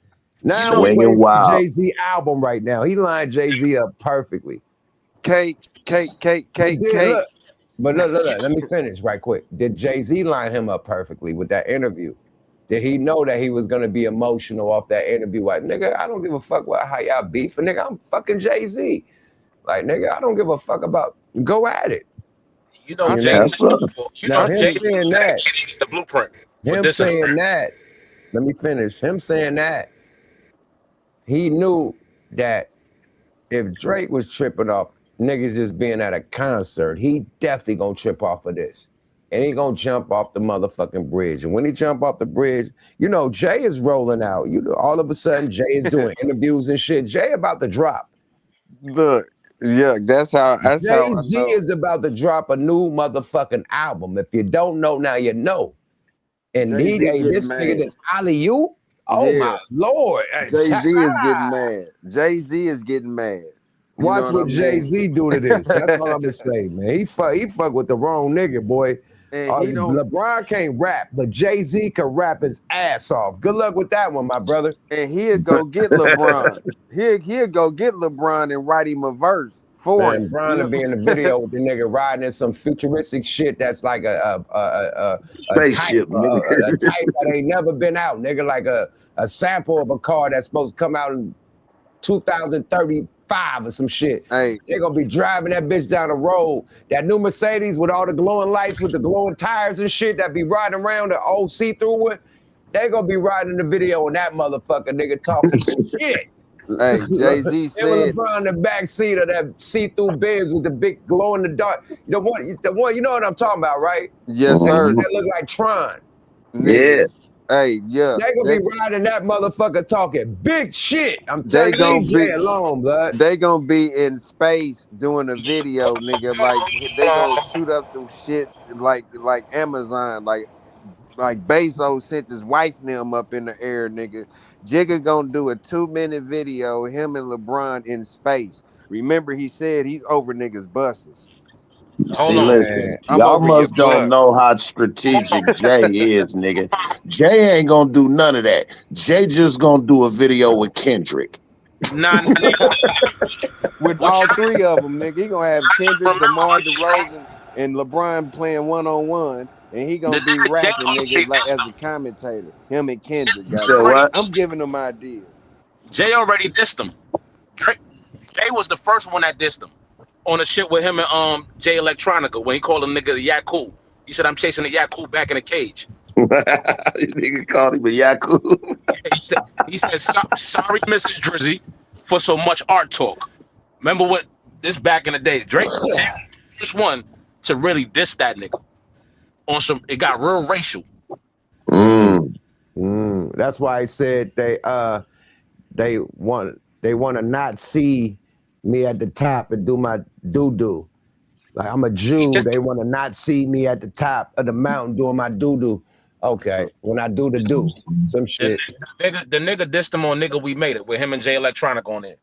Now we're waiting for Jay-Z album right now. He lined Jay-Z up perfectly. Cake. But look, let me finish right quick. Did Jay-Z line him up perfectly with that interview? Did he know that he was going to be emotional off that interview? Like, nigga, I don't give a fuck about how y'all beef. Nigga, I'm fucking Jay-Z. Like, nigga, I don't give a fuck about, go at it. You know, Jay-Z saying that, the blueprint. Him saying that, let me finish. Him saying that, he knew that if Drake was tripping off niggas just being at a concert, he definitely gonna trip off of this. And he gonna jump off the motherfucking bridge. And when he jump off the bridge, you know, Jay is rolling out. You know, all of a sudden, Jay is doing interviews and shit. Jay about to drop. Look, yeah, that's how Jay-Z is about to drop a new motherfucking album. If you don't know, now you know. And this nigga that's alley-oop. Oh my Lord. Jay-Z is getting mad. Jay-Z is getting mad. Watch what Jay-Z do to this. That's all I'm gonna say, man. He fuck with the wrong nigga, boy. LeBron can't rap, but Jay-Z can rap his ass off. Good luck with that one, my brother. And he'll go get LeBron. he'll go get LeBron and write him a verse for him. LeBron will be in the video with the nigga riding in some futuristic shit that's like a spaceship, a type that ain't never been out, nigga, like a sample of a car that's supposed to come out in 2035 or some shit. Hey, they're gonna be driving that bitch down the road. That new Mercedes with all the glowing lights with the glowing tires and shit that be riding around the old see-through with. They gonna be riding the video on that motherfucker nigga talking shit. Hey, Jay-Z said LeBron in the back seat of that see-through Benz with the big glow in the dark. The one, you know what I'm talking about, right? Yes, sir. That look like Tron. Yeah. Hey, yeah. They gonna be riding that motherfucker talking big shit. I'm telling you, Jay alone, blood. They gonna be in space doing a video, nigga. Like they gonna shoot up some shit like Amazon, like like Bezos sent his wife and them up in the air, nigga. Jigga gonna do a 2-minute video of him and LeBron in space. Remember, he said he's over niggas' buses. Hold See, on. listen, I'm y'all over your must don't bus. know how strategic Jay is, nigga. Jay ain't gonna do none of that. Jay just gonna do a video with Kendrick. Nah, With what all y'all, three of them, nigga. He gonna have Kendrick, remember DeMar when he DeRozan, and LeBron playing 1-on-1, and he the gonna be nigga Jay rapping, nigga, already like dissed as him. a commentator. Him and Kendrick, You said goddamn. what? I'm giving them ideas. Jay already dissed him. Jay was the first one that dissed him on the shit with him and Jay Electronica when he called him nigga the Yaku. He said I'm chasing the Yaku back in the cage. Nigga called him a Yaku. He said sorry, Mrs. Drizzy, for so much art talk. Remember what this back in the days. Jay was the first one to really diss that nigga on some. It got real racial. That's why I said they want to not see me at the top and do my doo-doo. Like I'm a Jew, they want to not see me at the top of the mountain doing my doo-doo. Okay, when I do the do, some shit. The nigga dissed him on Nigga We Made It with him and Jay Electronica on it.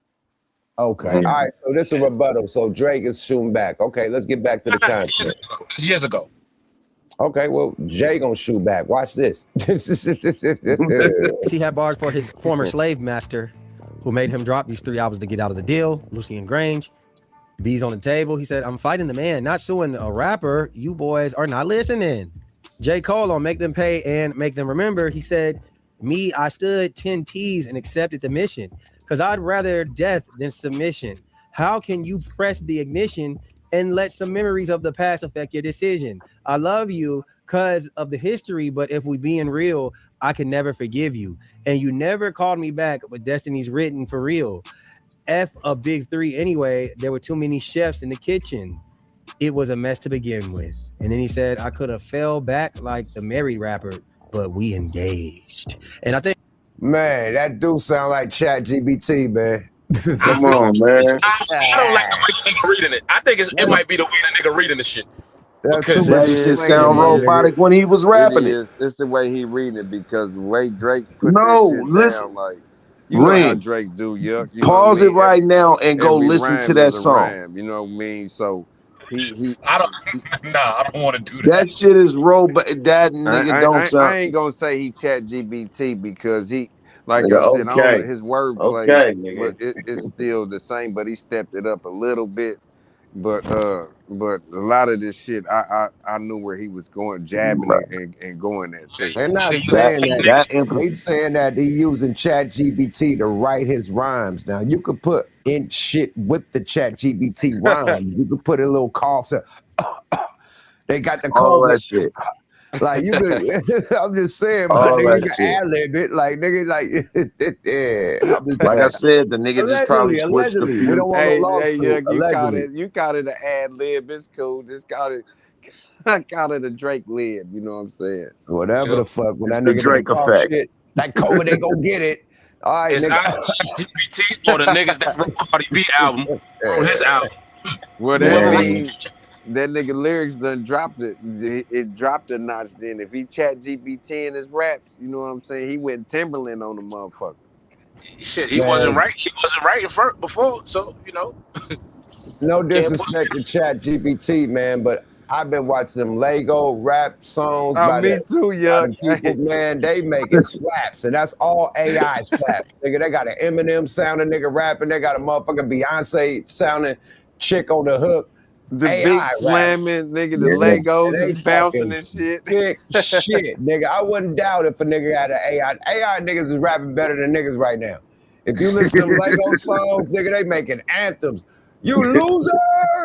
Okay, all right, so this is a rebuttal. So Drake is shooting back. Okay, let's get back to the content. Years ago. Okay, well, Jay gonna shoot back. Watch this. He had bars for his former slave master who made him drop these 3 albums to get out of the deal, Lucian Grange. B's on the table. He said, I'm fighting the man, not suing a rapper. You boys are not listening. J. Cole on Make Them Pay and Make Them Remember. He said, me, I stood 10 T's and accepted the mission because I'd rather death than submission. How can you press the ignition and let some memories of the past affect your decision? I love you because of the history, but if we being real, I can never forgive you. And you never called me back, but destiny's written for real. F a big 3 anyway. There were too many chefs in the kitchen. It was a mess to begin with. And then he said, I could have fell back like the married rapper, but we engaged. And I think, man, that do sound like ChatGPT, man. Come on, man. I don't like the way the nigga reading it. I think it might be the way the nigga reading the shit. Because that shit sound robotic when he was rapping it. It's the way he reading it because the way Drake put No, that shit listen. down, like you know how Ring. Drake do, yuck. You Pause know it right now and go every listen to rhyme that is a song. rhyme, you know what I mean? So he I don't want to do that. That shit is that nigga don't sound. I ain't gonna say he ChatGPT because he, like Nigga, I said, I don't okay. know his wordplay, Okay, nigga. but it's still the same. But he stepped it up a little bit. But a lot of this shit, I knew where he was going, jabbing and going at too. They're not saying that. They saying that he using ChatGPT to write his rhymes. Now you could put in shit with the ChatGPT rhymes. You could put a little cough. So, they got the all COVID. that shit. Like you could. I'm just saying, my All nigga, that you shit. can ad-lib it, like nigga, like yeah. I'm just Like I saying. said, the nigga just probably switched a We few. don't want no lawsuit. You caught it an ad lib. It's cool. Just caught it. I call it a Drake lib. You know what I'm saying? Whatever the fuck. When It's that the nigga Drake talk effect. shit, that COVID, they gonna get it. All right, It's nigga. GPT or the niggas that wrote Cardi B album, wrote his album. Well, that means that nigga lyrics done dropped it. It dropped a notch. Then if he chat GPT in his raps, you know what I'm saying? He went Timberland on the motherfucker. Shit, he wasn't right. He wasn't writing first before, so you know. No disrespect to Chat GPT, man, but I've been watching them Lego rap songs by Me the too, yeah. people, man. They making slaps, and that's all AI slaps. Nigga, they got an Eminem sounding nigga rapping. They got a motherfucking Beyonce sounding chick on the hook. The AI big rap. slamming, nigga, the Legos They is bouncing fucking and shit. shit, nigga. I wouldn't doubt if a nigga had an AI. AI niggas is rapping better than niggas right now. If you listen to them Lego songs, nigga, they making anthems. You loser!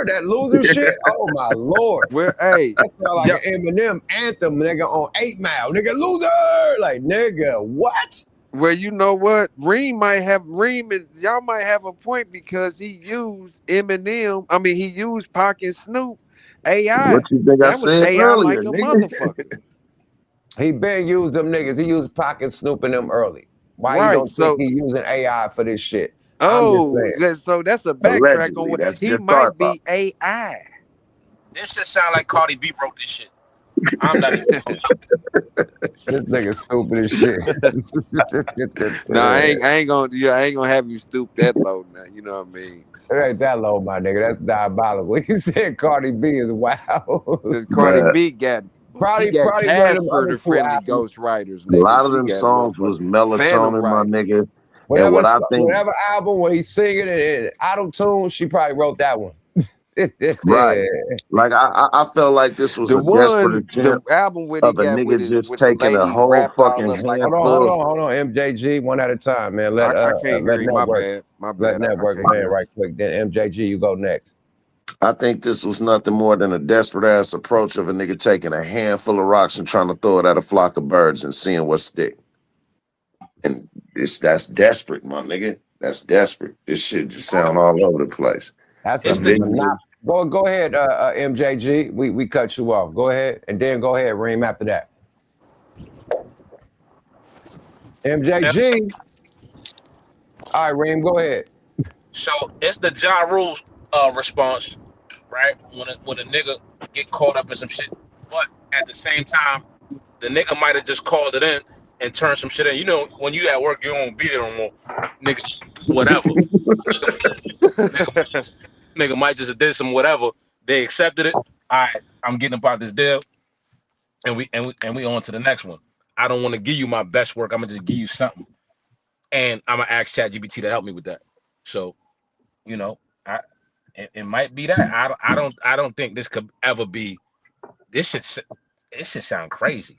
That loser shit. Oh my lord. Well, hey, that sound like an Eminem anthem, nigga, on 8 Mile. Nigga, loser! Like, nigga, what? Well, you know what? Y'all might have a point because he used Eminem. I mean, he used Pac and Snoop AI. What you think I said AI earlier, like a nigga? motherfucker. He been used them niggas. He used Pac and Snoop and them early. Why you don't think he using AI for this shit? Oh, so that's a backtrack on what he might be AI. This just sound like Cardi B wrote this shit. I'm not even. This nigga stupid as shit. No, I ain't gonna have you stoop that low now. You know what I mean? It ain't that low, my nigga. That's diabolical. He said Cardi B is wild. Because Cardi B got Probably one of them other the two friendly albums. ghost writers. A lot of She them got songs was Phantom melatonin, my writing. nigga. Whatever, And what I think, whatever album where he's singing in auto tune, she probably wrote that one. right? Like I felt like this was a desperate attempt the album with he of a got with nigga just with the taking a lady whole wrapped all fucking up like a handful. Hold on, MJG, one at a time, man. Let I can't hear let you. network, My let bad. network I can't man hear. right quick. Then MJG, you go next. I think this was nothing more than a desperate ass approach of a nigga taking a handful of rocks and trying to throw it at a flock of birds and seeing what stick. And that's desperate, my nigga. That's desperate. This shit just sound all over the place. That's It's a the- monopoly. Go ahead, MJG. We cut you off. Go ahead, and then go ahead, Reem, after that. MJG. All right, Reem, go ahead. So it's the Ja Rule's response, right? When a nigga get caught up in some shit, but at the same time, the nigga might have just called it in and turned some shit in. You know, when you at work, you don't be there no more. Nigga, whatever. nigga might just did some whatever. They accepted it. All right, I'm getting about this deal, and we on to the next one. I don't want to give you my best work. I'm gonna just give you something, and I'm gonna ask ChatGPT to help me with that. So, you know, it might be that. I don't think this could ever be. This should sound crazy.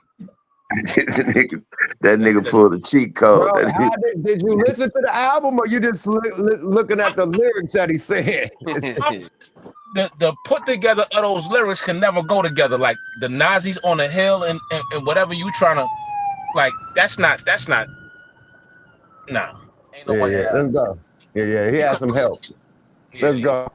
that nigga pulled a cheat code. Bro, did you listen to the album, or you just looking at the lyrics that he said? The put together of those lyrics can never go together. Like the Nazis on the hill and whatever you trying to, like, that's not nah. Ain't no way. Yeah, let's go. Yeah, he has some help. Let's go.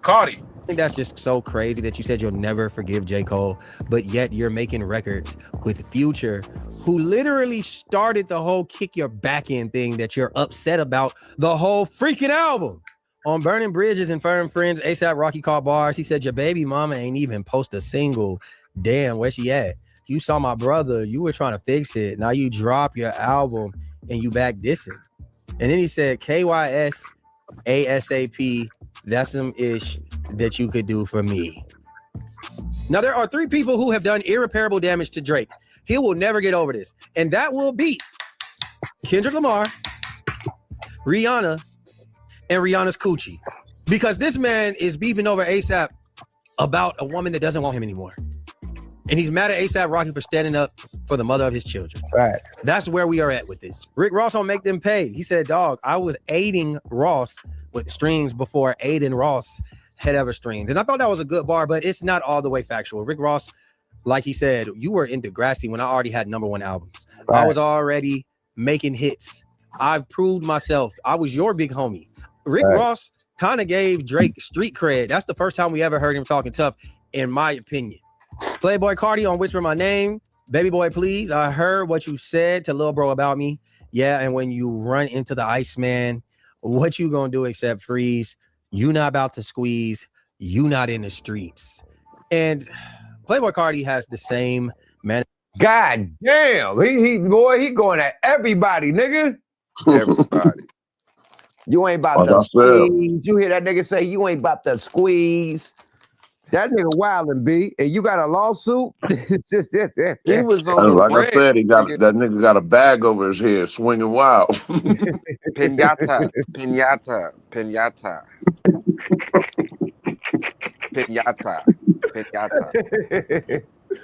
Cardi. I think that's just so crazy that you said you'll never forgive J. Cole, but yet you're making records with Future, who literally started the whole kick your back end thing that you're upset about the whole freaking album. On Burning Bridges and Firm Friends, ASAP Rocky called bars. He said, your baby mama ain't even post a single. Damn, where she at? You saw my brother. You were trying to fix it. Now you drop your album and you back dissing. And then he said, KYS, ASAP, that's some ish that you could do for me. Now, there are 3 people who have done irreparable damage to Drake. He will never get over this. And that will be Kendrick Lamar, Rihanna, and Rihanna's coochie. Because this man is beefing over ASAP about a woman that doesn't want him anymore. And he's mad at ASAP Rocky for standing up for the mother of his children. Right. That's where we are at with this. Rick Ross on Make Them Pay. He said, dog, I was aiding Ross with streams before Aiden Ross had ever streamed. And I thought that was a good bar, but it's not all the way factual. Rick Ross, like he said, you were in Degrassi when I already had #1 albums. Right. I was already making hits. I've proved myself. I was your big homie. Rick Ross kind of gave Drake street cred. That's the first time we ever heard him talking tough, in my opinion. Playboy Cardi on Whisper My Name. Baby boy, please. I heard what you said to Lil Bro about me. Yeah, and when you run into the Iceman, what you gonna do except freeze? You not about to squeeze. You not in the streets. And Playboy Cardi has the same man. God damn, he going at everybody, nigga. Everybody. You ain't about to squeeze. You hear that nigga say you ain't about to squeeze. That nigga wildin', B. And you got a lawsuit? He was on like I said, that nigga got a bag over his head swinging wild. Pinata.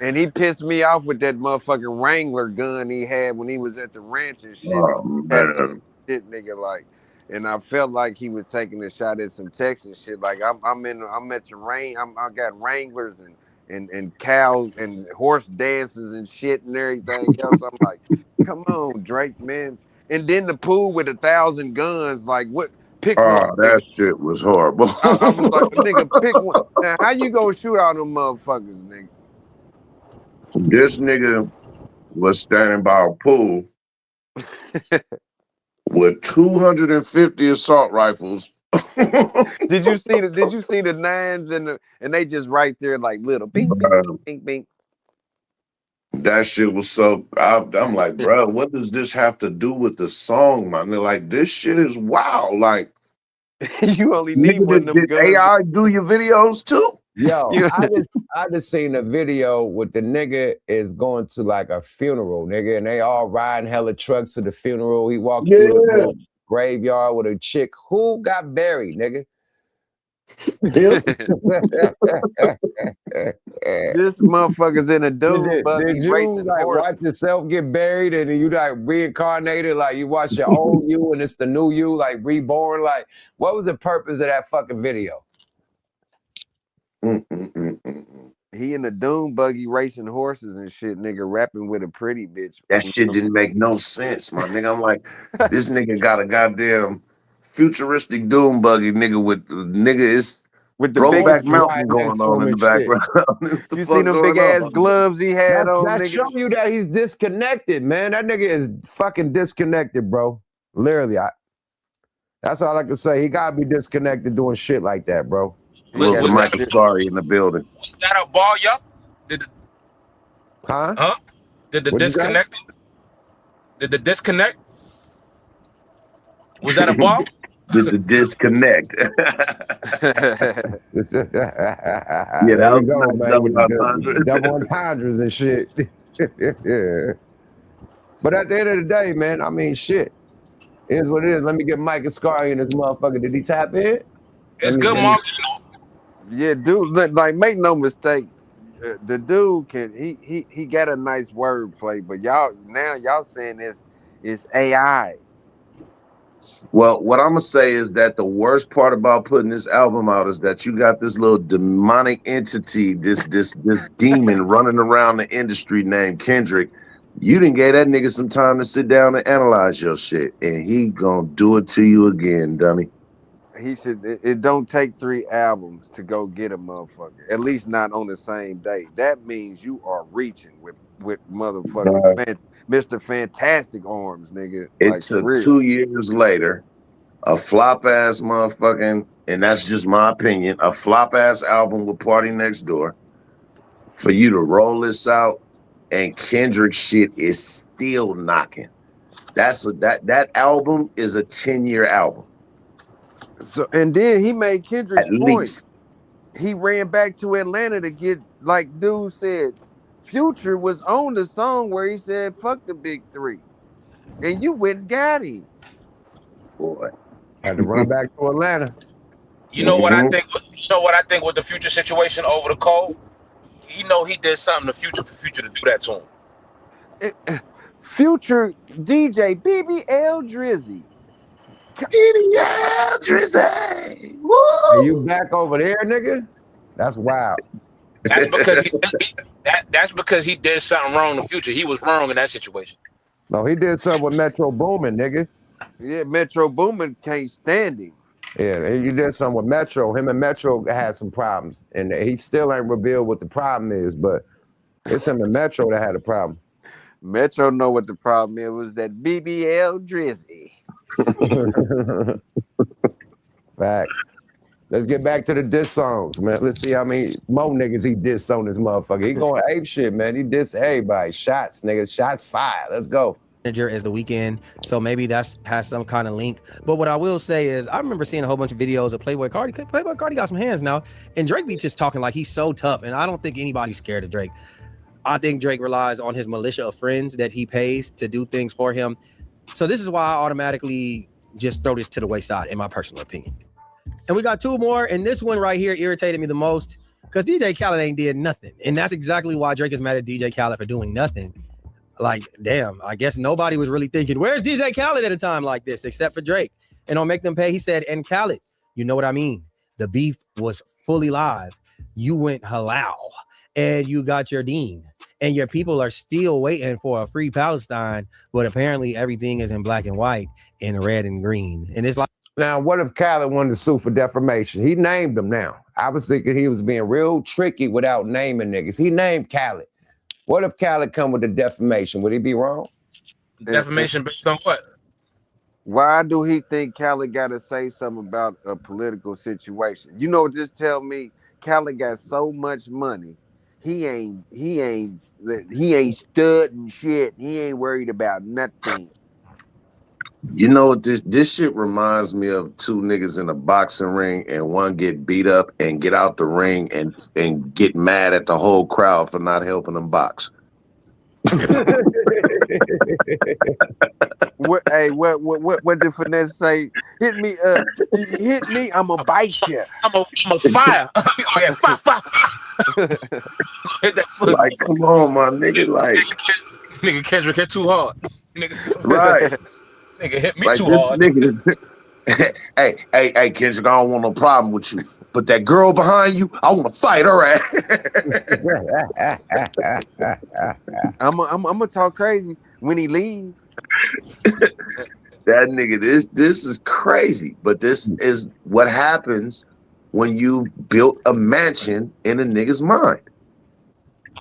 And he pissed me off with that motherfucking Wrangler gun he had when he was at the ranch and shit. Shit, nigga, like. And I felt like he was taking a shot at some Texas shit. Like I'm at the rain. I got Wranglers and cows and horse dances and shit and everything else. I'm like, come on, Drake, man. And then the pool with 1,000 guns. Like what? Pick one. That shit was horrible. I was like, nigga, pick one. Now, how you gonna shoot all them motherfuckers, nigga? This nigga was standing by a pool with 250 assault rifles. Did you see the nines and they just right there like little bing bing bing bing. That shit was so. I'm like, bro, what does this have to do with the song, man? They're like, this shit is wild. Like, You only need nigga, one of them did guns. AI do your videos too? Yo, I just seen a video with the nigga is going to like a funeral, nigga, and they all riding hella trucks to the funeral. He walked through the little graveyard with a chick who got buried, nigga. This motherfucker's in a dune buggy Did you racing like horses. watch yourself get buried and then you like reincarnated? Like you watch your old you and it's the new you, like reborn? Like what was the purpose of that fucking video? He in the dune buggy racing horses and shit, nigga, rapping with a pretty bitch. That shit didn't make no sense, my nigga. I'm like, this nigga got a goddamn futuristic doom buggy, nigga, with is with the big big mountain going on in the background. You see them big ass gloves he had on, That nigga? show you that he's disconnected, man. That nigga is fucking disconnected, bro. Literally, that's all I can say. He gotta be disconnected doing shit like that, bro. Was Michael Sorry in the building? Was that a ball, yup? Huh? Did the What'd you say? disconnect? Did the disconnect? Was that a ball? Did the disconnect? Yeah, that we was go, nice. man. Double With the entendre. double entendres and shit. But at the end of the day, man, I mean, shit. Here's what it is. Let me get Mike Ascari in this motherfucker. Did he tap in? It's good, Mark. Yeah, dude. Like, make no mistake, the dude he got a nice wordplay, but y'all saying it's AI. Well, what I'm gonna say is that the worst part about putting this album out is that you got this little demonic entity, this demon running around the industry named Kendrick. You didn't give that nigga some time to sit down and analyze your shit, and he gonna do it to you again, dummy. He should. It don't take 3 albums to go get a motherfucker. At least not on the same day. That means you are reaching with motherfucking Mr. Fantastic arms, nigga. It Like, took real. 2 years later, a flop ass motherfucking, and that's just my opinion, a flop ass album with Party Next Door, for you to roll this out, and Kendrick shit is still knocking. That album is a 10-year album. So, and then he made Kendrick's At point. least. He ran back to Atlanta to get, like dude said, Future was on the song where he said, fuck the big 3. And you went and got him. Boy. Had to run back to Atlanta. You know what I think? You know what I think with the Future situation over the Cole? He did something to Future for Future to do that to him. Future DJ BBL Drizzy. BBL Drizzy. Woo! Are you back over there, nigga? That's wild. That's because he did something wrong in the Future. He was wrong in that situation. No, he did something with Metro Boomin, nigga. Yeah, Metro Boomin can't stand him. Yeah, he did something with Metro. Him and Metro had some problems, and he still ain't revealed what the problem is, but it's him and Metro that had a problem. Metro know what the problem is. It was that BBL Drizzy. Facts. Let's get back to the diss songs, man. Let's see how many more niggas he dissed on this motherfucker. He going ape shit, man. He dissed everybody. Shots, nigga. Shots fired. Let's go. As the weekend, so maybe that's has some kind of link. But what I will say is, I remember seeing a whole bunch of videos of Playboy Cardi. Playboy Cardi got some hands now, and Drake be just talking like he's so tough. And I don't think anybody's scared of Drake. I think Drake relies on his militia of friends that he pays to do things for him. So this is why I automatically just throw this to the wayside, in my personal opinion. And we got 2 more, and this one right here irritated me the most because DJ Khaled ain't did nothing, and that's exactly why Drake is mad at DJ Khaled for doing nothing. Like, damn, I guess nobody was really thinking, where's DJ Khaled at a time like this, except for Drake. And on Make Them Pay, he said, and Khaled, you know what I mean? The beef was fully live. You went halal, and you got your dean. And your people are still waiting for a free Palestine, but apparently everything is in black and white and red and green. And it's like, now, what if Khaled wanted to sue for defamation? He named them now. I was thinking he was being real tricky without naming niggas. He named Khaled. What if Khaled come with the defamation? Would he be wrong? Defamation based on what? Why do he think Khaled got to say something about a political situation? You know what this tell me? Khaled got so much money. he ain't studying shit. He ain't worried about nothing. You know what this shit reminds me of? Two niggas in a boxing ring and one get beat up and get out the ring and get mad at the whole crowd for not helping them box. What did Finesse say? Hit me, hit me, I'ma bite you. I'm a fire. Yeah, fire. Hit that foot. Like, come on, my nigga. Like, nigga Kendrick hit too hard. Nigga, right. Nigga hit me Like too this hard. nigga. hey, Kendrick, I don't want no problem with you. But that girl behind you, I want to fight her ass. I'm gonna talk crazy when he leaves. That nigga, this is crazy. But this is what happens when you built a mansion in a nigga's mind.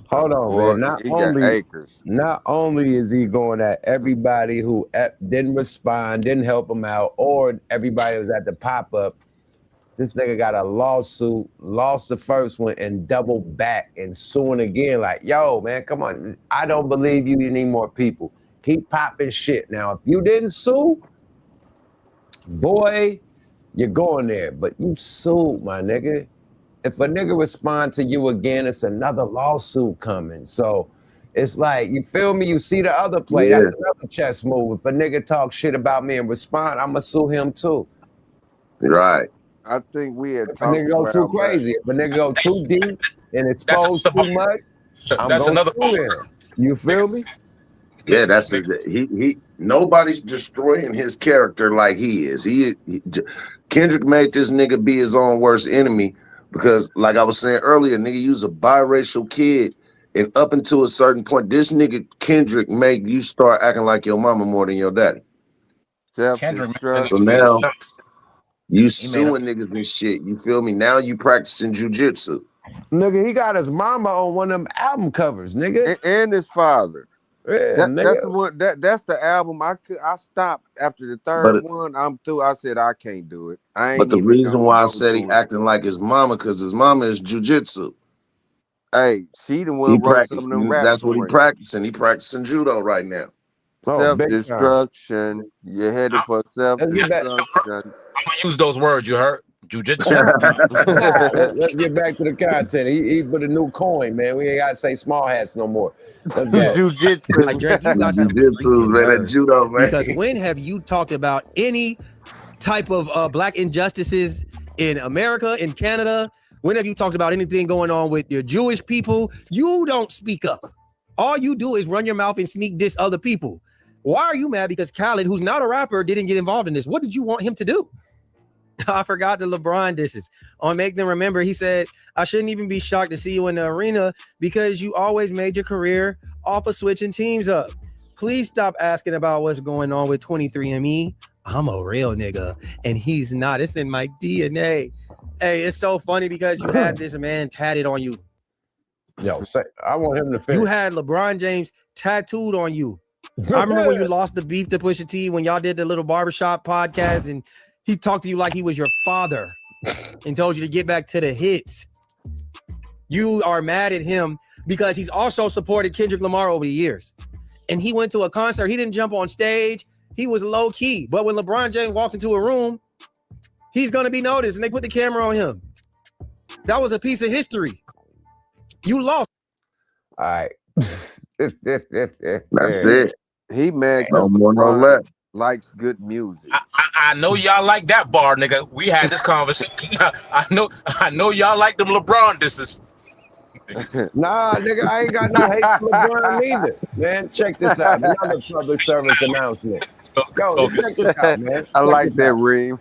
Hold on, Boy, man. he got acres. Not only is he going at everybody who didn't respond, didn't help him out, or everybody was at the pop-up, this nigga got a lawsuit, lost the first one, and doubled back and suing again. Like, yo, man, come on. I don't believe you need more people. Keep popping shit. Now, if you didn't sue, boy, you're going there. But you sued, my nigga. If a nigga respond to you again, it's another lawsuit coming. So it's like, you feel me? You see the other play. Yeah. That's another chess move. If a nigga talk shit about me and respond, I'ma sue him too. Right. I think we had If a nigga go too crazy, if a nigga go too deep and expose too much, I'm gonna sue him. You feel me? Yeah, that's it. He nobody's destroying his character like he is. Kendrick made this nigga be his own worst enemy because, like I was saying earlier, nigga, you was a biracial kid, and up until a certain point, this nigga Kendrick made you start acting like your mama more than your daddy. So now you suing niggas and shit. You feel me? Now you practicing jujitsu. Nigga, he got his mama on one of them album covers, nigga. And his father. Yeah, That's the one. That's the album. I stopped after the third one. I'm through. I said I can't do it. I ain't. But the even reason why I go said he to it. acting like his mama, because his mama is jujitsu. Hey, she the one wrote some of them rap. That's what he practicing. He practicing judo right now. Self-destruction. You're headed for self-destruction. I'm gonna use those words you heard. Jiu-jitsu. Let's get back to the content. He put a new coin, man. We ain't gotta say small hats no more. Let's go. Jiu-jitsu. Like Drake, you got some Jiu-jitsu, man. That judo, man. Because when have you talked about any type of black injustices in America, in Canada? When have you talked about anything going on with your Jewish people? You don't speak up. All you do is run your mouth and sneak diss other people. Why are you mad? Because Khaled, who's not a rapper, didn't get involved in this. What did you want him to do? I forgot the LeBron disses. On Make Them Remember, he said, I shouldn't even be shocked to see you in the arena because you always made your career off of switching teams up. Please stop asking about what's going on with 23andMe. I'm a real nigga, and he's not. It's in my DNA. Hey, it's so funny because you had this man tatted on you. Yo, I want him to finish. You had LeBron James tattooed on you. I remember when you lost the beef to Pusha T when y'all did the little barbershop podcast and he talked to you like he was your father and told you to get back to the hits. You are mad at him because he's also supported Kendrick Lamar over the years. And he went to a concert. He didn't jump on stage. He was low key. But when LeBron James walks into a room, he's going to be noticed and they put the camera on him. That was a piece of history. You lost. All right. That's it. He mad no because more, no less. Likes good music. I know y'all like that bar, nigga. We had this conversation. I know y'all like them LeBron disses. Nah, nigga, I ain't got no hate for LeBron either. Man, check this out. Another public service announcement. Go, check this out, man. I like that, Reem.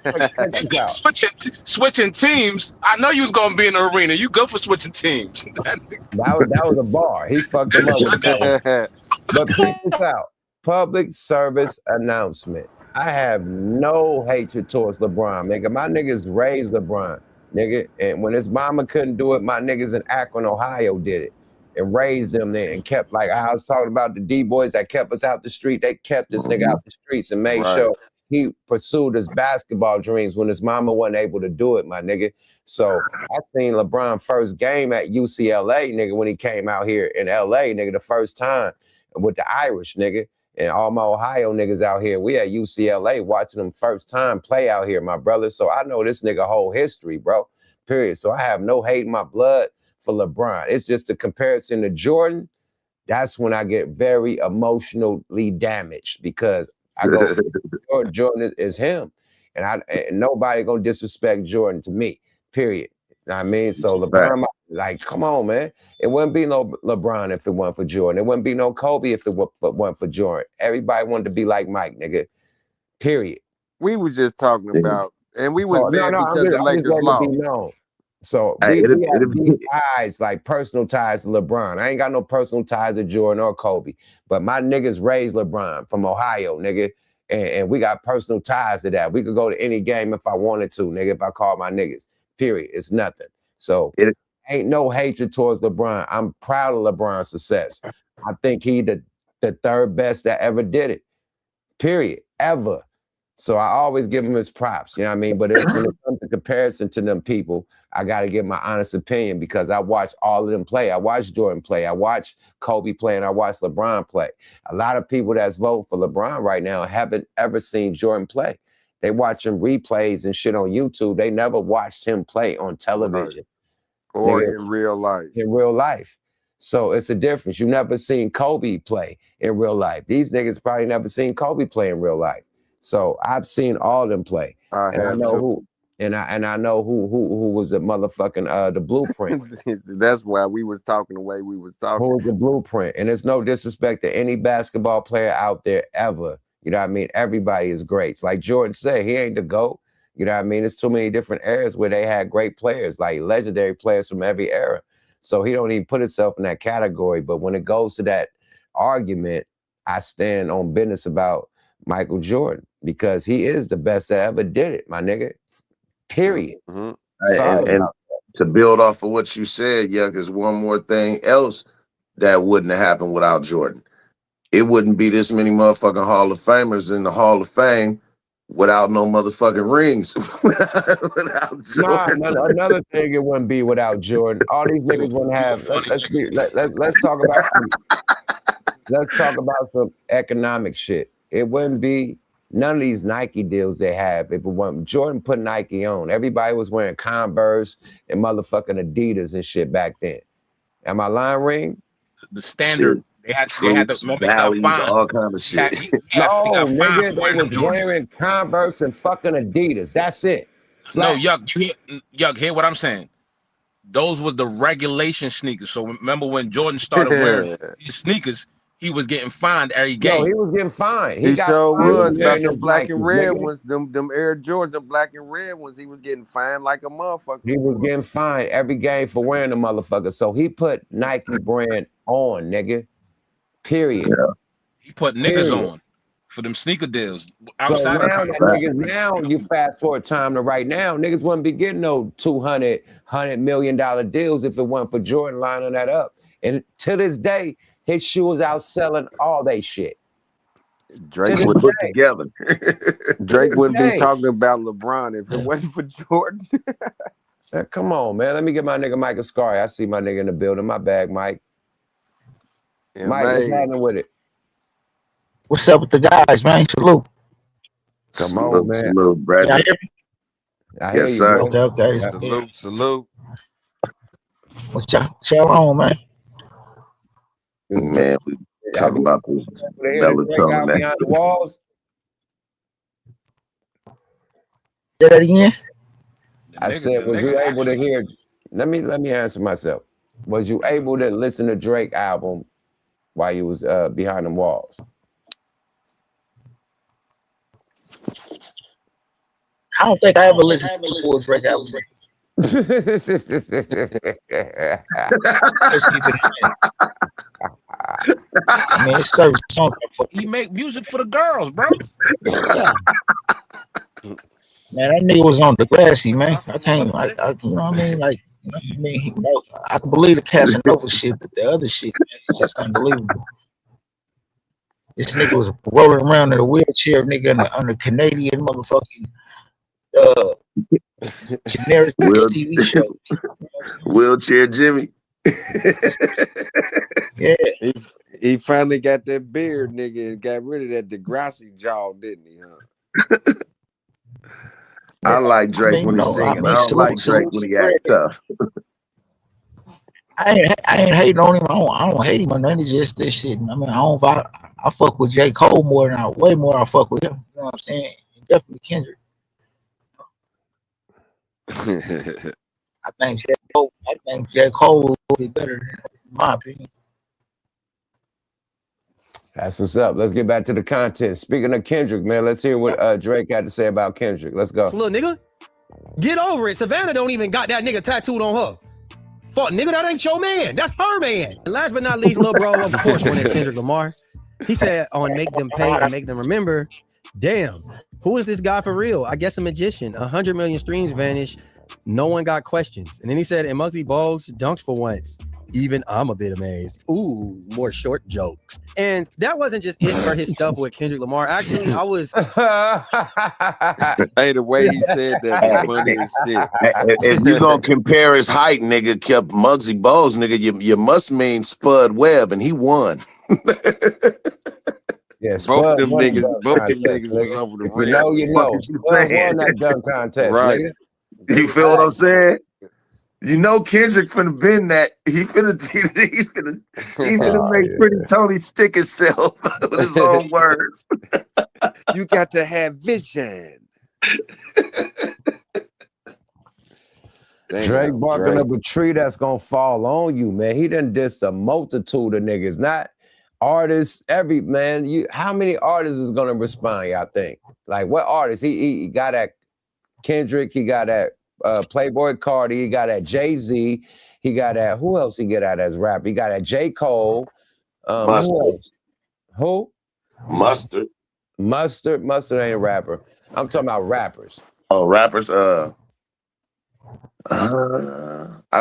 Switching teams. I know you was gonna be in the arena. You good for switching teams. that was a bar. He fucked him up with that. But check this out. Public service announcement. I have no hatred towards LeBron, nigga. My niggas raised LeBron, nigga. And when his mama couldn't do it, my niggas in Akron, Ohio did it and raised them there and kept, like I was talking about the D-boys that kept us out the street. They kept this nigga out the streets and made sure he pursued his basketball dreams when his mama wasn't able to do it, my nigga. So I seen LeBron first game at UCLA, nigga, when he came out here in LA, nigga, the first time with the Irish, nigga. And all my Ohio niggas out here, we at UCLA watching them first time play out here, my brother. So I know this nigga whole history, bro. Period. So I have no hate in my blood for LeBron. It's just a comparison to Jordan. That's when I get very emotionally damaged because I go, Jordan is him. And nobody gonna disrespect Jordan to me, period. You know what I mean? So LeBron, like, come on, man. It wouldn't be no LeBron if it wasn't for Jordan. It wouldn't be no Kobe if it wasn't for Jordan. Everybody wanted to be like Mike, nigga. Period. We were just talking about, and we was mad because the I'm Lakers just lost. be known. So we have deep ties, like personal ties to LeBron. I ain't got no personal ties to Jordan or Kobe, but my niggas raised LeBron from Ohio, nigga. And we got personal ties to that. We could go to any game if I wanted to, nigga, if I called my niggas. Period. It's nothing. So ain't no hatred towards LeBron. I'm proud of LeBron's success. I think he the third best that ever did it. Period. Ever. So I always give him his props. You know what I mean? But when it comes to comparison to them people, I got to give my honest opinion because I watched all of them play. I watched Jordan play. I watched Kobe play, and I watched LeBron play. A lot of people that's voting for LeBron right now haven't ever seen Jordan play. They watch him replays and shit on YouTube. They never watched him play on television. Or in real life. In real life. So it's a difference. You never seen Kobe play in real life. These niggas probably never seen Kobe play in real life. So I've seen all of them play. I know who. And I know who was the motherfucking the blueprint. That's why we was talking the way we was talking. Who was the blueprint? And it's no disrespect to any basketball player out there ever. You know what I mean? Everybody is great. It's like Jordan said, he ain't the GOAT. You know what I mean? There's too many different eras where they had great players, like legendary players from every era. So he don't even put himself in that category. But when it goes to that argument, I stand on business about Michael Jordan because he is the best that ever did it, my nigga. Period. And to build off of what you said, there's one more thing else that wouldn't have happened without Jordan. It wouldn't be this many motherfucking Hall of Famers in the Hall of Fame without no motherfucking rings. without Jordan. Another thing it wouldn't be without Jordan. All these niggas wouldn't have. Let's talk about some economic shit. It wouldn't be none of these Nike deals they have if it wasn't Jordan put Nike on. Everybody was wearing Converse and motherfucking Adidas and shit back then. Am I lying, Ring? The standard. Shit. They had to values, all kind of shit. No, nigga, they was wearing Converse and fucking Adidas. That's it. Flat. No, Yuck, hear what I'm saying? Those were the regulation sneakers. So remember when Jordan started wearing his sneakers, he was getting fined every game. No, he was getting fined. He sure was about them black and red ones, them Air Jordans, them black and red ones. He was getting fined like a motherfucker. He was getting fined every game for wearing the motherfucker. So he put Nike brand on, nigga. Period. Yeah. He put niggas on for them sneaker deals. Outside so now you fast forward time to right now, niggas wouldn't be getting no $200 million deals if it wasn't for Jordan lining that up. And to this day, his shoes outselling all they shit. Drake would put together. Drake wouldn't be talking about LeBron if it wasn't for Jordan. Come on, man. Let me get my nigga Mike Ascari. I see my nigga in the building. My bag, Mike. Yeah, Mike, what's happening with it? What's up with the guys, man? Salute. Come on, man. Salute, Brad. I hear Yes, sir. Okay. Salute. What's y'all on, man? Man, we talking about this melatonin. Behind the walls. Say that again. I said, was you able to hear? Let me answer myself. Was you able to listen to Drake album while you was behind them walls? I don't think I ever listened to a Drake album. I mean, it's certain songs. He make music for the girls, bro. Yeah. Man, that nigga was on Degrassi, man. I can't, you know what I mean? Like, I can believe the Casanova shit, but the other shit, man, it's just unbelievable. This nigga was rolling around in a wheelchair, nigga, on the Canadian motherfucking generic Will TV show. Wheelchair Jimmy. Yeah. He finally got that beard, nigga, and got rid of that Degrassi jaw, didn't he? Huh? I like Drake mean, when you he's know, singing. I don't like Drake when he acts tough. I ain't hating on him. I don't hate him or nothing. It's just this shit. I mean, I fuck with J. Cole way more I fuck with him. You know what I'm saying? Definitely Kendrick. I think J. Cole will be better than him, in my opinion. That's what's up. Let's get back to the content. Speaking of Kendrick, man, let's hear what Drake had to say about Kendrick. Let's go. Little nigga, get over it. Savannah don't even got that nigga tattooed on her. Fuck, nigga, that ain't your man. That's her man. And last but not least, little bro, of course, when it's Kendrick Lamar, he said on Make Them Pay and Make Them Remember, damn, who is this guy for real? I guess a magician. 100 million streams vanished. No one got questions. And then he said, and Muggsy Bogues dunked for once. Even I'm a bit amazed. Ooh, more short jokes. And that wasn't just it for his stuff with Kendrick Lamar. Actually, I was... Hey, the way he said that was funny as shit. If you gonna compare his height, nigga, kept Muggsy Bogues, nigga, you must mean Spud Webb, and he won. Yeah, both them niggas was over the rim. You know. Spud won that dunk contest, right? Nigga. You feel what I'm saying? You know Kendrick finna bend that. He finna make Pretty Tony stick himself with his own words. You got to have vision. Drake barking up a tree that's gonna fall on you, man. He done dissed a multitude of niggas, not artists. How many artists is gonna respond? Y'all think? Like what artists? He got at Kendrick. He got at Playboy Cardi. He got at Jay-Z. He got at who else? He get at as rap? He got at J. Cole. Mustard. Who? Mustard. Mustard ain't a rapper. I'm talking about rappers. Oh, rappers. I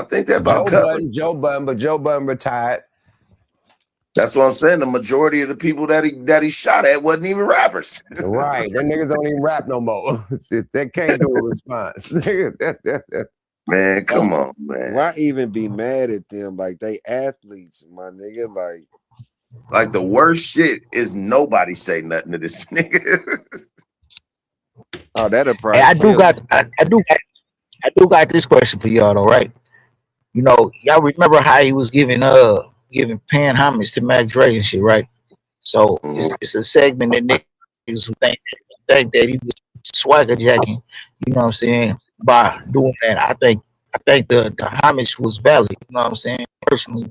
think they're about Joe Budden, but Joe Budden retired. That's what I'm saying. The majority of the people that he shot at wasn't even rappers. Right. Them niggas don't even rap no more. They can't do a response. Man, come on, man. Why even be mad at them? Like they athletes, my nigga. Like the worst shit is nobody say nothing to this nigga. Oh, that'll probably. Hey, I do got this question for y'all though, right? You know, y'all remember how he was paying homage to Mac Dre and shit, right? So it's a segment that niggas who think that he was swagger jacking, you know what I'm saying, by doing that. I think the homage was valid, you know what I'm saying? Personally,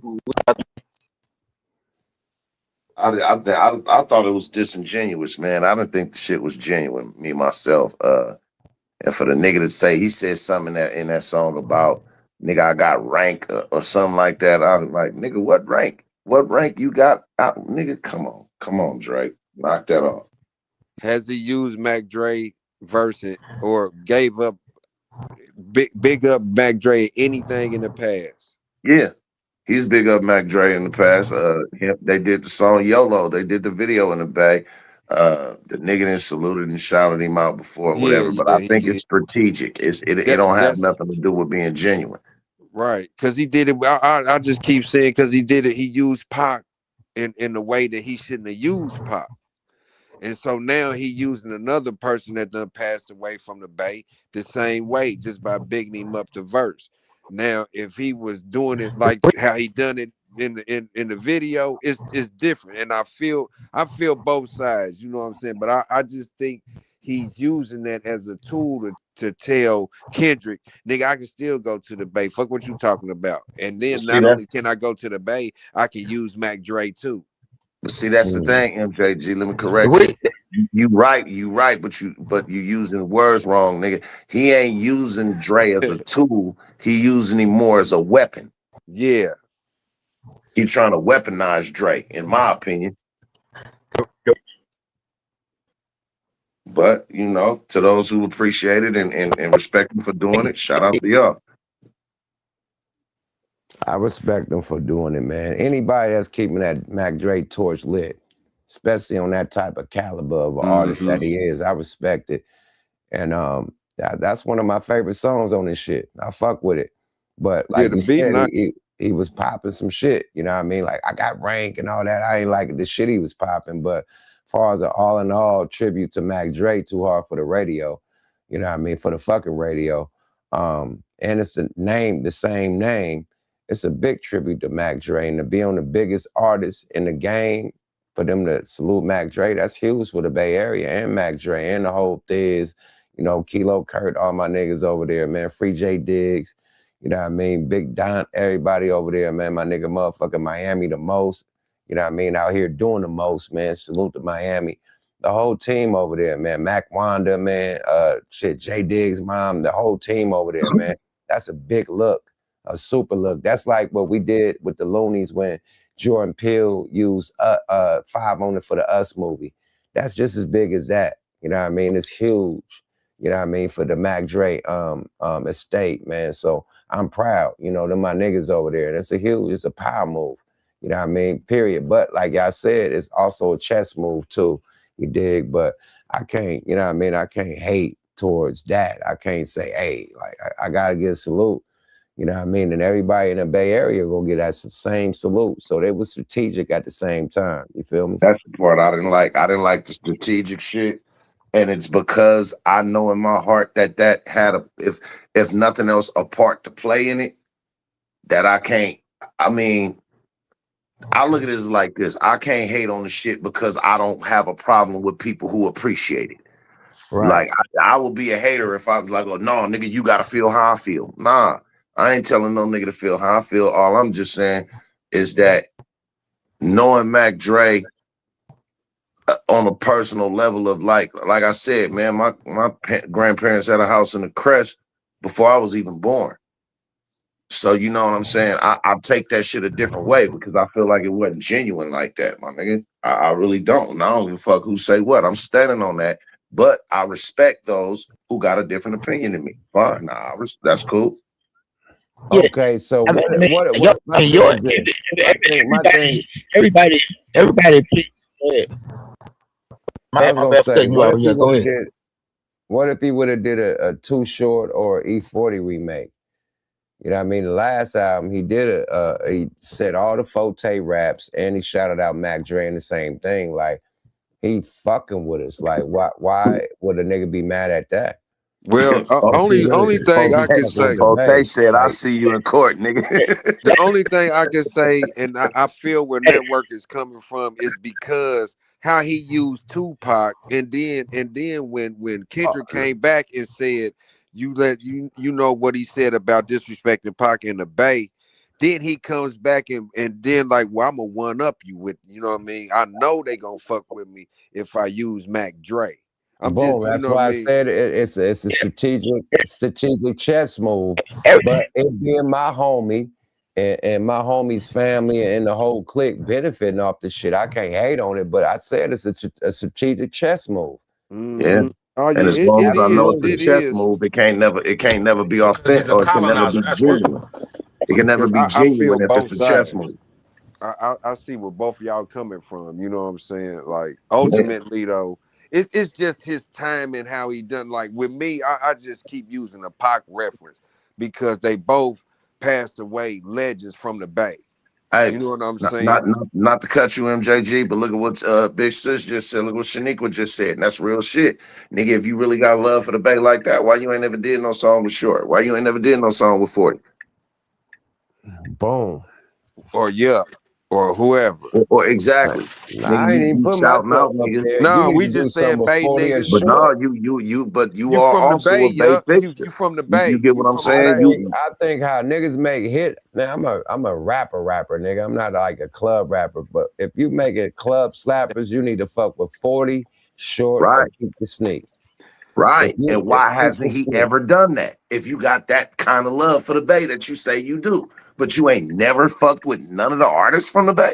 I thought it was disingenuous, man. I didn't think the shit was genuine, me myself. And for the nigga to say he said something in that song about nigga, I got rank or something like that. I was like, nigga, what rank? What rank you got out? Nigga, come on, Drake. Knock that off. Has he used Mac Dre verse or gave up big up Mac Dre anything in the past? Yeah. He's big up Mac Dre in the past. They did the song YOLO. They did the video in the Bay. The nigga then saluted and shouted him out before, whatever. But I think it's strategic. It don't have nothing to do with being genuine. Right, because he did it. I just keep saying because he did it. He used Pac in the way that he shouldn't have used Pac, and so now he using another person that done passed away from the Bay the same way, just by bigging him up the verse. Now, if he was doing it like how he done it in the video, it's different, and I feel both sides. You know what I'm saying? But I just think he's using that as a tool to tell Kendrick, nigga, I can still go to the Bay. Fuck what you talking about. And then not only can I go to the Bay, I can use Mac Dre too. But see, that's the thing, MJG. Let me correct you. You right, but you using words wrong, nigga. He ain't using Dre as a tool. He using him more as a weapon. Yeah. He trying to weaponize Dre, in my opinion. But, you know, to those who appreciate it and respect him for doing it, shout out to y'all. I respect them for doing it, man. Anybody that's keeping that Mac Dre torch lit, especially on that type of caliber of an artist that he is. I respect it. And that's one of my favorite songs on this shit. I fuck with it. But like you said, he was popping some shit. You know what I mean? Like I got rank and all that. I ain't like the shit he was popping. But as far as an all in all tribute to Mac Dre, Too Hard for the Radio. You know what I mean? For the fucking radio. And it's the same name. It's a big tribute to Mac Dre. And to be on the biggest artist in the game, for them to salute Mac Dre, that's huge for the Bay Area and Mac Dre and the whole Thiz, you know, Kilo Kurt, all my niggas over there, man. Free J Diggs, you know what I mean? Big Don, everybody over there, man. My nigga motherfucking Miami the most, you know what I mean? Out here doing the most, man. Salute to Miami. The whole team over there, man. Mac Wanda, man. J Diggs' mom, the whole team over there, man. That's a big look, a super look. That's like what we did with the Loonies when Jordan Peele used 5 on it for the Us movie. That's just as big as that. You know what I mean? It's huge. You know what I mean? For the Mac Dre estate, man. So I'm proud. You know, them my niggas over there. And it's a power move. You know what I mean? Period. But like I said, it's also a chess move too. You dig? But I can't, you know what I mean? I can't hate towards that. I can't say, hey, like I gotta get a salute. You know what I mean? And everybody in the Bay Area gonna get that same salute. So they were strategic at the same time. You feel me? That's the part I didn't like. I didn't like the strategic shit. And it's because I know in my heart that had if nothing else, a part to play in it, that I can't. I mean, I look at it as like this. I can't hate on the shit because I don't have a problem with people who appreciate it. Right. Like I would be a hater if I was like, oh no, nigga, you gotta feel how I feel. Nah, I ain't telling no nigga to feel how I feel. All I'm just saying is that knowing Mac Dre on a personal level of like I said, man, my grandparents had a house in the Crest before I was even born. So you know what I'm saying? I take that shit a different way because I feel like it wasn't genuine like that, my nigga. I really don't. And I don't give a fuck who say what. I'm standing on that. But I respect those who got a different opinion than me. Fine, that's cool. Yeah. Okay, so everybody, what if he would have did a Too Short or E40 remake? You know what I mean? The last album he did he said all the Forte raps and he shouted out Mac Dre and the same thing. Like he fucking with us. Like why would a nigga be mad at that? Well, only thing I can say. They said, "I see you in court, nigga." The only thing I can say, and I feel where Network is coming from, is because how he used Tupac, and then when Kendrick came back and said, "You know what he said about disrespecting Pac in the Bay." Then he comes back and then like, well, I'm gonna one up you with, you know what I mean? I know they gonna fuck with me if I use Mac Dre. That's why I said it's a strategic chess move. But it being my homie and my homie's family and the whole clique benefiting off the shit, I can't hate on it. But I said it's a strategic chess move. Yeah. And as long as I know it's a chess move, it can't never be authentic or it can never be genuine. It can never be genuine if it's a chess move. I see where both of y'all coming from. You know what I'm saying? Like ultimately though, it's just his time and how he done. Like with me, I just keep using a Pac reference because they both passed away legends from the Bay. Hey, you know what I'm saying? Not to cut you, MJG, but look at what Big Sis just said. Look what Shaniqua just said, and that's real shit. Nigga, if you really got love for the Bay like that, why you ain't never did no song with Short? Why you ain't never did no song with 40? Boom. Or yeah. Or whoever. Or exactly. I ain't even put myself up there. No, we just saying Bay niggas. But no, you are from also the Bay, a Bay fixture. You from the Bay. You get what I'm saying? I think how niggas make hit. Man, I'm a rapper, nigga. I'm not like a club rapper. But if you make it club slappers, you need to fuck with 40, Short, or Keep the Sneak. Right. And why hasn't he ever done that? If you got that kind of love for the Bay that you say you do, but you ain't never fucked with none of the artists from the Bay.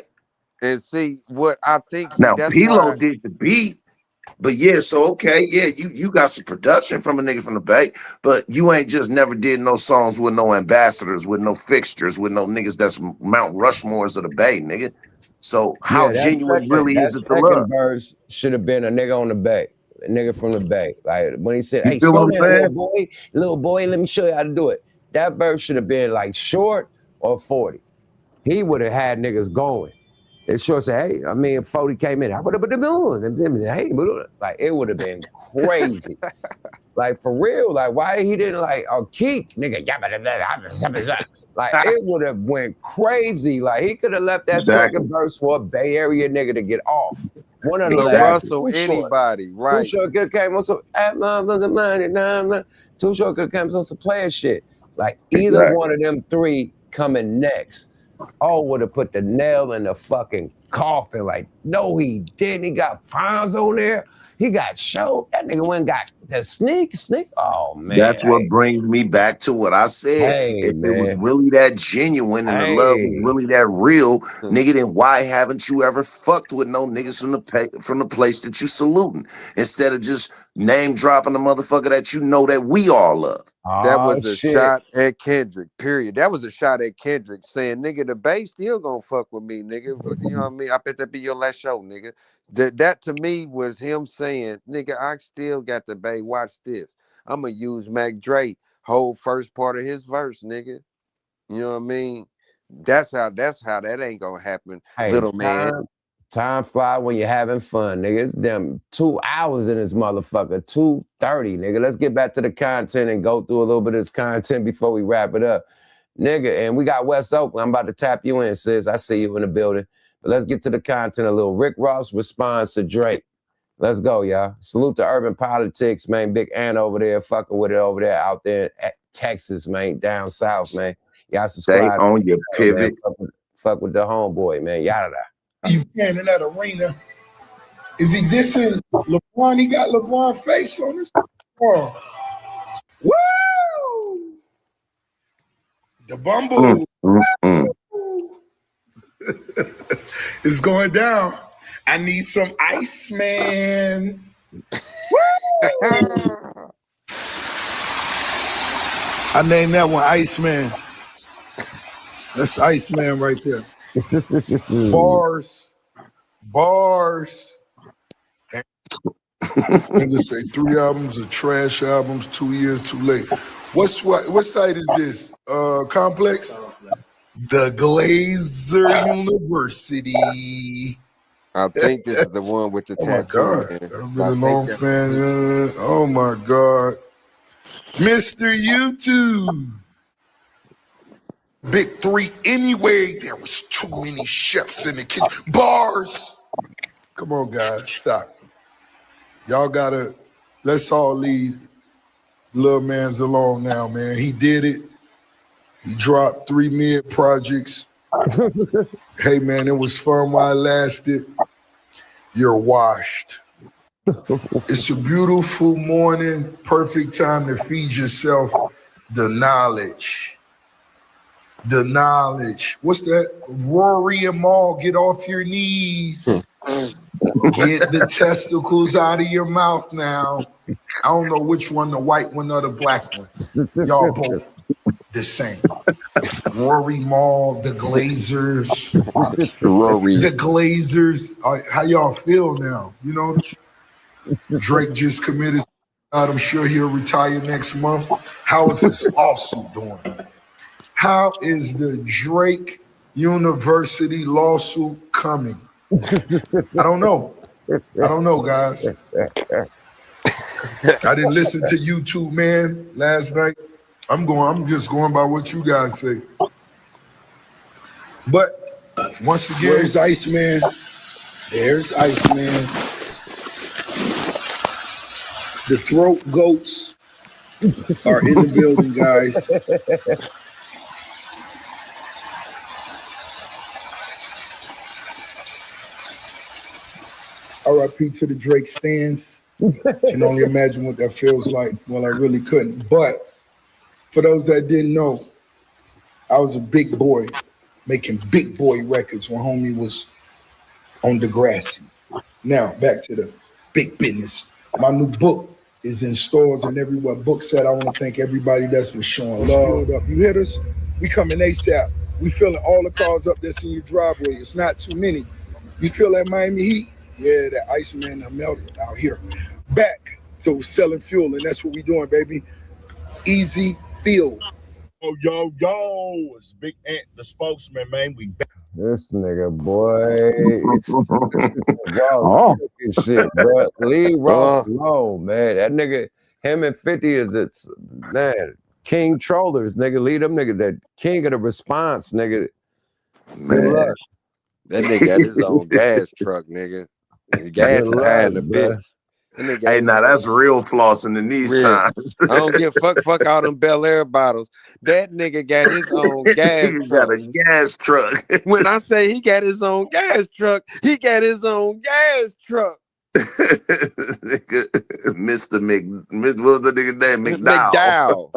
And see what I think. Now, P-Lo did the beat, but yeah, so okay, yeah, you got some production from a nigga from the Bay, but you ain't just never did no songs with no ambassadors, with no fixtures, with no niggas that's Mount Rushmores of the Bay, nigga. So how genuine really is it the love? Second verse should have been a nigga on the bay, a nigga from the bay. Like when he said, You "Hey, feel slow what I'm down, saying? little boy, let me show you how to do it." That verse should have been like short or 40. He would have had niggas going. And Short said, "Hey, I mean, if 40 came in, I would have been doing. Hey, like it would have been crazy." Like for real, like why he didn't like Keek, nigga, like it would have went crazy. Like he could have left that second verse for a Bay Area nigga to get off. One of the last. Russell, anybody, right? Too Short could have came on some Too Short could have came on some player shit. Like either one of them three coming next. Would have put the nail in the fucking coffin. Like, no, he didn't. He got Fonz on there. He got Show. That nigga went and got the sneak. Oh, man. That's what brings me back to what I said. If it was really that genuine and the love was really that real, nigga, then why haven't you ever fucked with no niggas from the place that you saluting? Instead of just name dropping the motherfucker that you know that we all love. That was a shot at Kendrick, period. That was a shot at Kendrick saying, nigga, the Bay still gonna fuck with me, nigga. You know what I mean? I bet that be your last show, nigga. That to me was him saying, nigga, I still got the Bay. Watch this. I'm gonna use Mac Dre whole first part of his verse, nigga. You know what I mean? That's how that ain't gonna happen, little man. Time fly when you're having fun, nigga. It's them 2 hours in this motherfucker, 2:30, nigga. Let's get back to the content and go through a little bit of this content before we wrap it up, nigga. And we got West Oakland. I'm about to tap you in, sis. I see you in the building. But let's get to the content a little. Rick Ross responds to Drake. Let's go, y'all. Salute to Urban Politics, man. Big Ant over there, fucking with it over there out there in Texas, man. Down south, man. Y'all subscribe. Stay on your pivot. Man. Fuck with the homeboy, man. Yada. You can in that arena. Is he dissing LeBron? He got LeBron face on his. Oh. Woo! The Bumble is going down. I need some ice, man. I named that one Iceman. That's Iceman right there. Bars. Niggas say 3 albums of trash albums, 2 years too late. What site is this? Complex? The Glazer University. I think this is the one with the tattoo. Oh my God. I'm really long fan. Oh my God. Mr. YouTube. Big 3 anyway. There was too many chefs in the kitchen. Bars. Come on, guys. Stop. Y'all gotta, let's all leave Lil Man's alone now, man. He did it. He dropped 3 mid projects. Hey, man, it was fun while it lasted. You're washed. It's a beautiful morning. Perfect time to feed yourself the knowledge. The knowledge. What's that? Rory and Maul, get off your knees. Get the testicles out of your mouth now. I don't know which one, the white one or the black one. Y'all both the same. Rory Maul, the Glazers. The Glazers. How y'all feel now? You know, Drake just committed. I'm sure he'll retire next month. How is this lawsuit doing? How is the Drake University lawsuit coming? I don't know. Guys. I didn't listen to YouTube, man, last night. I'm just going by what you guys say. But once again, there's Iceman. There's Iceman. The throat goats are in the building, guys. RIP to the Drake stands. Can only imagine what that feels like. Well, I really couldn't. But for those that didn't know, I was a big boy making big boy records when homie was on Degrassi. Now, back to the big business. My new book is in stores and everywhere. Book said, I want to thank everybody that's been showing love. You hit us? We coming ASAP. We feeling all the cars up that's in your driveway. It's not too many. You feel that Miami heat? Yeah, that Iceman melted out here. Back to selling fuel, and that's what we doing, baby. Easy fuel. Oh, yo, it's Big Ant, the spokesman, man. We back. This nigga, boy. Ross Oh. shit, bro. Leave Ross alone, man. That nigga, him and 50 is it's man, king trollers, nigga. Leave them nigga, that king of the response, nigga. Man, that nigga got his own gas truck, nigga. The gas is high in the bitch. Hey, now that's real flossing in these times. I don't give fuck all them Bel Air bottles. That nigga got his own gas truck. Got a gas truck. When I say he got his own gas truck, he got his own gas truck. Mr. what was the nigga name? McDowell.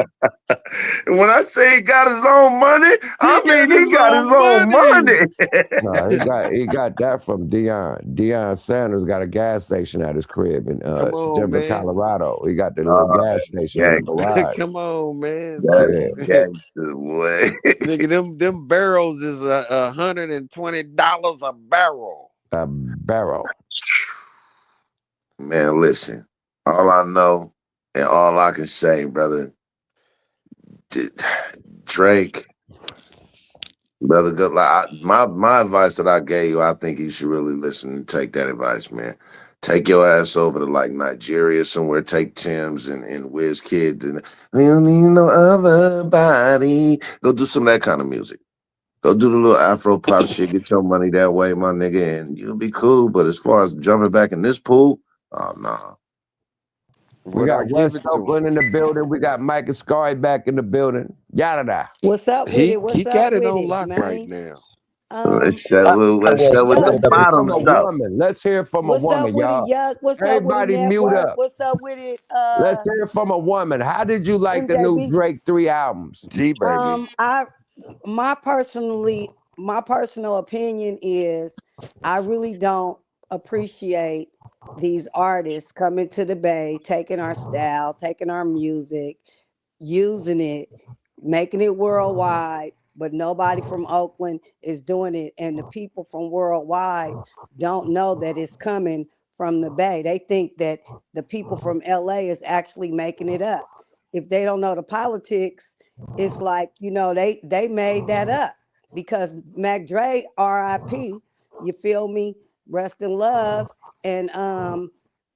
When I say he got his own money, I mean he got his own money. No, he got that from Deion. Deion Sanders got a gas station at his crib in Denver, Colorado. He got the little gas station in the garage. Come on, man. Nigga, them barrels is $120 a barrel. A barrel. Man, listen. All I know and all I can say, brother, Drake, brother, good. Like my advice that I gave you, I think you should really listen and take that advice, man. Take your ass over to like Nigeria somewhere. Take Tim's and WizKid and we don't need no other body. Go do some of that kind of music. Go do the little Afro pop shit. Get your money that way, my nigga, and you'll be cool. But as far as jumping back in this pool, oh no. We got West Oakland in the building. We got Mike and Scarry back in the building. Yada. What's up with it? What's he up got it with on it, lock man? right now. Let's start with the bottom stuff. Let's hear from a woman, y'all. What's Everybody up with it, mute Network? up. What's up with it? Let's hear from a woman. How did you like the new MJB? Drake 3 albums? G baby. My personal opinion is I really don't appreciate these artists coming to the Bay, taking our style, taking our music, using it, making it worldwide, but nobody from Oakland is doing it. And the people from worldwide don't know that it's coming from the Bay. They think that the people from LA is actually making it up. If they don't know the politics, it's like, they made that up because Mac Dre, R.I.P., you feel me? Rest in love. And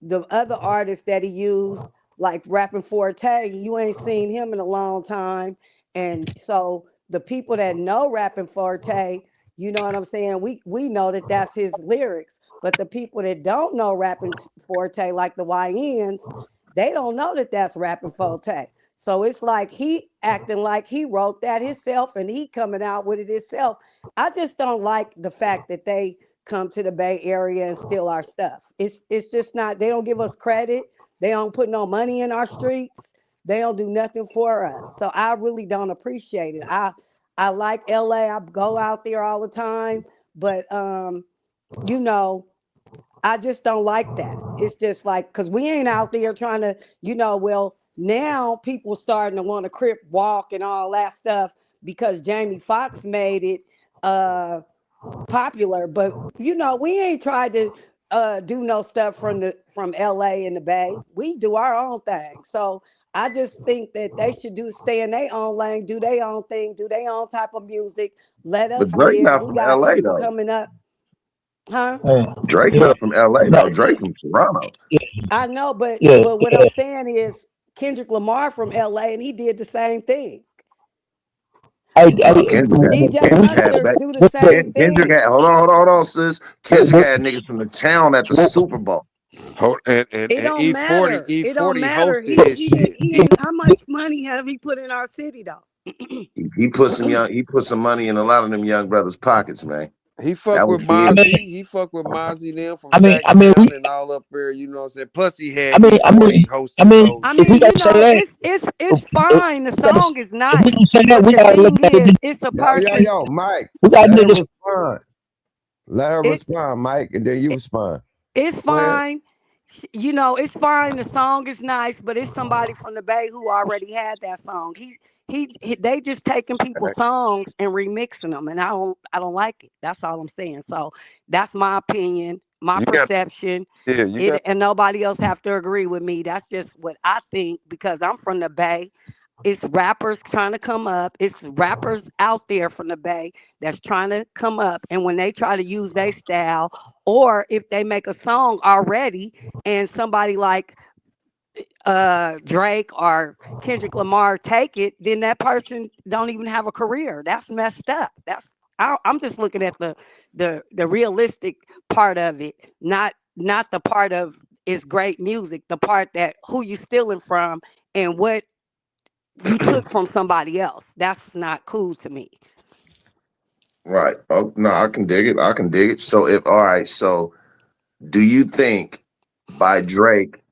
the other artists that he used, like Rapping Forte, you ain't seen him in a long time. And so the people that know Rapping Forte, you know what I'm saying? We know that that's his lyrics. But the people that don't know Rapping Forte, like the YNs, they don't know that that's Rapping Forte. So it's like he acting like he wrote that himself and he coming out with it himself. I just don't like the fact that they come to the Bay Area and steal our stuff. It's just not, they don't give us credit. They don't put no money in our streets. They don't do nothing for us. So I really don't appreciate it. I like LA. I go out there all the time, but I just don't like that. It's just like, because we ain't out there trying to, well, now people starting to want to crip walk and all that stuff because Jamie Foxx made it popular. But we ain't tried to do no stuff from LA and the Bay. We do our own thing. So I just think that they should stay in their own lane, do their own thing, do their own type of music. Let us But Drake live. not We from got LA people though. coming up. Huh? Drake not from LA though. Drake from Toronto. I know, but Yeah, what I'm saying is Kendrick Lamar from LA, and he did the same thing. DJ Mustard do the same Kendrick thing. had, hold on, sis. Kendrick had niggas from the town at the Super Bowl. And It don't E40, matter. E40 It don't matter. hosted his shit. He how much money have he put in our city though? He put some money in a lot of them young brothers' pockets, man. He fuck with Mozzie. He fuck with Mozzie them from Sacktown and all up there. You know what I'm saying? Plus he had hosts. It's fine. The song is nice. But the thing is, it's a person. Yo, Mike. Let her respond. Let her respond, Mike, and then you respond. It's fine. It's fine. The song is nice, but it's somebody from the Bay who already had that song. they just taking people's songs and remixing them, and I don't like it. That's all I'm saying. So that's my opinion, my You got, perception. yeah, you got. And nobody else have to agree with me. That's just what I think because I'm from the Bay. It's rappers trying to come up. It's rappers out there from the Bay that's trying to come up. And when they try to use their style, or if they make a song already and somebody like Drake or Kendrick Lamar take it, then that person don't even have a career. That's messed up. I'm just looking at the realistic part of it, not the part of it's great music, the part that who you stealing from and what you took from somebody else. That's not cool to me. Right. Oh no, I can dig it. I can dig it. So if all right, so do you think by Drake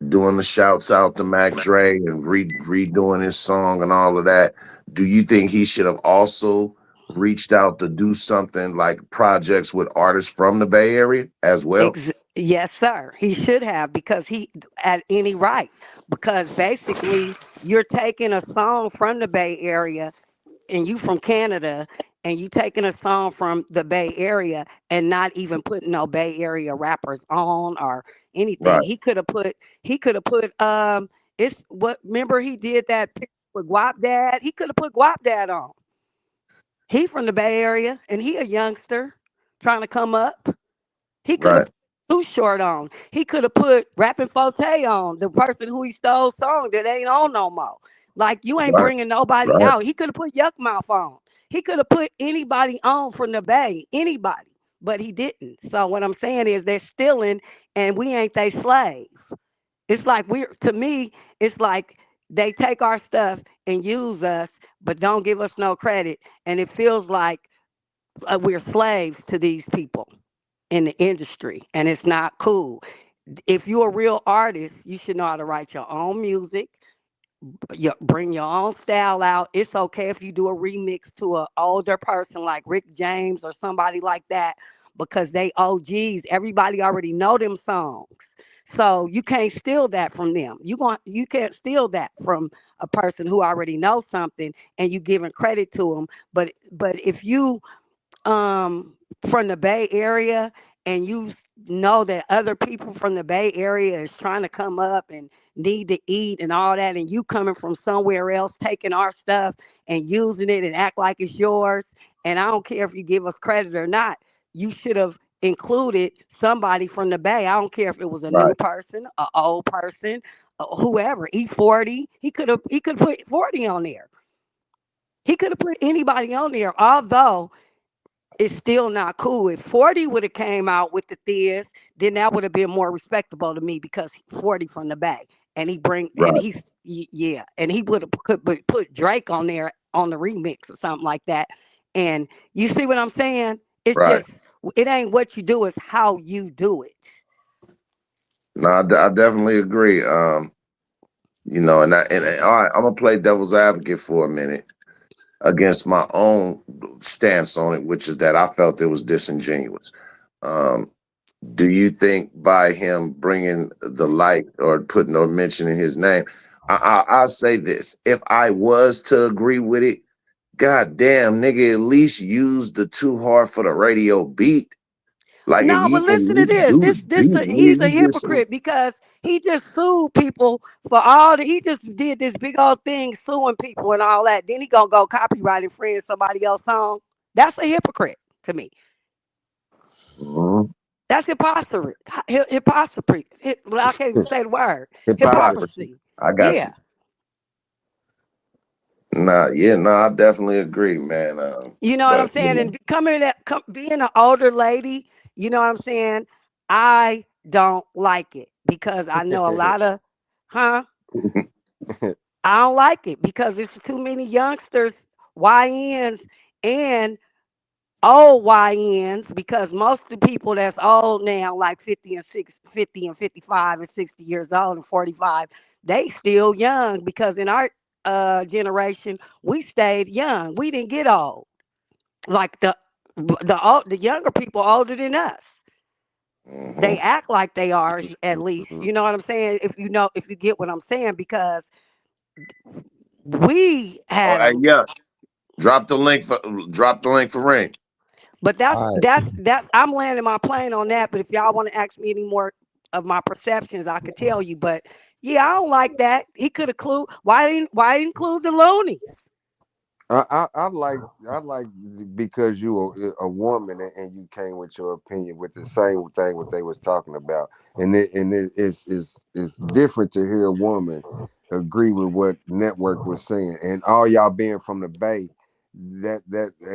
doing the shouts out to Mac Dre and redoing his song and all of that, do you think he should have also reached out to do something like projects with artists from the Bay Area as well? Yes, sir. He should have because he at any right. Because basically you're taking a song from the Bay Area and you from Canada and you taking a song from the Bay Area and not even putting no Bay Area rappers on or anything. Right. He could have put it's what remember he did that picture with Guap Dad? He could have put Guap Dad on. He from the Bay Area and he a youngster trying to come up. He could have Right. put Too Short on. He could have put Rapping Forte on, the person who he stole song that ain't on no more. Like you ain't Right. bringing nobody Right. out. He could have put Yuck Mouth on. He could have put anybody on from the Bay, anybody, but he didn't. So what I'm saying is they're stealing, and we ain't they slave. It's like to me, it's like they take our stuff and use us, but don't give us no credit, and it feels like we're slaves to these people in the industry, and it's not cool. If you're a real artist, you should know how to write your own music. Bring your own style out. It's okay if you do a remix to an older person like Rick James or somebody like that because they OGs. Everybody already know them songs. So you can't steal that from them. You can't steal that from a person who already knows something and you giving credit to them. But if you from the Bay Area and you know that other people from the Bay Area is trying to come up and need to eat and all that, and you coming from somewhere else taking our stuff and using it and act like it's yours, and I don't care if you give us credit or not, you should have included somebody from the Bay. I don't care if it was a new Right. person, an old person, whoever. E40, he could put 40 on there. He could have put anybody on there, although it's still not cool. If 40 would have came out with the Thiz, then that would have been more respectable to me because 40 from the back. And Right. yeah, and he would have put Drake on there on the remix or something like that. And you see what I'm saying? It's Right. just, it ain't what you do, it's how you do it. No, I definitely agree. And all right, I'm gonna play devil's advocate for a minute against my own stance on it, which is that I felt it was disingenuous. Um, do you think by him bringing the light or putting or mentioning his name, I'll say this: if I was to agree with it, god damn, nigga, at least use the too hard for the radio beat. Like No, but at listen to least this. do the beat, He's a nigga. You just hypocrite because he just sued people for all the. He just did this big old thing suing people and all that. Then he gonna go copyright infringe somebody else's song. That's a hypocrite to me. Mhm. That's hypocrisy. Hypocrisy. Well, I can't even say the word. Hypocrisy. Hypocrisy. I got Yeah. you. Nah, yeah, no, I definitely agree, man. You know what I'm But saying? And being an older lady, you know what I'm saying? I don't like it because I know a lot of, huh? I don't like it because it's too many youngsters, YNs, and old YNs. Because most of the people that's old now, like 50 and 55 and 60 years old and 45, they still young because in our generation we stayed young. We didn't get old like the younger people older than us. They Mhm. act like they are at least. You know what I'm saying? If you get what I'm saying, because We Oh, had hey, them. yeah. Drop the link for Rain. But that's All right. that's I'm landing my plane on that. But if y'all want to ask me any more of my perceptions, I could tell you. But yeah, I don't like that. He could include why include the loonies? I like because you a woman and you came with your opinion with the same thing what they was talking about, and it's different to hear a woman agree with what Network was saying, and all y'all being from the Bay, that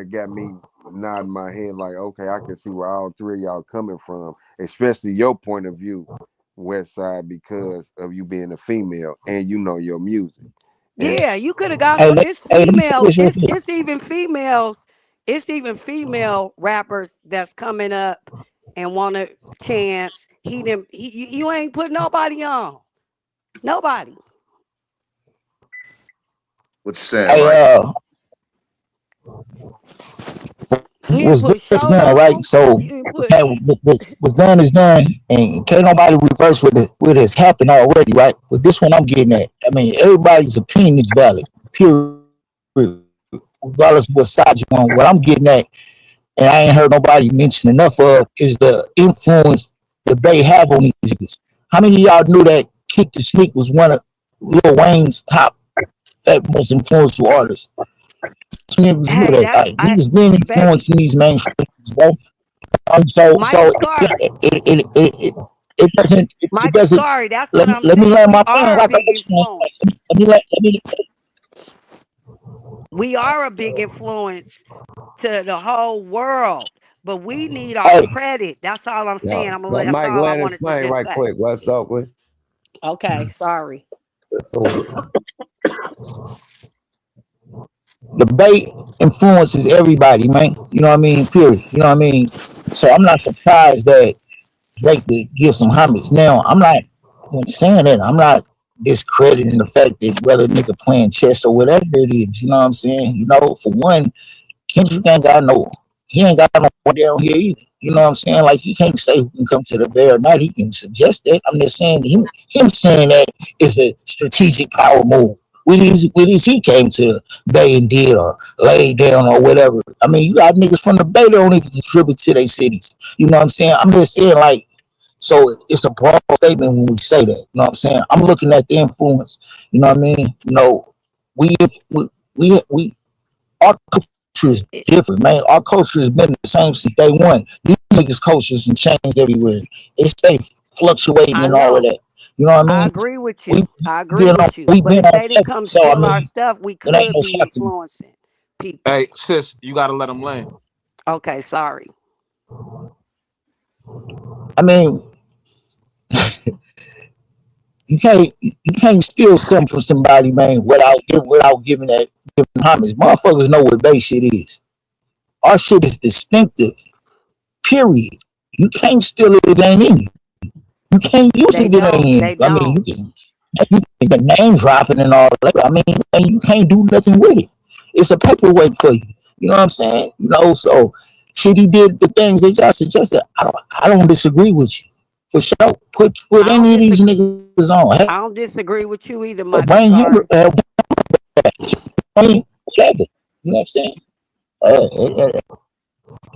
got me nodding my head like, okay, I can see where all three of y'all coming from, especially your point of view, West Side, because of you being a female and you know your music. And Yeah, you could have got Hey, so it's let me say female, this real quick. it's even females, it's even female rappers that's coming up and want a chance. You ain't put nobody on. Nobody. What you saying, Hey, Mike? You didn't what's done put is Shote done, right? on. So You didn't put okay, what's done is done, and can't nobody reverse what has happened already, right? But this one I'm getting at. I mean, everybody's opinion is valid. Period. Regardless of what side you on. What I'm getting at, and I ain't heard nobody mention enough of, is the influence the Bay have on these niggas. How many of y'all knew that Kick the Sneak was one of Lil Wayne's top most influential artists? Some niggas knew hey, that. that's Like I niggas been baby. influencing these mainstream, bro. So Michael Scary. it doesn't it Michael doesn't Scary, that's let what me I'm let me saying. land We my plane are a like I big let you influence. let me We are a big influence to the whole world, but we need our hey credit. That's all I'm saying. No, let That's Mike all I land his wanted to plane just right say. quick. What's up with? Okay, sorry. the Bay influences everybody, man. You know what I mean? Period. You know what I mean? So I'm not surprised that Drake would give some homage. Now, I'm not when saying that, I'm not discrediting the fact that whether a nigga playing chess or whatever it is, you know what I'm saying? You know, for one, Kendrick ain't got no, he ain't got no one down here either. You know what I'm saying? Like he can't say who can come to the Bay or not. He can suggest that. I'm just saying him saying that is a strategic power move. With his he came to the Bay and did or laid down or whatever. I mean, you got niggas from the Bay that don't even contribute to their cities. You know what I'm saying? I'm just saying like so it's a broad statement when we say that. You know what I'm saying? I'm looking at the influence. You know what I mean? You know, we we our culture is different, man. Our culture has been the same since day one. These niggas' cultures and changed everywhere. It stay fluctuating I and all of know. that. You know what I I mean? agree with We you. I agree been on with you. we But been if on they didn't heaven. come So I steal our mean, stuff, we it ain't could no be shock to me. influencing people. Hey, sis, you gotta let him land. Okay, sorry. I mean, you can't steal something from somebody, man, without giving homage. Motherfuckers know what base shit is. Our shit is distinctive. Period. You can't steal it if it ain't in you. You can't use They it if it ain't don't. in They you. I mean, don't. you can name dropping and all that. I mean, and you can't do nothing with it. It's a paperweight for you. You know what I'm saying? You know, so shit, he did the things that y'all suggested. I don't disagree with you for sure. Put I don't any of these disagree. niggas on. Hell, I don't disagree with you either, bring Michael him, Scary. bring whatever. You know what I'm saying?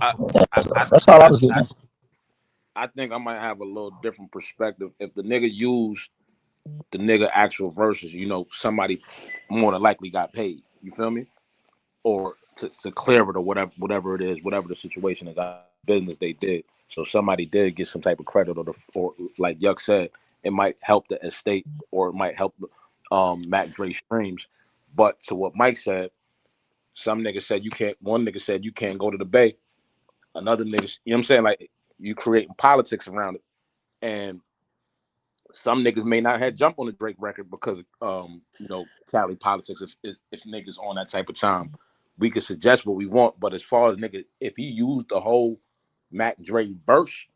I, I, I, That's all I I, was I getting. I think I might have a little different perspective. If the nigga used the nigga actual verses, somebody more than likely got paid. You feel me? Or to clear it or whatever it is, whatever the situation is, business they did. So somebody did get some type of credit, or like Yuck said, it might help the estate or it might help Mac Dre streams. But to what Mike said, some nigga said you can't. One nigga said you can't go to the Bay. Another nigga, you know what I'm saying? Like you creating politics around it, and some niggas may not have jumped on the Drake record because Cali politics. If niggas on that type of time, we could suggest what we want. But as far as nigga, if he used the whole Mac Dre verse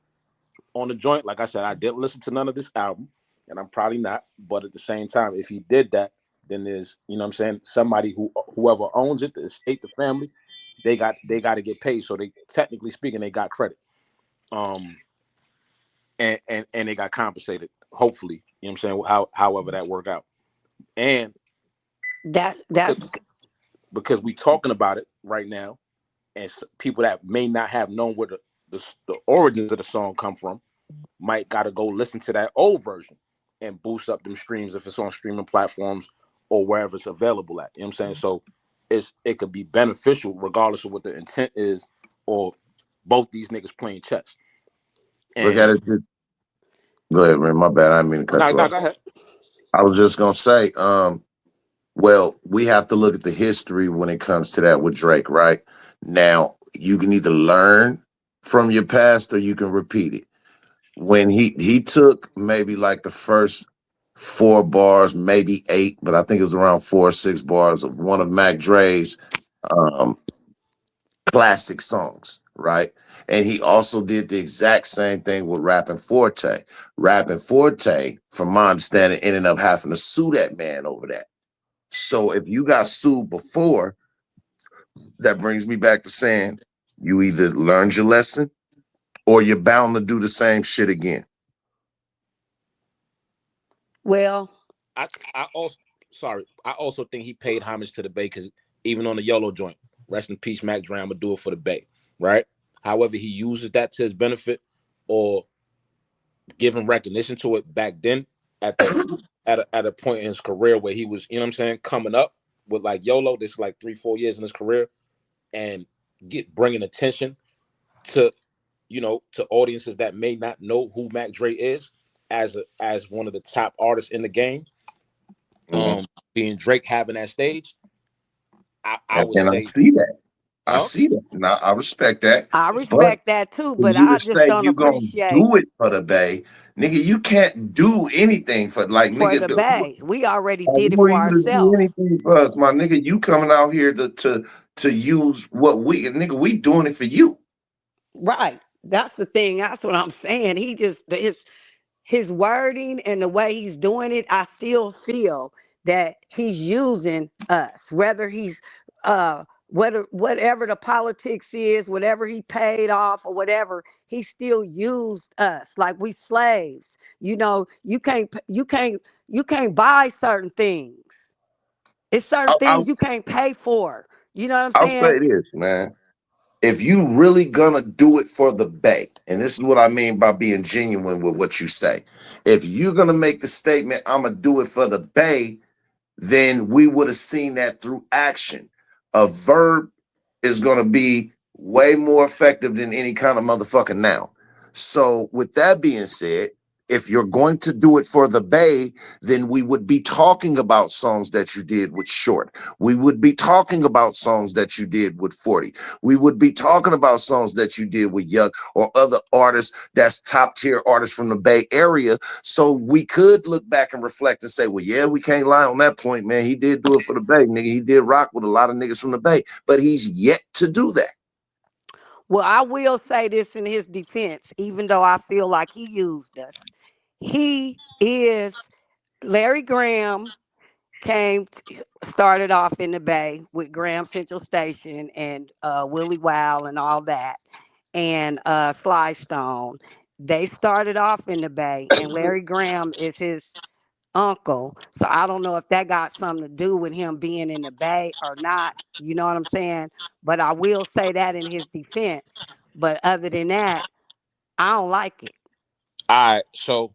on the joint, like I said, I didn't listen to none of this album, and I'm probably not. But at the same time, if he did that, then there's what I'm saying, somebody whoever owns it, the estate, the family, they got to get paid. So they technically speaking, they got credit. Um, and they got compensated. Hopefully, you know what I'm saying. However that work out, and That's because we talking about it right now, and people that may not have known where the origins of the song come from might got to go listen to that old version and boost up them streams if it's on streaming platforms or wherever it's available at. You know what I'm saying? So it could be beneficial regardless of what the intent is, or both these niggas playing chess. Look And at it. Go ahead, man. My bad. I didn't mean to cut you no, off. go ahead. I was just gonna say, well, we have to look at the history when it comes to that with Drake, right? Now, you can either learn from your past or you can repeat it. When he took maybe like the first 4 bars, maybe 8, but I think it was around 4 or 6 bars of one of Mac Dre's um, classic songs, right? And he also did the exact same thing with Rappin' Forte. Rappin' Forte, from my understanding, ended up having to sue that man over that. So if you got sued before, that brings me back to saying you either learned your lesson or you're bound to do the same shit again. well. I also think he paid homage to the Bay because even on the YOLO joint, rest in peace, Mac Dre, I'ma do it for the Bay, right? However, he uses that to his benefit or giving recognition to it back then at a point in his career where he was, you know what I'm saying, coming up with like YOLO, this like 3-4 years in his career, and bringing attention to, to audiences that may not know who Mac Dre is as one of the top artists in the game. Being Drake having that stage, I would And I say, see that. I huh? see that. And I respect that. I But respect that too, for but you I to just say don't you gonna appreciate do it for the Bay, nigga, you can't do anything for like for nigga. the Bay. We already I did it want for you to do ourselves. anything for us, my nigga. You coming out here to use what nigga, we doing it for you. Right. That's the thing. That's what I'm saying. He just his wording and the way he's doing it, I still feel that he's using us. Whether he's whatever the politics is, whatever he paid off or whatever, he still used us like we slaves. You can't buy certain things. It's certain I, things you can't pay for. You know what I'm I'll saying? say this, man. If you really gonna do it for the Bay, and this is what I mean by being genuine with what you say, if you're gonna make the statement, I'm gonna do it for the Bay, then we would have seen that through action. A verb is gonna be way more effective than any kind of motherfucking noun. So, with that being said, if you're going to do it for the Bay, then we would be talking about songs that you did with Short. We would be talking about songs that you did with 40. We would be talking about songs that you did with Yuck or other artists that's top tier artists from the Bay Area. So we could look back and reflect and say, well, yeah, we can't lie on that point, man. He did do it for the Bay, nigga. He did rock with a lot of niggas from the Bay, but he's yet to do that. Well, I will say this in his defense, even though I feel like he used us. He is Larry Graham started off in the Bay with Graham Central Station and Willie Wow and all that, and Sly Stone. They started off in the Bay, and Larry Graham is his uncle. So I don't know if that got something to do with him being in the Bay or not. You know what I'm saying? But I will say that in his defense. But other than that, I don't like it. All right, so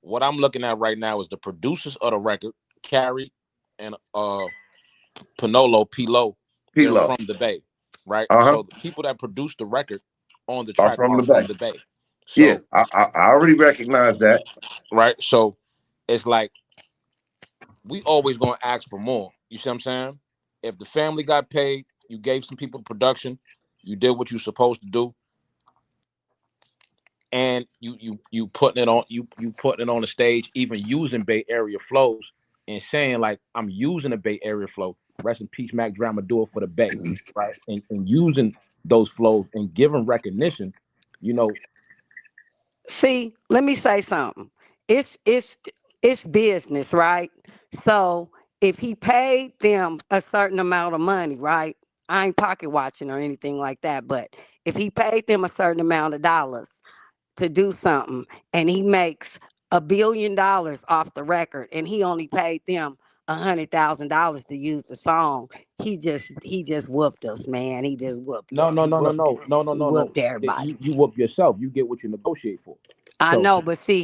what I'm looking at right now is the producers of the record, Carrie and Panolo Pilo. They're P-Lo. from the Bay, right? Uh-huh. So the people that produced the record on the Are track from are the from Bay. the Bay. Yeah, So I already recognize that. right, so it's like we always gonna ask for more. You see what I'm saying? If the family got paid, you gave some people production, you did what you're supposed to do, and you putting it on you putting it on the stage, even using Bay Area flows and saying like I'm using a Bay Area flow. Rest in peace, Mac Drama, do it for the Bay, right? And using those flows and giving recognition, you know. See, let me say something. It's business, right? So if he paid them a certain amount of money, right? I ain't pocket watching or anything like that, but if he paid them a certain amount of dollars to do something and he makes $1 billion off the record and he only paid them $100,000 to use the song. He just whooped us, man. He just whooped us. He whooped everybody. You whoop yourself. You get what you negotiate for. I So know, but see,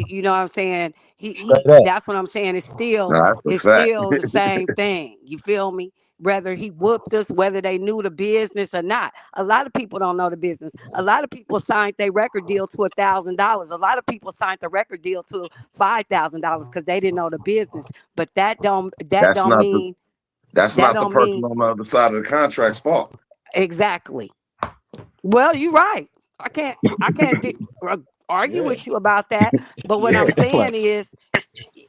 you know what I'm saying? Straight up. That's what I'm saying. No, that's It's a fact. still the same thing. You feel me? Whether he whooped us, whether they knew the business or not. A lot of people don't know the business. A lot of people signed their record deal to $1,000. A lot of people signed the record deal to $5,000 because they didn't know the business. But that don't That's not the mean that's that not the don't person mean on the other side of the contract's fault. exactly. Well, you're right. I can't argue yeah, with you about that. But what I'm yeah. saying is,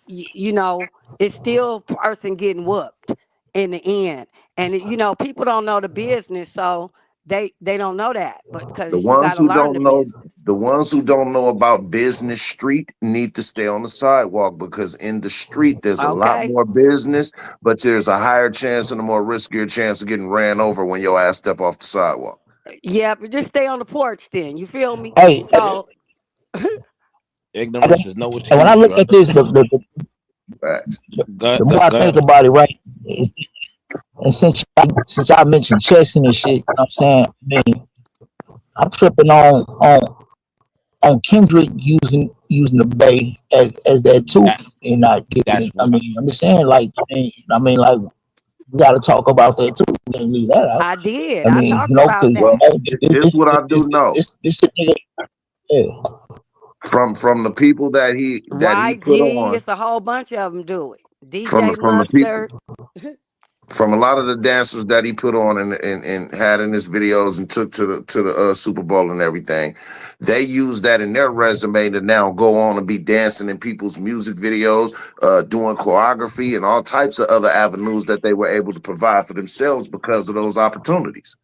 you know, it's still person getting whooped in the end, and people don't know the business, so they don't know that. But The because you got ones to who learn the don't know, business. the ones who don't know about business street need to stay on the sidewalk, because in the street there's a lot Okay. more business, but there's a higher chance and a more riskier chance of getting ran over when your ass step off the sidewalk. Yeah, but just stay on the porch then. You feel me? Hey, So Ignorance is no and when I excuse. look You at this, understand? Facts. the more I Go think ahead. about it, right? And since I mentioned chessing and shit, you know what I'm saying? I mean, I'm tripping on Kendrick using the Bay as that too, That and not giving that's it. I one. mean, I'm just saying, like, like we got to talk about that too. We can't leave that out. I did. I I mean, talked about because that. Well, this what I do know this nigga, yeah. from the people that he Right, put G. on, It's a whole bunch of them do it. from DJ from the people Mustard. from a lot of the dancers that he put on and had in his videos and took to the Super Bowl and everything, they use that in their resume to now go on and be dancing in people's music videos, doing choreography and all types of other avenues that they were able to provide for themselves because of those opportunities.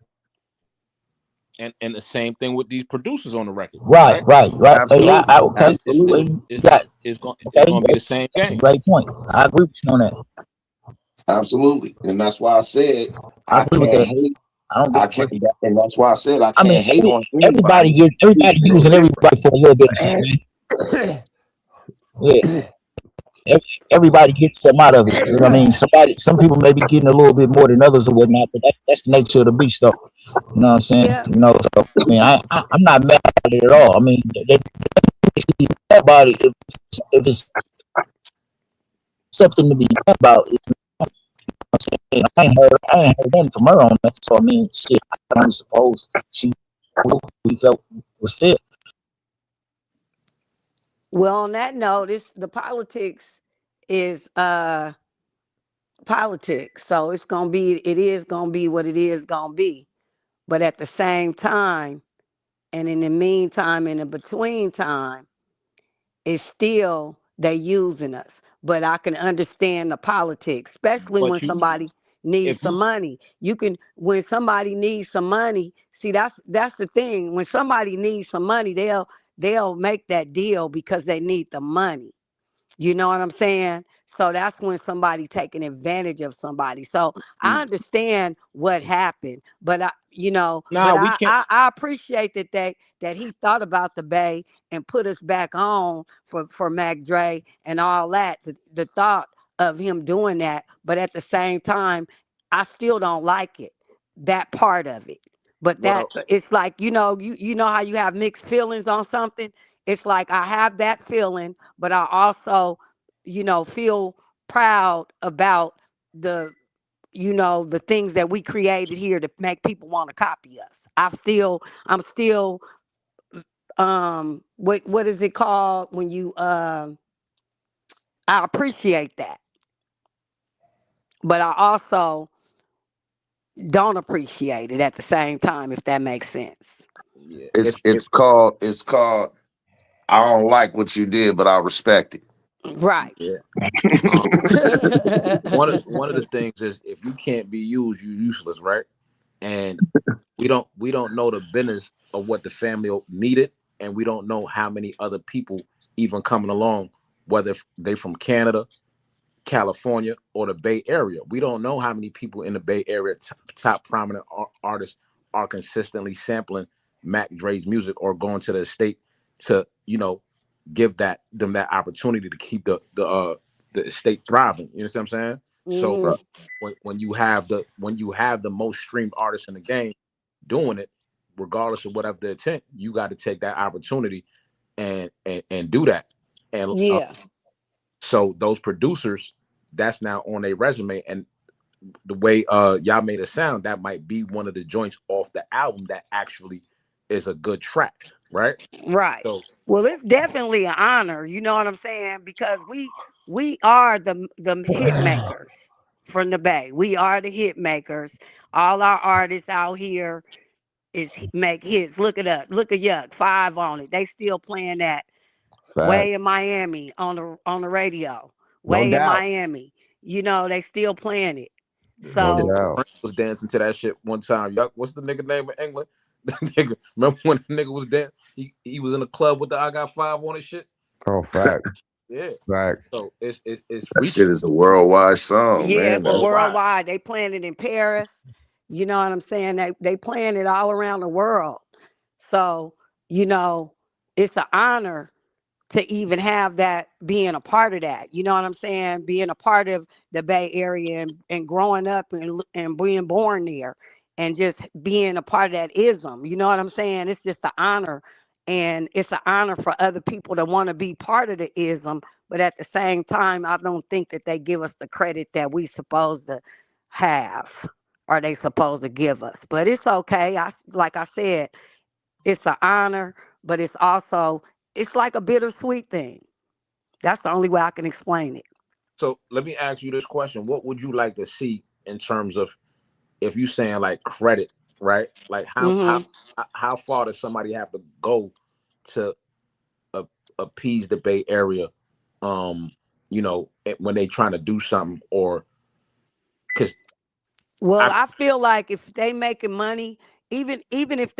And the same thing with these producers on the record, Right, right? right, right. Yeah, Absolutely, okay. absolutely, Well, you got It's okay. gonna be the same That's a game. great point. I agree with you on that. absolutely, and that's why I said I I agree with can't that. hate. I don't I disagree. can't, and that's why I said I I mean, can't hate on everybody anybody everybody who's no using different. everybody for a little bit of something. Yeah, everybody gets some out of it. You know what I mean? Some people may be getting a little bit more than others or whatnot, but that's the nature of the beast, though. You know what I'm saying? Yeah. So I mean, I'm not mad at it at all. I mean, they basically mad about it if it's something to be mad about. I ain't heard nothing from her on that. So I mean, shit. I don't suppose we felt was fair. Well, on that note, the politics is politics. So it is gonna be what it is gonna be. But at the same time, and in the meantime, in the between time, it's still they using us. But I can understand the politics, especially when But somebody needs if some you money. When somebody needs some money, see that's the thing. When somebody needs some money, they'll make that deal because they need the money. You know what I'm saying? So that's when somebody taking advantage of somebody. So I understand what happened, but nah, we can't. I appreciate that he thought about the Bay and put us back on for Mac Dre and all that. The thought of him doing that, but at the same time, I still don't like it. That part of it. But that Well, it's like, you know how you have mixed feelings on something? It's like I have that feeling, but I also, feel proud about the things that we created here to make people want to copy us. I'm still what is it called when you I appreciate that, but I also don't appreciate it at the same time, if that makes sense. yeah. It's called. I don't like what you did, but I respect it. Right. Yeah. Um, one of the things is if you can't be used, you're useless, right? And we don't know the business of what the family needed, and we don't know how many other people even coming along, whether they from Canada, California, or the Bay Area. We don't know how many people in the Bay Area, top prominent artists, are consistently sampling Mac Dre's music or going to the state to give them that opportunity to keep the state thriving. You know what I'm saying? So Mm-hmm. when you have the most streamed artists in the game doing it, regardless of whatever the intent, you got to take that opportunity and do that. And Yeah. so those producers, that's now on their resume. And the way y'all made it sound, that might be one of the joints off the album that actually is a good track, right? Right. So Well, it's definitely an honor. You know what I'm saying? Because we are the hit makers from the Bay. We are the hit makers. All our artists out here make hits. Look at us. Look at Yuck. 5 on it. They still playing that Fact. way in Miami on the radio. No Way in doubt. Miami. You know, they still playing it. No So doubt. Prince was dancing to that shit one time. Yuck, what's the nigga name in England? The nigga, remember when the nigga was dancing? He was in a club with the I Got 5 on his shit. Oh, fact. Yeah. Fact. So it's That shit reaching is a worldwide song, yeah, man. it's a That, worldwide. worldwide. They playing it in Paris. You know what I'm saying? They playing it all around the world. So, you know, it's an honor to even have that, being a part of that. You know what I'm saying? Being a part of the Bay Area and growing up and being born there and just being a part of that ism. You know what I'm saying? It's just an honor. And it's an honor for other people to want to be part of the ism. But at the same time, I don't think that they give us the credit that we supposed to have or they supposed to give us. But it's okay. Like I said, it's an honor, but it's like a bittersweet thing. That's the only way I can explain it. So let me ask you this question. What would you like to see in terms of, if you saying like credit, right? Like Hmm. how far does somebody have to go to uh, appease the Bay Area, um, when they trying to do something, or because Well, I I feel like if they making money, even if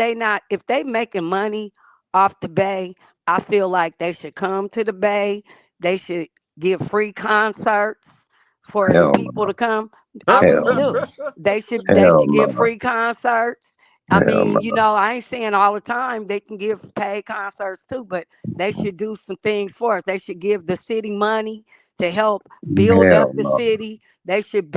they making money off the Bay, I feel like they should come to the Bay. They should give free concerts for the hell people no. to come. I really Hell do. no. They Hell should give no. free concerts. I Hell mean, no. I ain't saying all the time they can give paid concerts too, but they should do some things for us. They should give the city money to help build up Hell the no. city. They should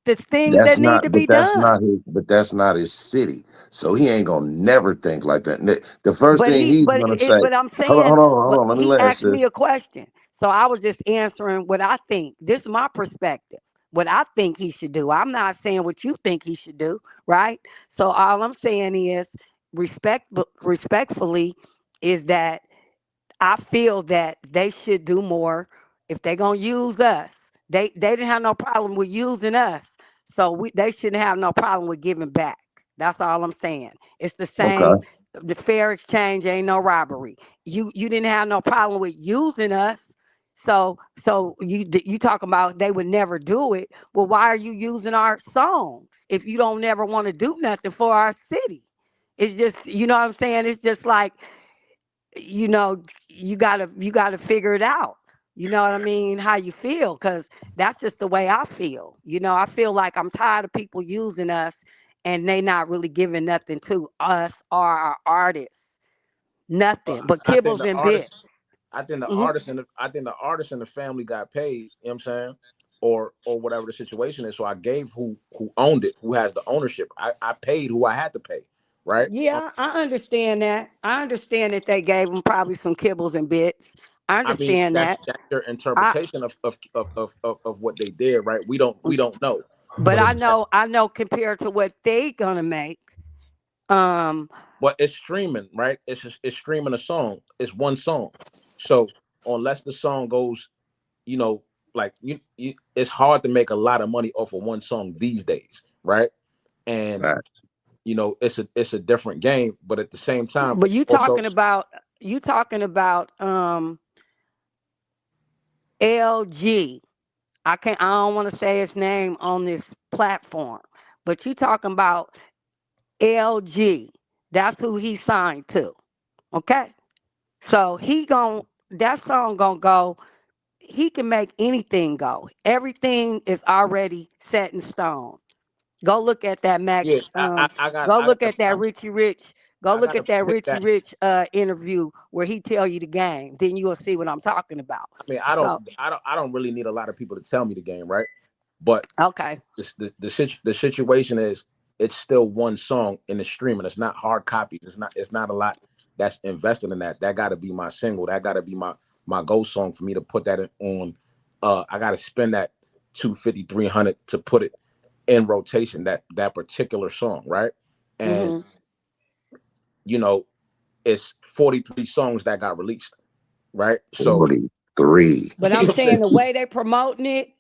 the things that That's need not, to but be that's done. not his, but that's not his city. So he ain't gonna never think like that. The first thing he's gonna say, But I'm hold on, saying, hold on, hold but on. Let me he land, asked sis. me a question, so I was just answering what I think. This is my perspective. What I think he should do. I'm not saying what you think he should do, right? So all I'm saying is respectfully, is that I feel that they should do more if they're gonna use us. They didn't have no problem with using us, so they shouldn't have no problem with giving back. That's all I'm saying. It's the same. Okay. The fair exchange ain't no robbery. You didn't have no problem with using us, so you talking about they would never do it. Well, why are you using our songs if you don't never want to do nothing for our city? It's just, you know what I'm saying. It's just like, you know, you gotta figure it out. You know what I mean? How you feel, because that's just the way I feel. I feel like I'm tired of people using us and they not really giving nothing to us or our artists. Nothing but I think kibbles the and artist, bits. I think the Hmm. artist and the family got paid. You know what I'm saying? Or whatever the situation is. So I gave who owned it, who has the ownership. I paid who I had to pay, right? Yeah, I understand that. I understand that they gave them probably some kibbles and bits. I I mean, understand that's that. that's their I interpretation of what they did, right? We don't know. but But I know compared to what they gonna make. Um, it's streaming, right? It's streaming a song. It's one song. So unless the song goes, you know, like it's hard to make a lot of money off of one song these days, right? And Right. it's a different game, but at the same time, but also, you talking about LG. I don't want to say his name on this platform, but you talking about LG. That's who he signed to. Okay? So that song gonna go. He can make anything go. Everything is already set in stone. Go look at that Max. yeah, I got Go I got look at that Richie Rich Go I look gotta at that pick Richie that. Rich interview where he tell you the game. Then you'll see what I'm talking about. I mean, So I don't really need a lot of people to tell me the game, right? But okay. the situation is it's still one song in the streaming. It's not hard copy. It's not a lot that's invested in that. That got to be my single. That got to be my go song for me to put that on. I got to spend that 250, 300 to put it in rotation. That particular song, right? And Mm-hmm. you know, it's 43 songs that got released, right? So 43. But you know I'm what I'm saying? saying the way they promoting it,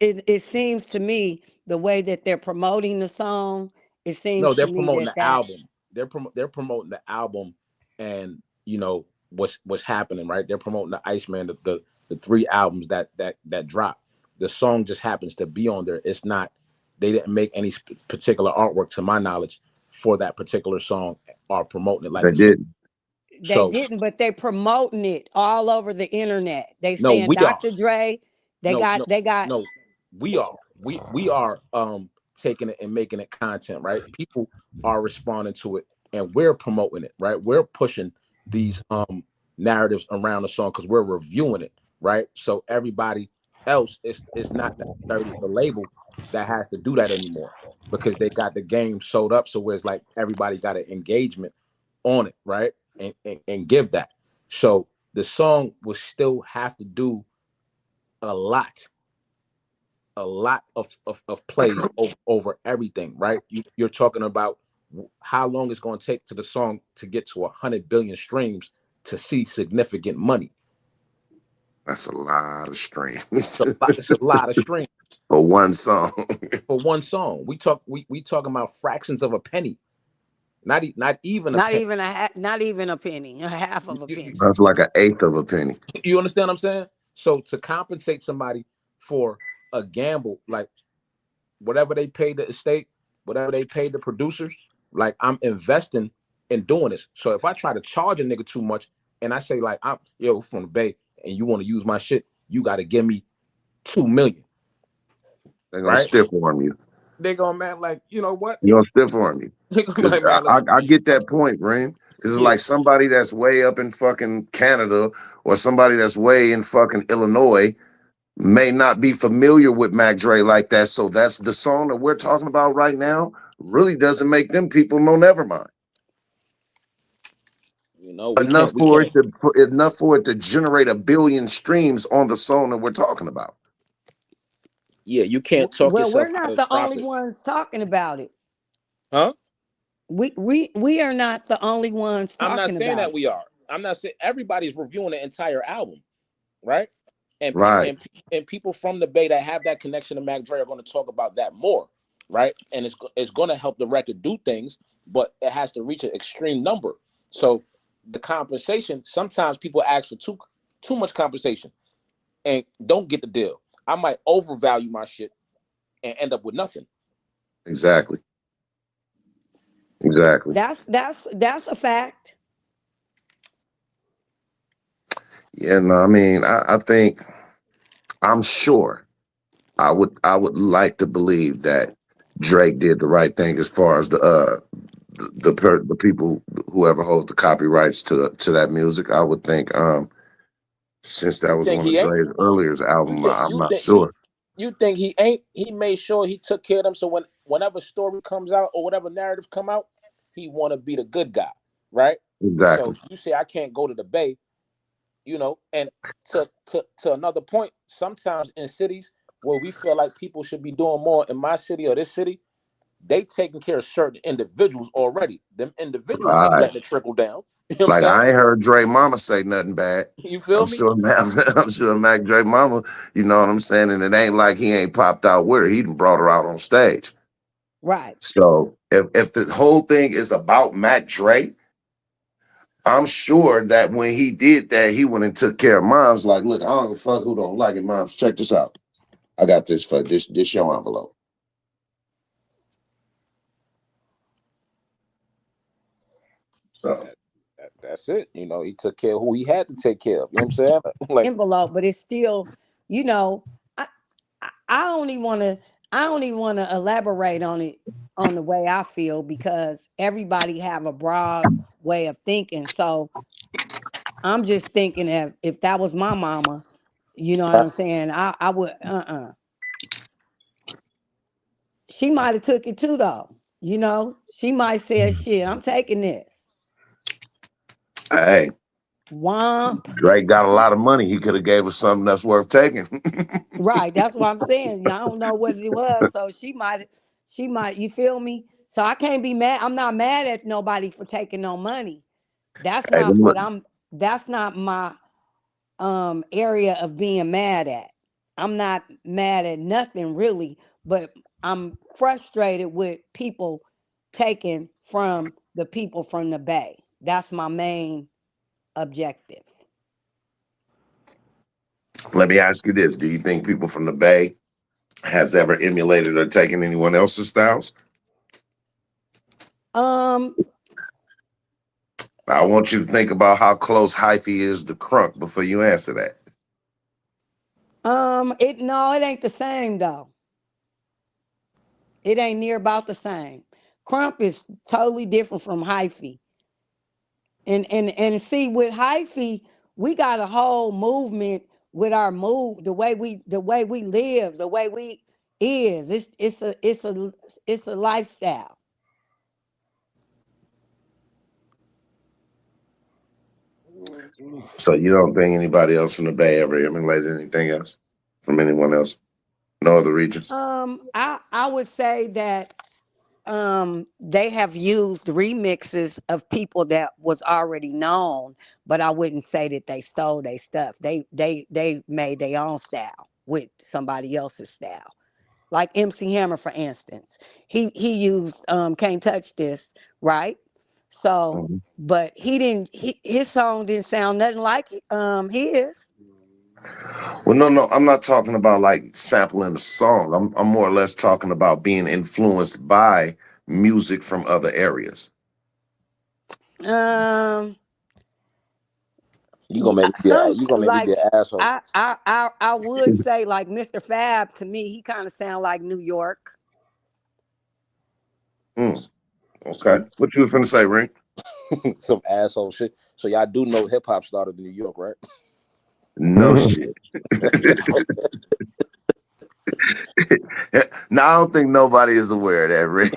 it seems to me the way that they're promoting the song, it No, seems to they're me promoting that the album. They're promoting the album, and you know what's happening, right? They're promoting the Iceman, the 3 albums that dropped. The song just happens to be on there. It's not. They didn't make any particular artwork, to my knowledge, for that particular song or promoting it like They a single. did. they So didn't, but they promoting it all over the internet. They no, saying we are. Dr. Dre, No, they got no, we are taking it and making it content, right? People are responding to it and we're promoting it, right? We're pushing these narratives around the song because we're reviewing it, right? So everybody else is not necessarily the label that has to do that anymore because they got the game sold up. So where it's like everybody got an engagement on it, right? And give that. So the song will still have to do a lot of plays over everything, right? You're talking about how long it's going to take to the song to get to 100 billion streams to see significant money. That's a lot of streams It's a lot of streams for one song. for one song. We talking about fractions of a penny, not even a not penny. even not even a penny, a half of a penny. That's like an eighth of a penny. You understand what I'm saying? So to compensate somebody for a gamble, like whatever they paid the estate, whatever they paid the producers, like I'm investing in doing this. So if I try to charge a nigga too much and I say like I'm from the Bay and you want to use my shit, you got to give me 2 million. They're gonna Right? stiff arm you. They gonna man like, you know what? You're gonna stiff arm you. Because Like, man, I get that point, Rain. Because it's like somebody that's way up in fucking Canada or somebody that's way in fucking Illinois may not be familiar with Mac Dre like that. So that's the song that we're talking about right now really doesn't make them people know never mind. You know, Enough for it to generate 1 billion streams on the song that we're talking about. Yeah, you can't talk Well, yourself we're out not of the only profit. ones talking about it. Huh? We are not the only ones I'm not talking saying about that it. we are. I'm not saying everybody's reviewing the entire album, right? And Right. and people from the Bay that have that connection to Mac Dre are going to talk about that more, right? And it's going to help the record do things, but it has to reach an extreme number. So the compensation, sometimes people ask for too much compensation and don't get the deal. I might overvalue my shit and end up with nothing. Exactly. That's a fact. Yeah, no, I mean, I think I'm sure I would like to believe that Drake did the right thing as far as the people whoever holds the copyrights to that music. I would think since that You was think one of he ain't? Dre's earliest album, I'm not sure. You think he ain't? He made sure he took care of them. So whenever story comes out or whatever narrative come out, he want to be the good guy, right? So Exactly. you say I can't go to the Bay, and to another point, sometimes in cities where we feel like people should be doing more in my city or this city, they taking care of certain individuals already. Them individuals ain't Right. letting it trickle down. You know what Like I'm saying? I ain't heard Dre Mama say nothing bad. You feel me? I'm sure Mac Dre Mama, you know what I'm saying? And it ain't like he ain't popped out with her. He done brought her out on stage. Right. So if the whole thing is about Mac Dre, I'm sure that when he did that, he went and took care of moms. Like, look, I don't give a fuck who don't like it, moms. Check this out. I got this for this your envelope. So That's it. He took care of who he had to take care of. You know what I'm saying? Like Envelope, but it's still, I only want to. I don't even want to elaborate on it on the way I feel because everybody have a broad way of thinking. So I'm just thinking if that was my mama, you know what I'm saying? I would She might have took it too though. You know, she might say shit, I'm taking this. Hey, Womp. Drake got a lot of money. He could have gave us something that's worth taking. Right. That's what I'm saying. I don't know what it was. So she might, you feel me? So I can't be mad. I'm not mad at nobody for taking no money. That's Hey, not what I'm that's not my area of being mad at. I'm not mad at nothing really, but I'm frustrated with people taking from the people from the Bay. That's my main objective. let me ask you this: do you think people from the Bay has ever emulated or taken anyone else's styles? Um I want you to think about how close hyphy is to crunk before you answer that. it ain't the same though. It ain't near about the same. Crump is totally different from hyphy. And see with hyphy, we got a whole movement with our move, the way we live, the way we is. It's a lifestyle. So you don't think anybody else from the Bay ever emulated anything else from anyone else? No other regions? I would say that they have used remixes of people that was already known, but I wouldn't say that they stole their stuff. They made their own style with somebody else's style. Like MC Hammer, for instance, he used "Can't Touch This," right? So, Mhm. but his song didn't sound nothing like his. Well, no, I'm not talking about like sampling a song. I'm more or less talking about being influenced by music from other areas. Um, You gonna make me be some you gonna make me be like an asshole. I would say like Mr. Fab to me, he kind of sound like New York. Okay. What you was finna say, Ring? Some asshole shit. So y'all do know hip hop started in New York, right? No shit. Now I don't think nobody is aware of that, Ring.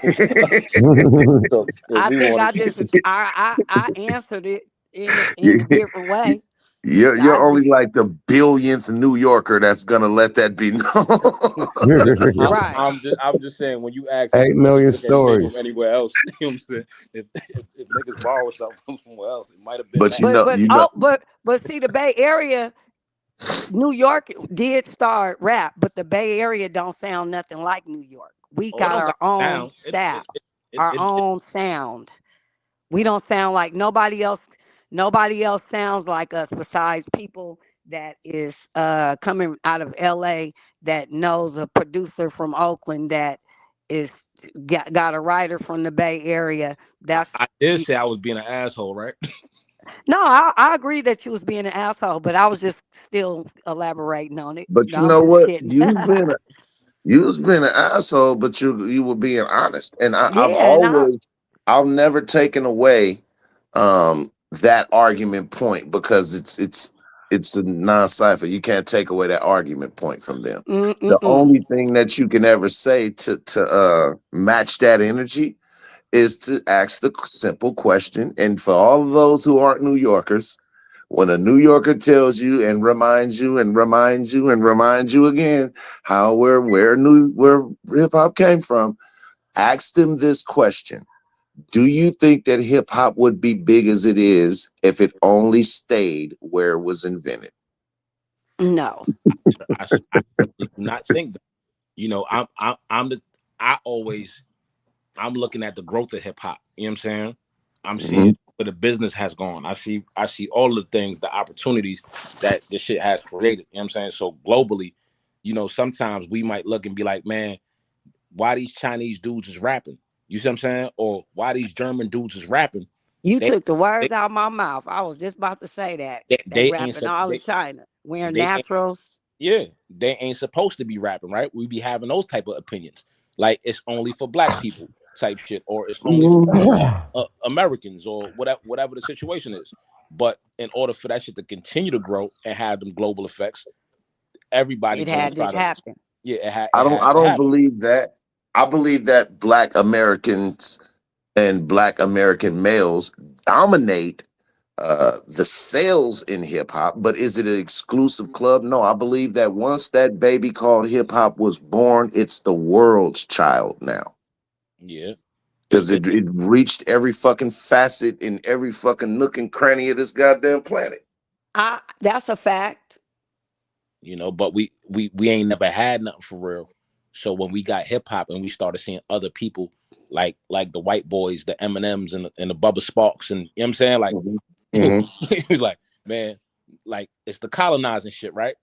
So if I we think want I to, just I answered it in a You- different way. you're I only just like the billionth New Yorker that's gonna let that be known. right. I'm just saying when you ask 8 million niggas anything from stories. anywhere else, you know what I'm saying? If niggas borrow something from somewhere else, it might have been But that. But see the Bay Area, New York did start rap, but the Bay Area don't sound nothing like New York. We Oh, it got don't our got own sound. style, our own sound. We don't sound like nobody else. Nobody else sounds like us besides people that is coming out of LA that knows a producer from Oakland that is got a writer from the Bay Area. That's I did say I was being an asshole, right? no, I agree that you was being an asshole, but I was just still elaborating on it. But you No, I'm know just what? kidding. You was being an asshole, but you were being honest. And Yeah, and I've never taken away that argument point because it's a non-cipher. You can't take away that argument point from them. The mm-mm. only thing that you can ever say to match that energy is to ask the simple question. And for all of those who aren't New Yorkers, when a New Yorker tells you and reminds you and reminds you and reminds you again how where hip hop came from, ask them this question. Do you think that hip hop would be big as it is if it only stayed where it was invented? No. I do not think that. You know, I always I'm looking at the growth of hip hop. You know what I'm saying? I'm seeing where the business has gone. I see all the things, the opportunities that this shit has created. You know what I'm saying? So globally, you know, sometimes we might look and be like, man, why these Chinese dudes is rapping? You see what I'm saying? Or why these German dudes is rapping? You They took the they words out of my mouth. I was just about to say that. they, They they rapping answer all in they China, wearing they naturals. Yeah, they ain't supposed to be rapping, right? We be having those type of opinions, like it's only for black people type shit, or it's only for Americans, or whatever the situation is. But in order for that shit to continue to grow and have them global effects, everybody It gonna had to try to, happen. yeah, I it don't has I to don't happen. believe that. I believe that black Americans and black American males dominate the sales in hip hop, but is it an exclusive club? No, I believe that once that baby called hip hop was born, it's the world's child now. Yeah, Because it reached every fucking facet in every fucking nook and cranny of this goddamn planet. That's a fact. you know, but we ain't never had nothing for real. So when we got hip hop and we started seeing other people like the white boys, the Eminems and the Bubba Sparks, and you know what I'm saying, like like, man, like it's the colonizing shit, right?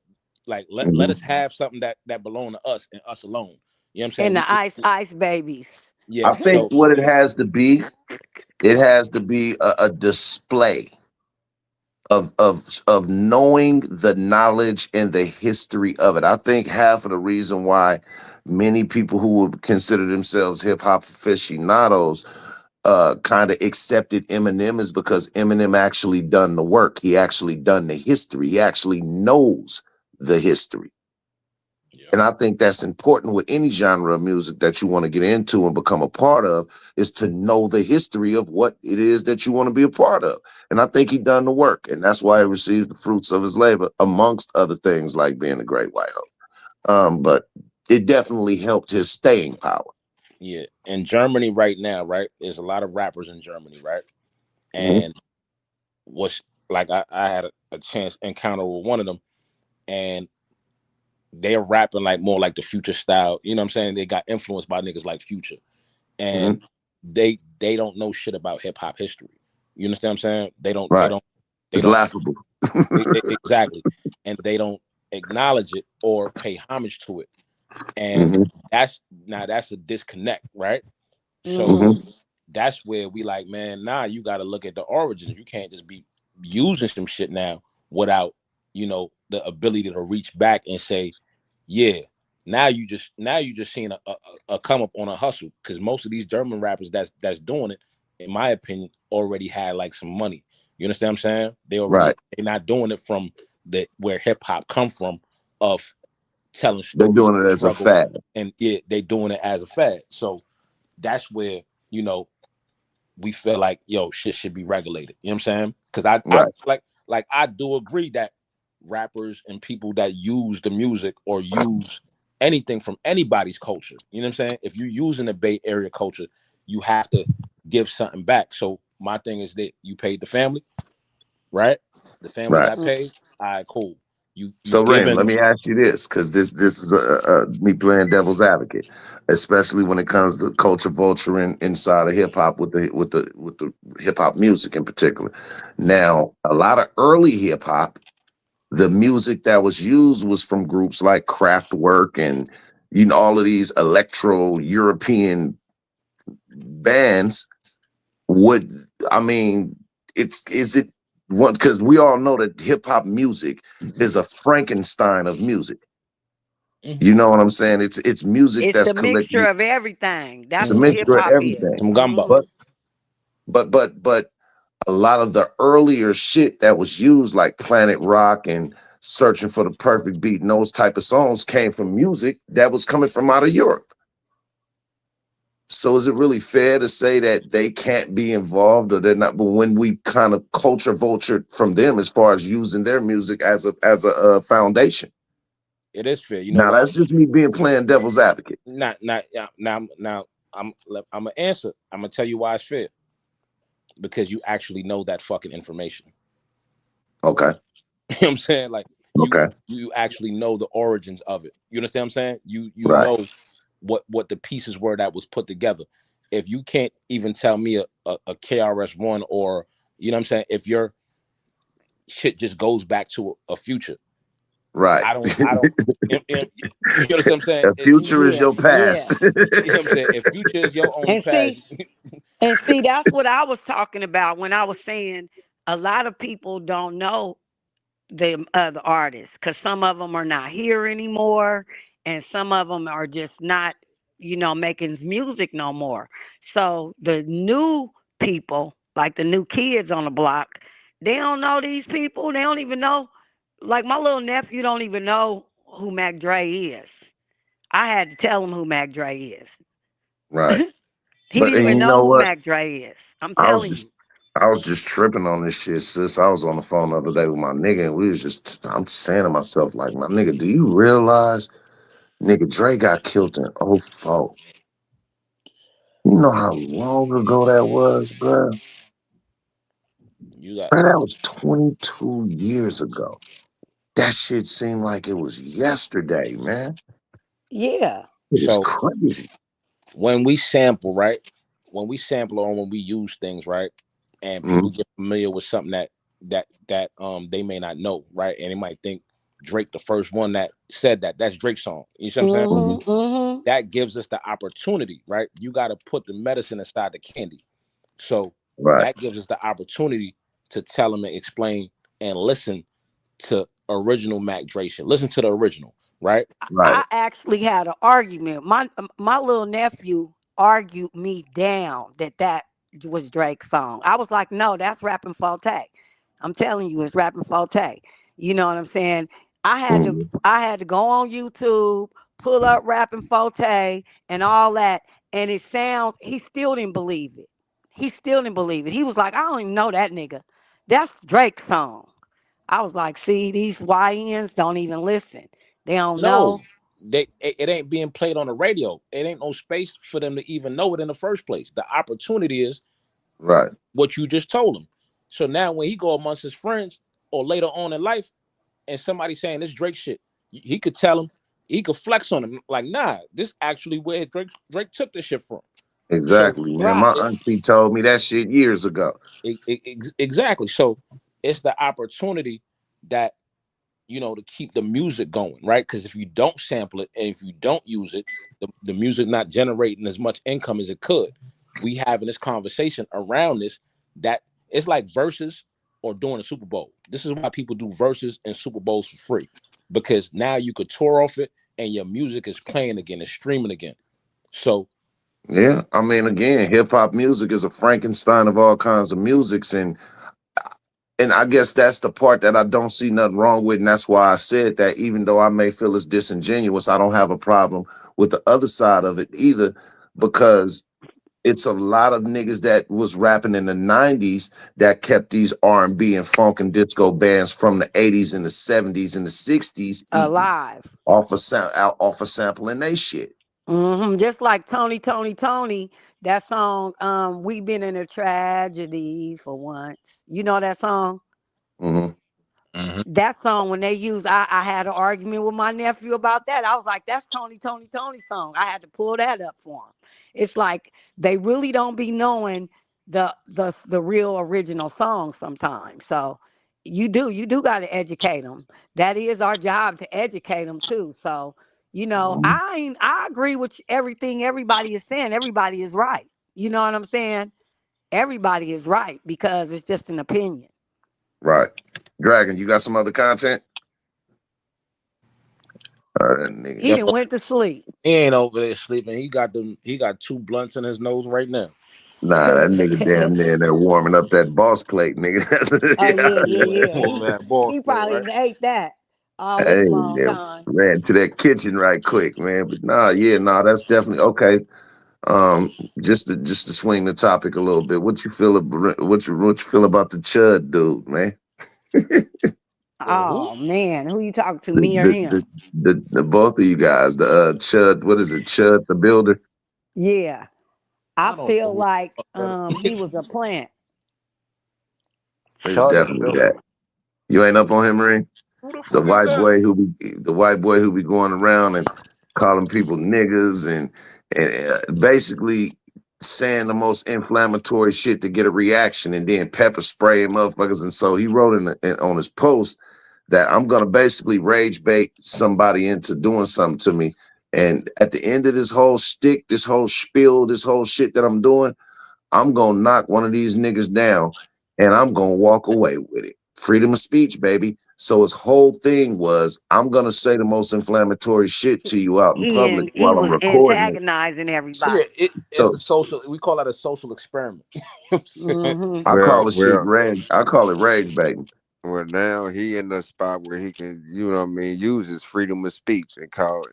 Like let us have something that belong to us and us alone. You know what I'm saying? And the ice babies. Yeah. I think So what it has to be, it has to be a display of knowing the knowledge and the history of it. I think half of the reason why many people who would consider themselves hip hop aficionados kind of accepted Eminem is because Eminem actually done the work. He actually done the history. He actually knows the history. And I think that's important with any genre of music that you want to get into and become a part of, is to know the history of what it is that you want to be a part of. And I think he done the work. And that's why he receives the fruits of his labor, amongst other things like being a great white hope. But it definitely helped his staying power. yeah, in Germany right now, right? There's a lot of rappers in Germany, right? And what's like I had a chance encounter with one of them, and they're rapping like more like the Future style. You know what I'm saying? They got influenced by niggas like Future, and they don't know shit about hip hop history. You understand what I'm saying? They don't. Right. It's laughable. Exactly, and they don't acknowledge it or pay homage to it, and that's a disconnect, right? So that's where we like, man, you got to look at the origins. You can't just be using some shit now without, the ability to reach back and say, yeah, now you just seeing a come up on a hustle, because most of these German rappers that's doing it, in my opinion, already had like some money. You understand what I'm saying? They're not doing it from where hip hop come from, of telling They're stories doing it of as a struggle, fad. and they doing it as a fad. So that's where we feel like, shit should be regulated. You know what I'm saying? Because I do agree that rappers and people that use the music or use anything from anybody's culture, you know what I'm saying? If you're using the Bay Area culture, you have to give something back. So my thing is that you paid the family, right? The family got paid. All right, cool. You So Rain, let given. me ask you this, because this is me playing devil's advocate, especially when it comes to culture vulturing inside of hip hop with the hip hop music in particular. Now, a lot of early hip hop, the music that was used was from groups like Kraftwerk and all of these electro European bands. Is it one, because we all know that hip hop music is a Frankenstein of music. You know what I'm saying? It's music It's that's the mixture collected. of everything. It's That's a what hip mixture of hop is. everything. Some gumbo. But a lot of the earlier shit that was used, like Planet Rock and Searching for the Perfect Beat, and those type of songs came from music that was coming from out of Europe. So is it really fair to say that they can't be involved, or they're not? But when we kind of culture vulture from them as far as using their music as a foundation, It is fair. You know now why? that's just me being playing devil's advocate. Now, I'm gonna answer. I'm gonna tell you why it's fair. Because you actually know that fucking information. Okay. You know what I'm saying? Like Okay. you actually know the origins of it. You understand what I'm saying? You Right. know what the pieces were that was put together. If you can't even tell me a KRS-One, or you know what I'm saying, if your shit just goes back to a Future, Right. I don't you understand what I'm saying? The future is your past. You know what I'm saying? If Future is your only And past, see, that's what I was talking about when I was saying a lot of people don't know the other artists, because some of them are not here anymore, and some of them are just not, making music no more. So the new people, like the new kids on the block, they don't know these people. They don't even know. Like my little nephew don't even know who Mac Dre is. I had to tell him who Mac Dre is. Right. He But didn't and even you know know who what? Mac Dre is. I'm I was telling just you. I was just tripping on this shit, sis. I was on the phone the other day with my nigga, and I'm saying to myself, like, my nigga, do you realize nigga Dre got killed in '04? You know how long ago that was, bro? You got Man, that was 22 years ago. That shit seemed like it was yesterday, man. Yeah. It is so crazy. when we sample, right? When we sample or when we use things, right? And people Mhm. get familiar with something that they may not know, right? And they might think Drake the first one that said that's Drake's song. You see what I'm saying? Mhm. That gives us the opportunity, right? You got to put the medicine inside the candy. So Right, that gives us the opportunity to tell them and explain and listen to original Mac Dre shit. Listen to the original, right? right, I actually had an argument. My little nephew argued me down that was Drake's song. I was like, no, that's Rapping Forte. I'm telling you, it's Rapping Forte. You know what I'm saying? I had to Mhm. I had to go on YouTube, pull up Rapping Forte and all that, and it sounds. He still didn't believe it. He still didn't believe it. He was like, I don't even know that nigga. That's Drake's song. I was like, see, these YNs don't even listen. They don't No, know. it ain't being played on the radio. It ain't no space for them to even know it in the first place. The opportunity is right. what you just told him. So now when he go amongst his friends or later on in life, and somebody saying this Drake shit, he could tell him, he could flex on him like, nah, this actually where Drake took this shit from. So Exactly, man. My Right. auntie told me that shit years ago. exactly. So it's the opportunity that to keep the music going, right? Because if you don't sample it and if you don't use it, the music not generating as much income as it could. We having this conversation around this that it's like verses or doing a Super Bowl. This is why people do verses and Super Bowls for free, because now you could tour off it and your music is playing again, it's streaming again. So Yeah, I mean, again, hip hop music is a Frankenstein of all kinds of musics, and I guess that's the part that I don't see nothing wrong with, and that's why I said that. Even though I may feel it's disingenuous, I don't have a problem with the other side of it either, because it's a lot of niggas that was rapping in the '90s that kept these R&B and funk and disco bands from the '80s and the '70s and the '60s eating Alive. off of sampling they shit. Just like Tony, that song, We've Been in a Tragedy for Once. You know that song? Hmm. That song, when they used, I had an argument with my nephew about that. I was like, that's Tony song. I had to pull that up for him. It's like they really don't be knowing the real original song sometimes. So you do got to educate them. That is our job, to educate them too. So I agree with everything everybody is saying. Everybody is right. You know what I'm saying? Everybody is right because it's just an opinion. Right. Dragon, you got some other content? That nigga. He didn't went to sleep. he ain't over there sleeping. He got two blunts in his nose right now. Nah, that nigga damn near there warming up that boss plate, nigga. Oh yeah, yeah, Yeah, yeah. woman, He that boss he play, probably right? done ate that all this Hey, long man, time. ran to that kitchen right quick, man. But nah, yeah, nah, that's definitely okay. Just to swing the topic a little bit. What you feel what you feel about the Chud dude, man? Who? Oh man, who you talking to, The me or the him? the the both of you guys, the Chud, what is it, Chud the Builder? Yeah, I I don't know feel who like the fuck that he was a plant. It was Chud the definitely builder. that. You ain't up on him, Ring? Who the It's a fuck is white that? boy who be going around and calling people niggas and basically saying the most inflammatory shit to get a reaction and then pepper spray motherfuckers. And so he wrote on his post that I'm gonna basically rage bait somebody into doing something to me. And at the end of this whole stick, this whole spiel, this whole shit that I'm doing, I'm gonna knock one of these niggas down and I'm gonna walk away with it. Freedom of speech, baby. So his whole thing was, I'm gonna say the most inflammatory shit to you out in public He while I'm was recording it. antagonizing Yeah, everybody. it's So a social. We call that a social experiment. You know what I'm saying? Mm-hmm. I call it shit Well, rage. I call it rage baiting. well, now he in the spot where he can, you know what I mean, use his freedom of speech and call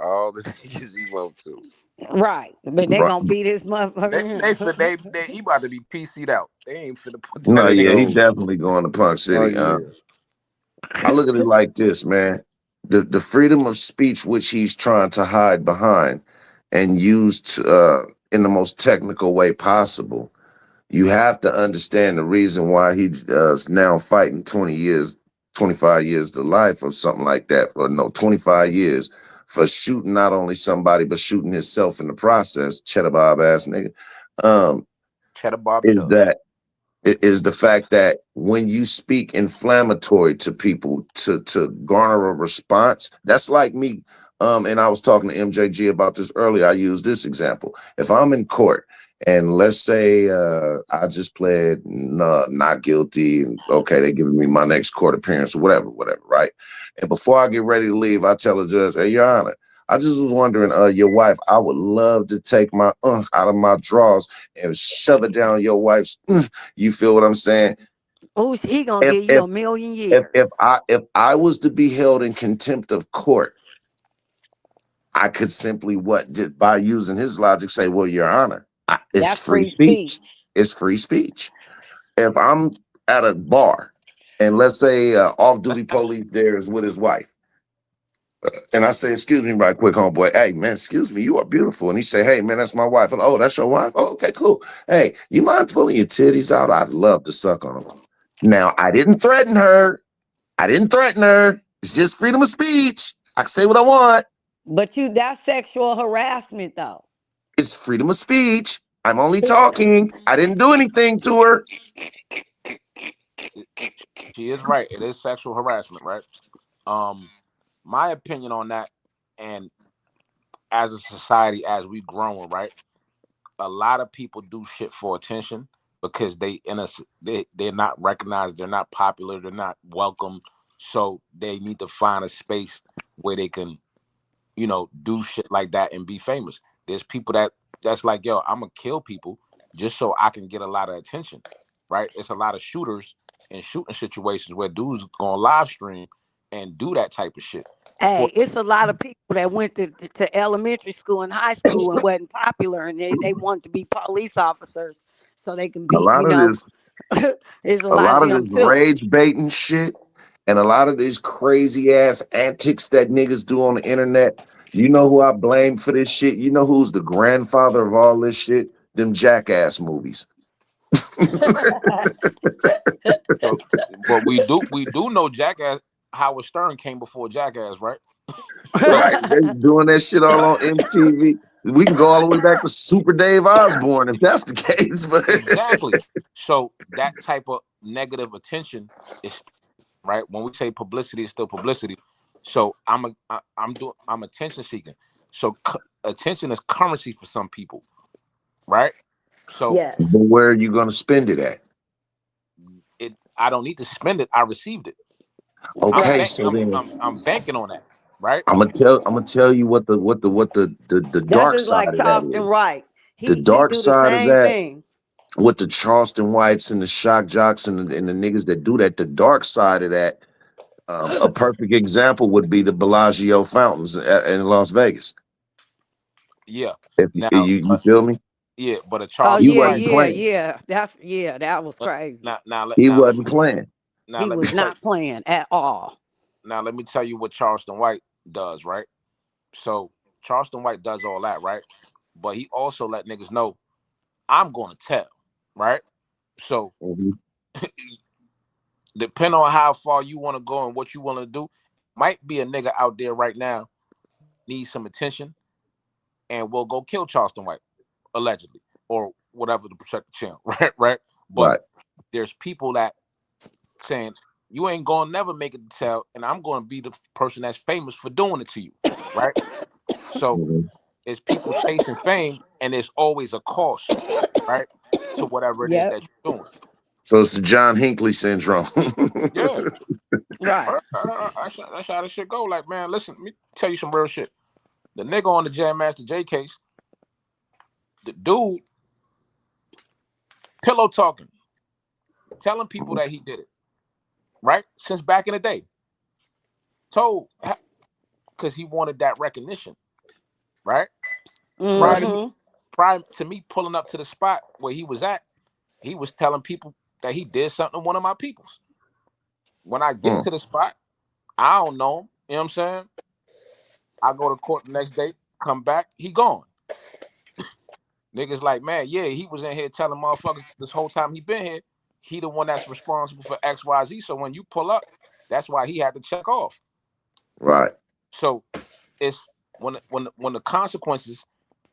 all the niggas he want to. Right, but they Right. gonna beat his They motherfucker. he about to be PC'd out. They ain't finna put that No, Hey, nigga. yeah, he so, definitely going to Punk oh City. yeah. I look at it like this, man. The freedom of speech which he's trying to hide behind and use in the most technical way possible. You have to understand the reason why he's now fighting 20 years, 25 years to life or something like that, for no, 25 years for shooting not only somebody, but shooting himself in the process, cheddar bob ass nigga, um, Cheddar Bob it is up. that it is the fact that when you speak inflammatory to people to garner a response, that's like me. And I was talking to MJG about this earlier. I use this example. If I'm in court and let's say I just pled not guilty, and okay, they're giving me my next court appearance or whatever, right? And before I get ready to leave, I tell the judge, "Hey, Your Honor, I just was wondering, your wife, I would love to take my out of my drawers and shove it down your wife's." You feel what I'm saying? Oh, he gonna If give you if a million if years. if I was to be held in contempt of court, I could simply by using his logic say, "Well, Your Honor, it's That's free free speech. speech. It's free speech." If I'm at a bar and let's say off-duty police there is with his wife, and I say, "Excuse me, right quick, homeboy. Hey, man, excuse me, you are beautiful." And he say, "Hey, man, that's my wife." And, "Oh, that's your wife? Oh, okay, cool. Hey, you mind pulling your titties out? I'd love to suck on them." Now, I didn't threaten her. It's just freedom of speech. I can say what I want. But that's sexual harassment though. It's freedom of speech. I'm only talking. I didn't do anything to her. She is right. It is sexual harassment, right? My opinion on that, and as a society, as we growing, right? A lot of people do shit for attention because they're not recognized, they're not popular, they're not welcome. So they need to find a space where they can, do shit like that and be famous. There's people that's like, yo, I'm gonna kill people just so I can get a lot of attention, right? It's a lot of shooters in shooting situations where dudes gonna live stream and do that type of shit. Hey, it's a lot of people that went to elementary school and high school and wasn't popular, and they wanted to be police officers so they can A be, lot of this, there's a a lot of lot of them this too. rage baiting shit, and a lot of these crazy ass antics that niggas do on the internet. You know who I blame for this shit? You know who's the grandfather of all this shit? Them Jackass movies. So, but we do know Jackass. Howard Stern came before Jackass, right? Right. They doing that shit all on MTV. We can go all the way back to Super Dave Osborne if that's the case. But Exactly. So that type of negative attention is right. When we say publicity, it's still publicity. So I'm attention seeking. So attention is currency for some people, right? So Yes. where are you gonna spend it at? I don't need to spend it. I received it. Okay, so then I'm banking on that, right? I'm gonna tell you what the That's dark just side like of that Charleston is. Wright. The He dark do the side of same that, thing. with the Charleston Whites and the shock jocks and the niggas that do that, the dark side of that, a perfect example would be the Bellagio fountains in Las Vegas. Yeah. If Now, you feel me? yeah, but a Oh He Charleston yeah, White. wasn't yeah, playing. yeah. That was crazy. He wasn't playing. He Let me was tell you. not playing at all. Now let me tell you what Charleston White does, right? So Charleston White does all that, right? But he also let niggas know I'm gonna tell, right? So depending on how far you want to go and what you want to do, might be a nigga out there right now needs some attention and will go kill Charleston White, allegedly, or whatever to protect the channel, right? Right. But Right. there's people that saying you ain't gonna never make it to tell, and I'm gonna be the person that's famous for doing it to you, right? So it's people chasing fame, and there's always a cost, right, to whatever it is Yep. that you're doing. So it's the John Hinckley syndrome. Yeah. Right. That's how this shit go. Like, man, listen, let me tell you some real shit. The nigga on the Jam Master J case, the dude, pillow talking, telling people that he did it, right? Since back in the day. Told, because he wanted that recognition, right? Prior to me, Mm-hmm. prior to me pulling up to the spot where he was at, he was telling people that he did something to one of my peoples. When I get to the spot, I don't know him. You know what I'm saying? I go to court the next day, come back, he gone. Niggas like, man, yeah, he was in here telling motherfuckers this whole time he been here, he the one that's responsible for XYZ. So when you pull up, that's why he had to check off. Right. So it's when the consequences,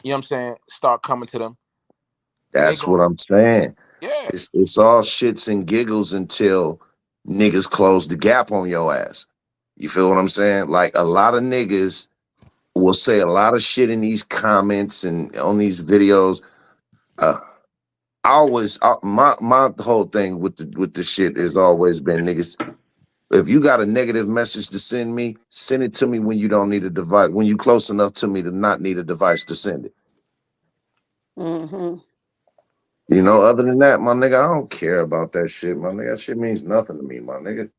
you know what I'm saying, start coming to them. That's what I'm saying. Yeah. It's all shits and giggles until niggas close the gap on your ass. You feel what I'm saying? Like a lot of niggas will say a lot of shit in these comments and on these videos. My whole thing with the shit has always been, niggas, if you got a negative message to send me, send it to me when you don't need a device, when you close enough to me to not need a device to send it. Mm-hmm. You know, other than that, my nigga, I don't care about that shit, my nigga. That shit means nothing to me, my nigga.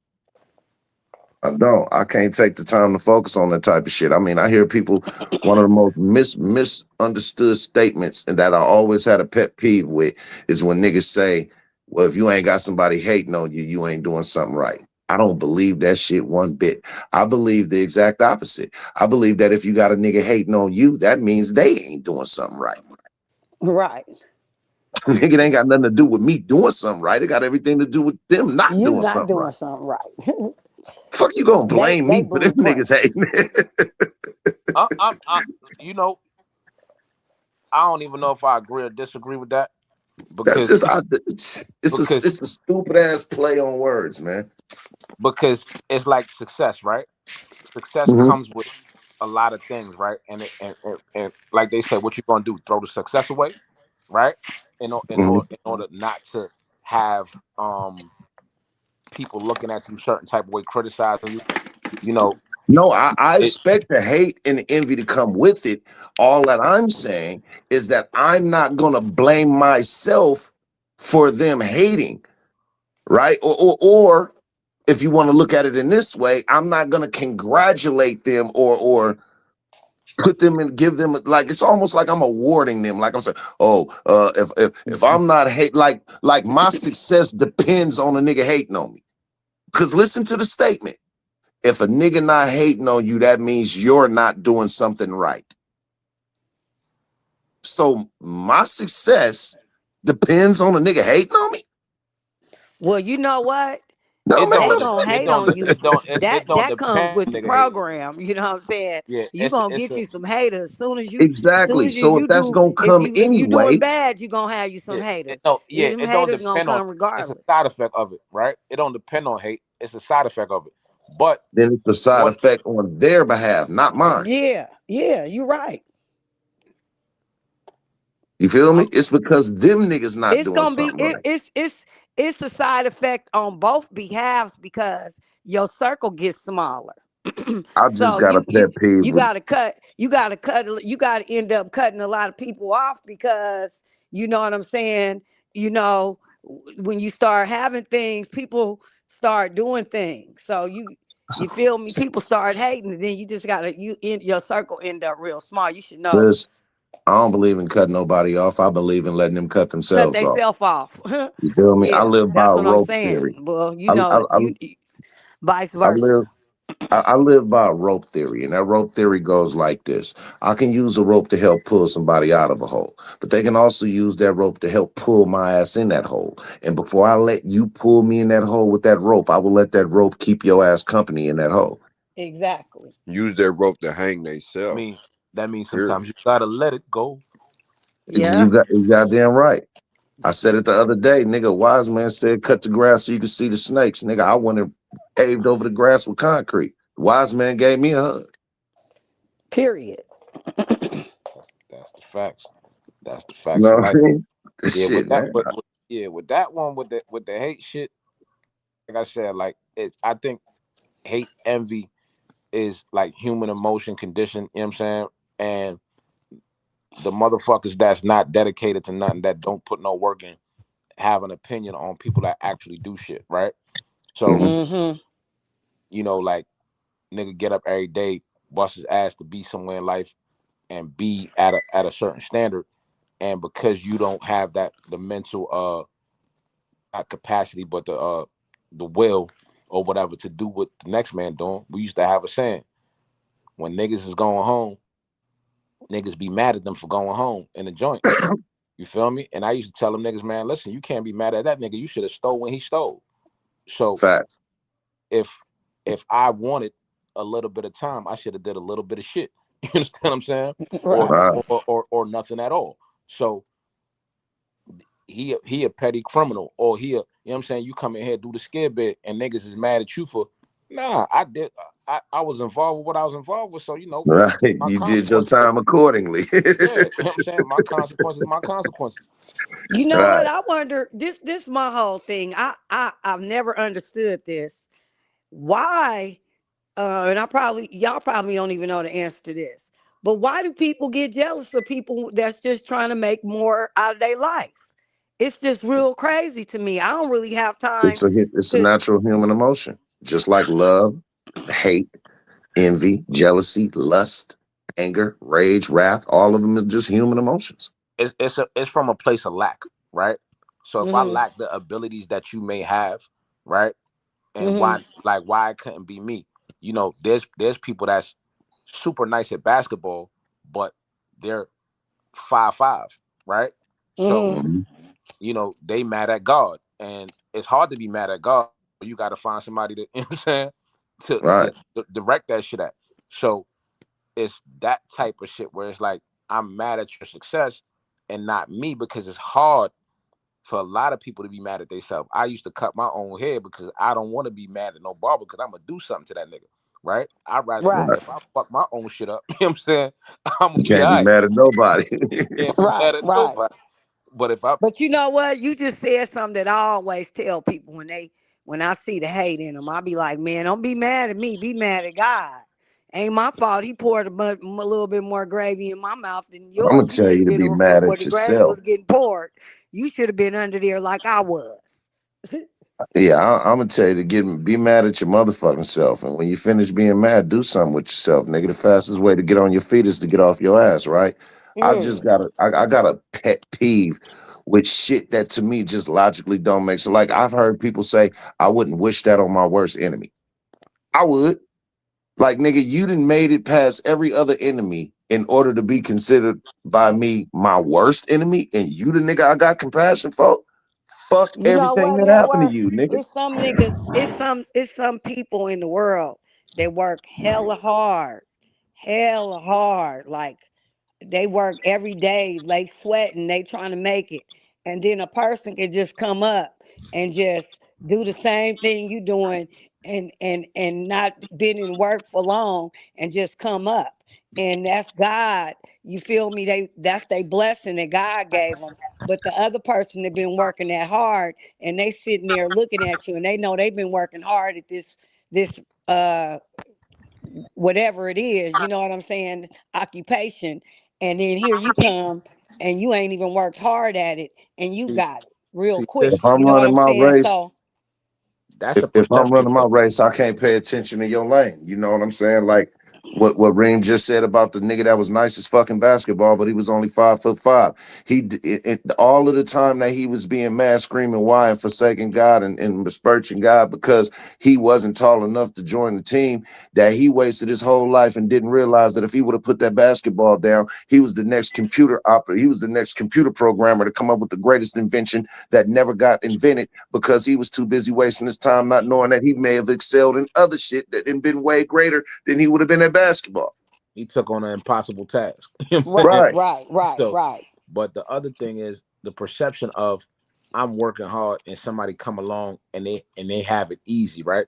I don't. I can't take the time to focus on that type of shit. I mean, I hear people, one of the most misunderstood statements and that I always had a pet peeve with is when niggas say, well, if you ain't got somebody hating on you, you ain't doing something right. I don't believe that shit one bit. I believe the exact opposite. I believe that if you got a nigga hating on you, that means they ain't doing something right. Right. Nigga, it ain't got nothing to do with me doing something right. It got everything to do with them not You doing not something doing right. something right. Fuck you gonna blame They me for them blueprint. niggas hating? You know, I don't even know if I agree or disagree with that That's because just it's a stupid ass play on words, man. Because it's like success, right? Success Mm-hmm. comes with a lot of things, right? And like they say, what you gonna do? Throw the success away, right? In order not to have people looking at you certain type of way, criticizing you. You know, No, I it. expect the hate and the envy to come with it. All that I'm saying is that I'm not gonna blame myself for them hating, right? Or if you want to look at it in this way, I'm not gonna congratulate them or put them and give them, like, it's almost like I'm awarding them. Like I'm saying, oh, if I'm not hate, like my success depends on a nigga hating on me. Cause listen to the statement. If a nigga not hating on you, that means you're not doing something right. So my success depends on a nigga hating on me. Well, you know what? No, make They no gonna sense. hate on you. It don't That comes depend with the nigga hating. program. You know what I'm saying? Yeah, You gonna it's get a you some haters. Soon Exactly. as So if you that's do, gonna come if you doing anyway, bad, you gonna have you some haters. Them it don't haters gonna depend on come it's a regardless. side effect of it, right? It don't depend on hate, it's a side effect of it. But then it's a side when effect on their behalf, not mine. Yeah, you're right. You feel me? It's because them niggas not It's doing gonna be something right. it's a side effect on both behalves because your circle gets smaller. I just So got a pet peeve you with gotta end up cutting a lot of people off because you know what I'm saying. You know, when you start having things, people start doing things. So you feel me? People start hating, and then you just gotta your circle end up real small. You should know. this. I don't believe in cutting nobody off. I believe in letting them cut Cut themselves off. themselves off. You feel me? I Yeah, live by that's a what I'm rope saying. theory. Well, you I I, know, I, vice I versa. live I live by a rope theory, and that rope theory goes like this. I can use a rope to help pull somebody out of a hole, but they can also use that rope to help pull my ass in that hole. And before I let you pull me in that hole with that rope, I will let that rope keep your ass company in that hole. Exactly. Use that rope to hang I theyself. mean, that means sometimes Period. you gotta let it go. Yeah. You goddamn right. I said it the other day, nigga. A wise man said, cut the grass so you can see the snakes. Nigga, I went and paved over the grass with concrete. The wise man gave me a hug. Period. That's the facts. That's the You facts know of what I life. mean? Yeah, Shit, man. with that one with the hate shit, like I said, like I think hate, envy is like human emotion condition, you know what I'm saying? And the motherfuckers that's not dedicated to nothing, that don't put no work in, have an opinion on people that actually do shit, right? So, Mm-hmm. you know, like nigga get up every day, bust his ass to be somewhere in life and be at a certain standard. And because you don't have that the mental not capacity, but the will or whatever to do what the next man doing, we used to have a saying. When niggas is going home, niggas be mad at them for going home in the joint. You feel me? And I used to tell them niggas, man, listen, you can't be mad at that nigga. You should have stole when he stole. So Fact. if I wanted a little bit of time, I should have did a little bit of shit. You understand what I'm saying? Or Right. Right. or nothing at all. So he a petty criminal, or he a, you know what I'm saying, you come in here do the scare bit and niggas is mad at you for, nah, I was involved with what I was involved with, so you know, Right. my You did your consequences. time accordingly. Yeah, you know what I'm saying? My consequences, my consequences. You know what? Right. I wonder. This my whole thing. I've never understood this. Why? And y'all probably don't even know the answer to this. But why do people get jealous of people that's just trying to make more out of their life? It's just real crazy to me. I don't really have time It's a to. natural human emotion, just like love, hate, envy, jealousy, lust, anger, rage, wrath. All of them is just human emotions. It's from a place of lack, right? So if I Hmm. lack the abilities that you may have, right? And Hmm. why it couldn't be me? You know, there's people that's super nice at basketball, but they're 5'5", right? So, Hmm. Mhm. you know, they mad at God. And it's hard to be mad at God. You gotta find somebody to, you know what I'm saying, Right. to direct that shit at. So it's that type of shit where it's like I'm mad at your success and not me, because it's hard for a lot of people to be mad at themselves. I used to cut my own hair because I don't want to be mad at no barber, because I'm gonna do something to that nigga, right? I'd rather, Right. Right. if I fuck my own shit up, you know what I'm saying, I'm You gonna be can't all be right. mad at nobody. You can't be Right. mad at Right. nobody. But if I, But you know what? You just said something that I always tell people when I see the hate in them. I be like, man, don't be mad at me. Be mad at God. Ain't my fault. He poured a little bit more gravy in my mouth than I'm gonna yours. You tell should you have to been be mad where at the gravy yourself. was getting poured. You should have been under there like I was. Yeah, I'm gonna tell you to be mad at your motherfucking self, and when you finish being mad, do something with yourself, nigga. The fastest way to get on your feet is to get off your ass, right? Mm. I got a pet peeve with shit that to me just logically don't make sense. Like I've heard people say, I wouldn't wish that on my worst enemy. I would. Like nigga, you done made it past every other enemy in order to be considered by me my worst enemy, and you the nigga I got compassion for. Fuck You know everything what, that happened to network? you, nigga. It's some niggas, it's some people in the world that work hella hard. Like they work every day, they sweating, they trying to make it. And then a person can just come up and just do the same thing you doing and not been in work for long and just come up. And that's God. You feel me? That's their blessing that God gave them. But the other person that been working that hard and they sitting there looking at you and they know they've been working hard at this uh whatever it is, you know what I'm saying, occupation. And then here you come and you ain't even worked hard at it and you see, got it real see quick. If this, I'm You know what running I'm my saying? race, So that's a if I'm perception running my thing. race, I can't pay attention to your lane. You know what I'm saying? Like what Reem just said about the nigga that was nice as fucking basketball, but he was only 5'5". All of the time that he was being mad, screaming, why, and forsaking God and besmirching God because he wasn't tall enough to join the team, that he wasted his whole life and didn't realize that if he would have put that basketball down, he was the next computer operator. He was the next computer programmer to come up with the greatest invention that never got invented because he was too busy wasting his time not knowing that he may have excelled in other shit that had been way greater than he would have been at basketball. He took on an impossible task. You know what I'm right, saying? Right. right, right, So, right, but the other thing is the perception of I'm working hard and somebody come along and they have it easy, right?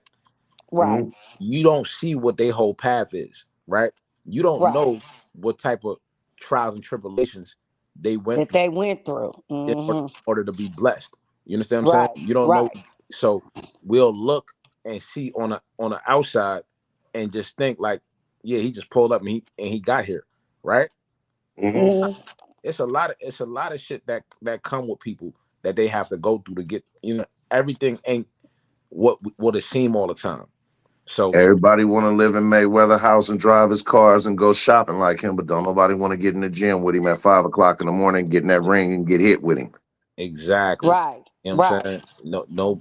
right, You don't see what their whole path is, right? You don't right. know what type of trials and tribulations they went That through they went through. in Hmm. order to be blessed. You understand what I'm saying? Right, You don't know. right. So we'll look and see on the outside and just think like, yeah, he just pulled up and he got here, right? Mhm. It's a lot of shit that come with people that they have to go through to get, everything ain't what it seem all the time. So everybody want to live in Mayweather house and drive his cars and go shopping like him, but don't nobody want to get in the gym with him at 5 o'clock in the morning, get in that ring and get hit with him. exactly. Right. You know what I'm Right. saying?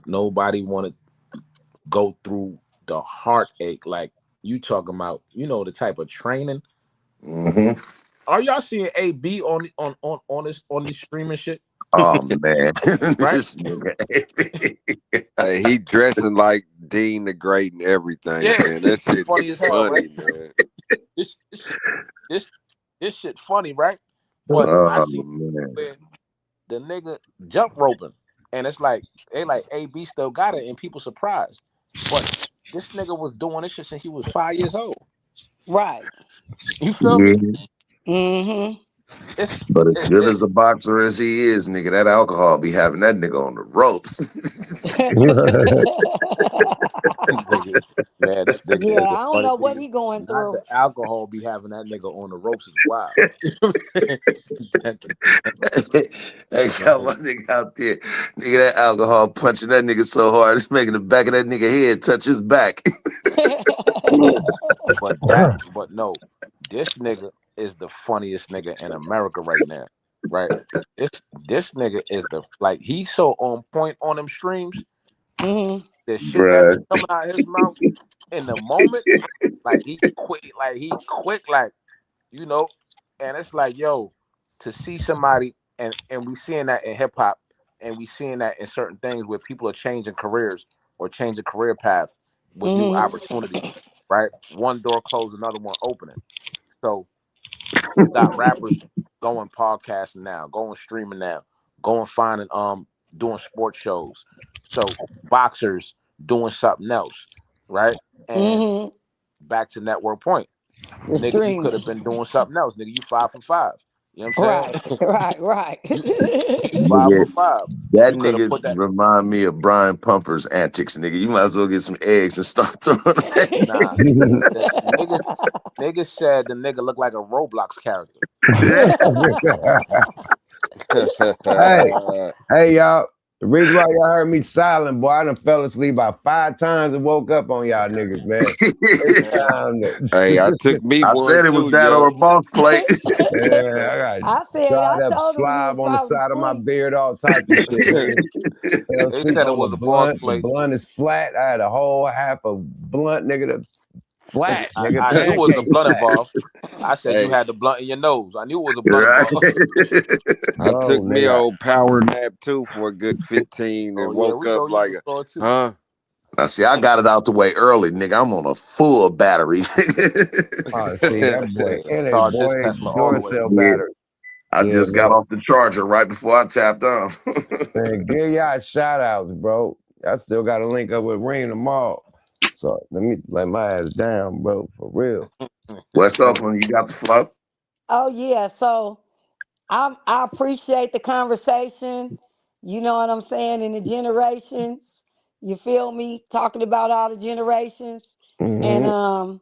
Nobody want to go through the heartache like you talking about, the type of training. Are y'all seeing AB on this streaming shit? Oh man. Right? This nigga. Hey, he dressing like Dean the Great and everything, Yeah, man. That shit funny is as hell, right? funny, man. This shit funny, right? But I Oh see man. where the nigga jump roping, and it's like they like AB still got it, and people surprised. But this nigga was doing this shit since he was 5 years old. Right. You feel me? Mm-hmm. It's But as it, good it, as a boxer as he is, nigga, that alcohol be having that nigga on the ropes. man, this nigga Yeah, is a I don't funny know what nigga. he going Not the through. alcohol be having that nigga on the ropes is wild. You know what I'm saying? Hey, got my nigga out there. Nigga, that alcohol punching that nigga so hard, it's making the back of that nigga head touch his back. But no, this nigga is the funniest nigga in America right now, right? This nigga is he's so on point on them streams. Mm-hmm. The shit that be Bruh. coming out of his mouth in the moment, like he quick, and it's like, yo, to see somebody, and we seeing that in hip hop, and we seeing that in certain things where people are changing careers or changing career paths with new Mm-hmm. opportunities, right? One door closed, another one opening. So you got rappers going podcasting now, going streaming now, going finding doing sports shows. So boxers doing something else, right? And Mm-hmm. back to network point. The Nigga, you could streaming. have been doing something else. Nigga, you 5 for 5. You know what I'm Right. saying? Right. You five Nigga, for five. that You could have nigga put that. remind me of Brian Pumper's antics, nigga. You might as well get some eggs and start throwing Nah. that. The nigga said the nigga looked like a Roblox character. hey, y'all. The reason why y'all heard me silent, boy, I done fell asleep about 5 times and woke up on y'all niggas, man. It's time Hey, I to... took me I one said it was too, that or yo. a boss plate. Yeah, I got dried I up told him he slob was on the probably side of my asleep. beard, all types of shit, nigga. Fell They asleep said it on the was a boss blunt. The plate. blunt is flat. I had a whole half a blunt, nigga, that's flat, nigga, I knew it was the pancake blunt flat. involved. I said you Hey, had the blunt in your nose. I knew it was a blunt Right. involved. I No, took me nigga. old power nap too for a good 15 Oh and yeah, woke we up know you like can store it too. huh? Now, see, I got it out the way early, nigga. I'm on a full battery. Oh, see, that boy in a Charge this boy Tesla all the way. Duracell Yeah. battery. I Yeah, just got man. off the charger right before I tapped on. Man, give y'all shout outs, bro. I still got to link up with Reem tomorrow. So let me lay my ass down, bro, for real. What's up when you got the flow? Oh yeah. So I appreciate the conversation. You know what I'm saying? In the generations. You feel me? Talking about all the generations. And Mm-hmm.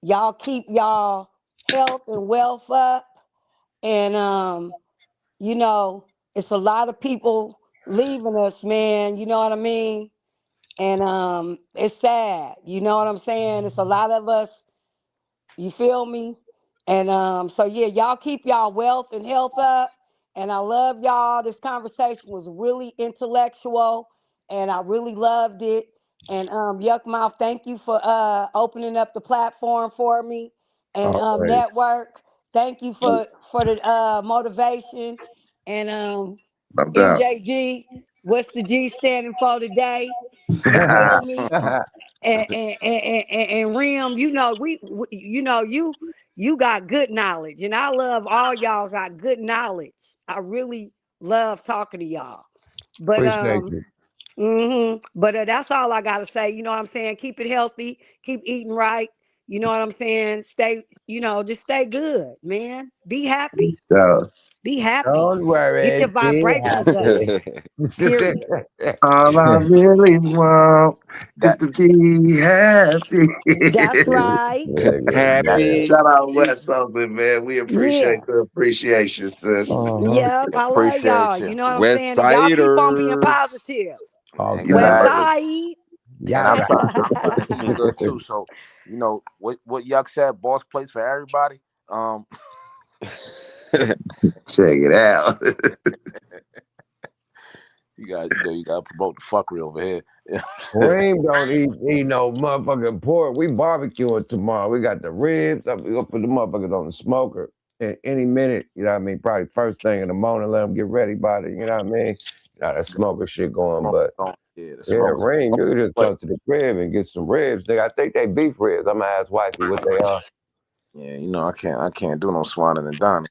y'all keep y'all health and wealth up. And it's a lot of people leaving us, man. You know what I mean? And it's sad. You know what I'm saying? It's a lot of us. You feel me? And so yeah, y'all keep y'all wealth and health up. And I love y'all. This conversation was really intellectual and I really loved it. And Yuck Mouth, thank you for opening up the platform for me. And All right. network, thank you for the motivation. And No doubt. MJG, what's the G standing for today? You feel me? And Rim, you got good knowledge, and I love all y'all got good knowledge. I really love talking to y'all. But Appreciate you. but that's all I gotta say. You know what I'm saying? Keep it healthy, keep eating right. You know what I'm saying? Stay, just stay good, man. Be happy. Yeah. Be happy. Don't worry. Get your vibrations up. Period. All I really want is to be happy. That's right. Happy. Shout out West Open, man. We appreciate the appreciation, sis. Yep, I love y'all. You know what I'm saying? And y'all keep on being positive. West Side. And I'm trying to do good too. So, you know what Yuck said, boss plays for everybody. Check it out. you gotta promote the fuckery over here. Reem don't eat no motherfucking pork. We barbecuing tomorrow. We got the ribs. We gonna put the motherfuckers on the smoker. And any minute, you know what I mean? Probably first thing in the morning, let them get ready about it. You know what I mean? You know, that smoker shit going, but Reem, you just come to the crib and get some ribs. I think they beef ribs. I'm gonna ask wifey what they are. Yeah, you know, I can't do no swanning and dining.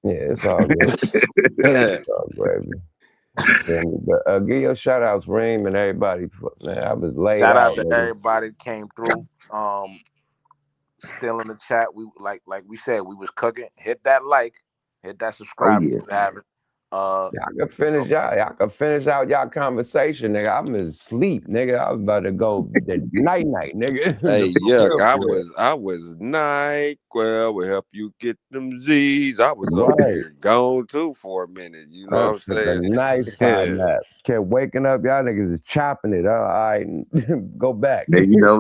Yeah, it's all good. It's all gravy. But give your shout outs, Reem, and everybody. Man, I was laid Shout out. out to everybody that came through. Still in the chat. We like we said, we was cooking. Hit that like, hit that subscribe if you haven't. Y'all can finish y'all can finish out y'all conversation, nigga. I'm asleep, nigga. I was about to go the night, nigga. Hey, Yuck, I was NyQuil will help you get them Z's. I was over here gone too for a minute. You know what I'm saying? A nice time nap. Kept waking up, y'all niggas is chopping it. All right, go back. Yeah, you know,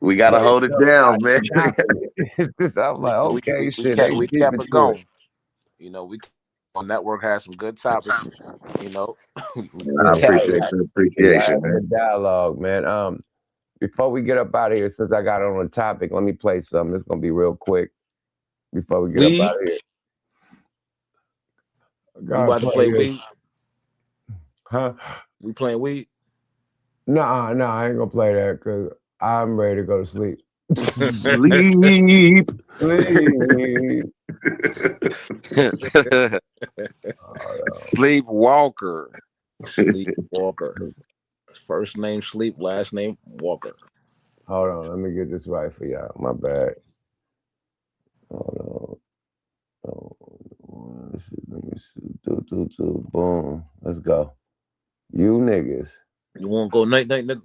we gotta hold it down, man. I'm like, okay, shit. We kept it going. You know, our network has some good topics. You know, I appreciate the appreciation, man. The dialogue, man. Before we get up out of here, since I got on the topic, let me play something. It's gonna be real quick. Before we get up out of here, you about to play weed? Huh? We playing weed? No, I ain't gonna play that because I'm ready to go to sleep. Sleep. Sleepwalker. Sleepwalker. First name Sleep, last name Walker. Hold on, let me get this right for y'all. My bad. Hold on. Let me see. Boom. Let's go. You niggas. You want to go night, nigga?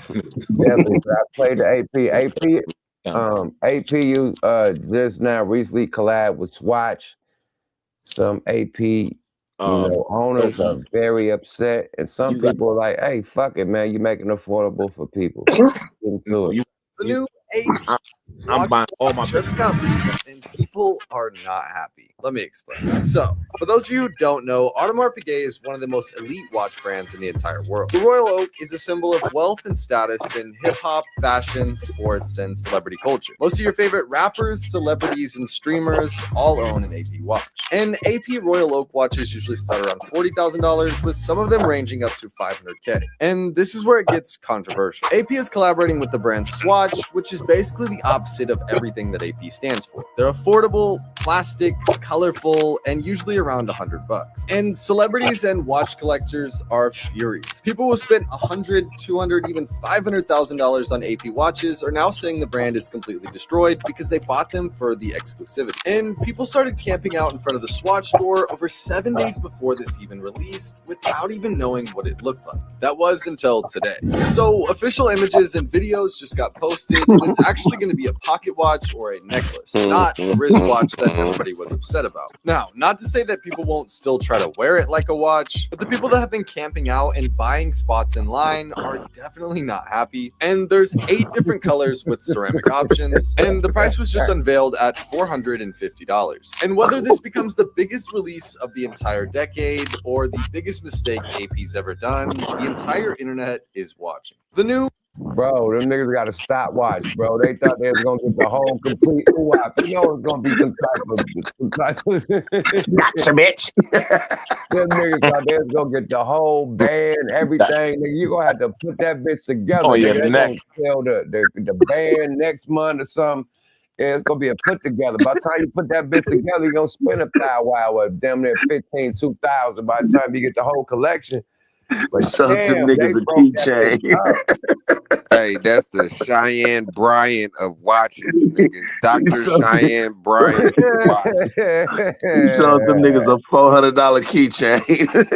Definitely. I played the AP. AP you just now recently collabed with Swatch. Some AP owners are very upset, and some people are like, "Hey, fuck it, man! You making it affordable for people." Into it. The new AP I'm buying all my just got leaked, and people are not happy. Let me explain. So, for those of you who don't know, Audemars Piguet is one of the most elite watch brands in the entire world. The Royal Oak is a symbol of wealth and status in hip-hop, fashion, sports, and celebrity culture. Most of your favorite rappers, celebrities, and streamers all own an AP watch. And AP Royal Oak watches usually start around $40,000, with some of them ranging up to $500K. And this is where it gets controversial. AP is collaborating with the brand SWATCH, which is basically the opposite of everything that AP stands for. They're affordable, plastic, colorful, and usually around $100. And celebrities and watch collectors are furious. People who spent $100, $200, even $500,000 on AP watches are now saying the brand is completely destroyed because they bought them for the exclusivity. And people started camping out in front of the Swatch store over 7 days before this even released without even knowing what it looked like. That was until today. So official images and videos just got posted, and it's actually going to be a pocket watch or a necklace, not a wristwatch that everybody was upset about. Now, not to say that people won't still try to wear it like a watch, but the people that have been camping out and buying spots in line are definitely not happy. And there's 8 different colors with ceramic options, and the price was just unveiled at $450. And whether this becomes the biggest release of the entire decade or the biggest mistake AP's ever done, the entire internet is watching. The new Bro, them niggas got a stopwatch, bro. They thought they was gonna get the whole complete watch. You know it's gonna be some type of Gotcha, bitch. Them niggas thought they was gonna get the whole band, everything. Nigga, you gonna have to put that bitch together. Nigga. They gonna sell the band next month or something. Yeah, it's gonna be a put together. By the time you put that bitch together, you're gonna spend a $1,000, damn near 15, 2,000 by the time you get the whole collection. But so damn, niggas a keychain. Hey, that's the Cheyenne Bryant of watches, nigga. Dr. Cheyenne Bryant watch. You sold them niggas a $400 keychain.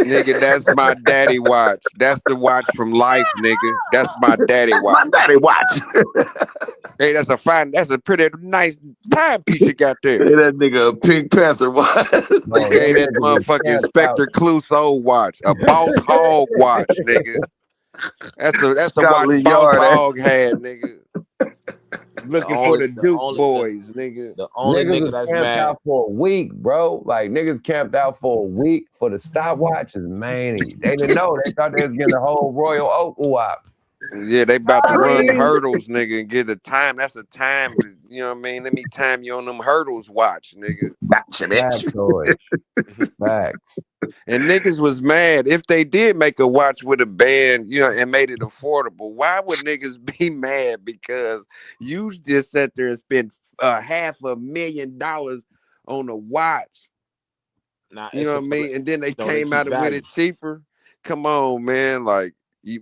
Nigga, that's my daddy watch. That's the watch from life, nigga. That's my daddy watch. My daddy watch. Hey, that's a pretty nice timepiece you got there. Hey, that nigga a Pink Panther watch. Nigga, hey, that motherfucking Inspector Clouseau watch. A Boss Hog watch, nigga. That's a watch Boss Hog had, nigga. Looking for the Duke boys, nigga. The only nigga that's camped mad out for a week, bro. Like niggas camped out for a week for the stopwatches, man. They didn't know. They thought they was getting the whole Royal Oak wop. Yeah, they about to run hurdles, nigga, and get a time. That's a time. You know what I mean? Let me time you on them hurdles watch, nigga. Gotcha, bitch. Facts. And niggas was mad if they did make a watch with a band, you know, and made it affordable. Why would niggas be mad? Because you just sat there and spent $500,000 on a watch. Nah, you know what I mean? And then they came out value. with it cheaper. Come on, man. Like,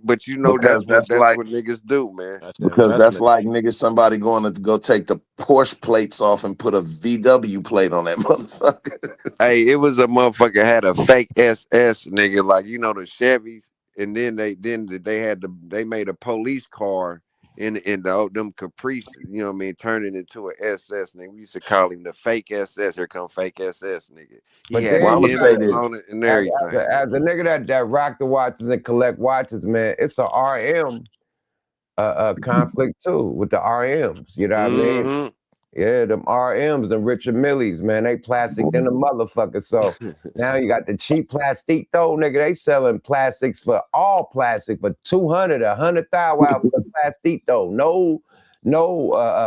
but you know Because that's what niggas do, man. Because that's like nigga somebody going to go take the Porsche plates off and put a VW plate on that motherfucker. Hey, it was a motherfucker had a fake SS, nigga, like you know the Chevys, and then they made a police car in them Caprice, you know what I mean, turning into an SS, nigga. We used to call him the fake SS. Here come fake SS, nigga. He had emblems on it and everything. As a nigga that rock the watches and collect watches, man, it's a RM conflict too with the RMs. You know what I mean? Yeah, them RMs and Richard Millies, man, they plastic than the motherfucker. So now you got the cheap plastic though, nigga. They selling plastics for all plastic for 200, 100,000 for plastic though. No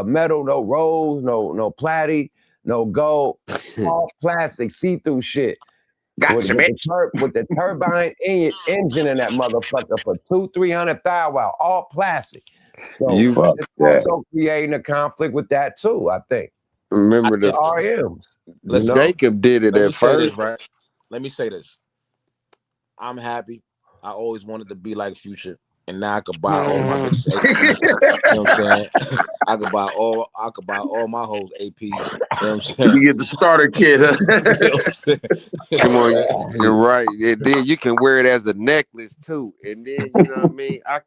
metal, no rose, no platy, no gold, all plastic, see-through shit. Gotcha, with the turbine engine in that motherfucker for 200,000-300,000, all plastic. So it's also creating a conflict with that too, I think. Remember the RMs. Jacob did it at first. Right? Let me say this. I'm happy. I always wanted to be like Future. And now I could buy all my bitches APs. You know what I'm saying? I could buy all my hoes APs. You know what I'm saying? You get the starter kit. Huh? You know what I'm saying? Come on, you're right. And then you can wear it as a necklace too. And then you know what I mean? I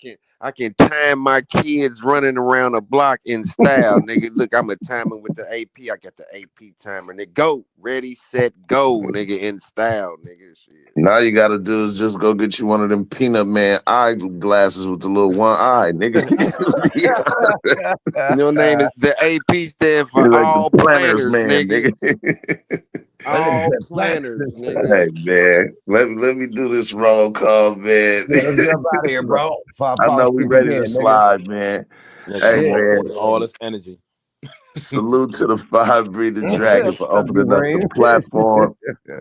can time my kids running around the block in style, nigga. Look, I'm a timer with the AP. I got the AP timer. Nigga, go. Ready, set, go, nigga, in style, nigga. Shit. Now you gotta do is just go get you one of them Peanut Man eye glasses with the little one eye, nigga. Your name is the AP stand for like all planners, man, nigga. All planners, nigga. Hey man, let me do this roll call, man. Let's get up out of here, bro. I know we ready to slide, man. Hey man, all this energy. Salute to the Fire Breathing Dragon for opening up the platform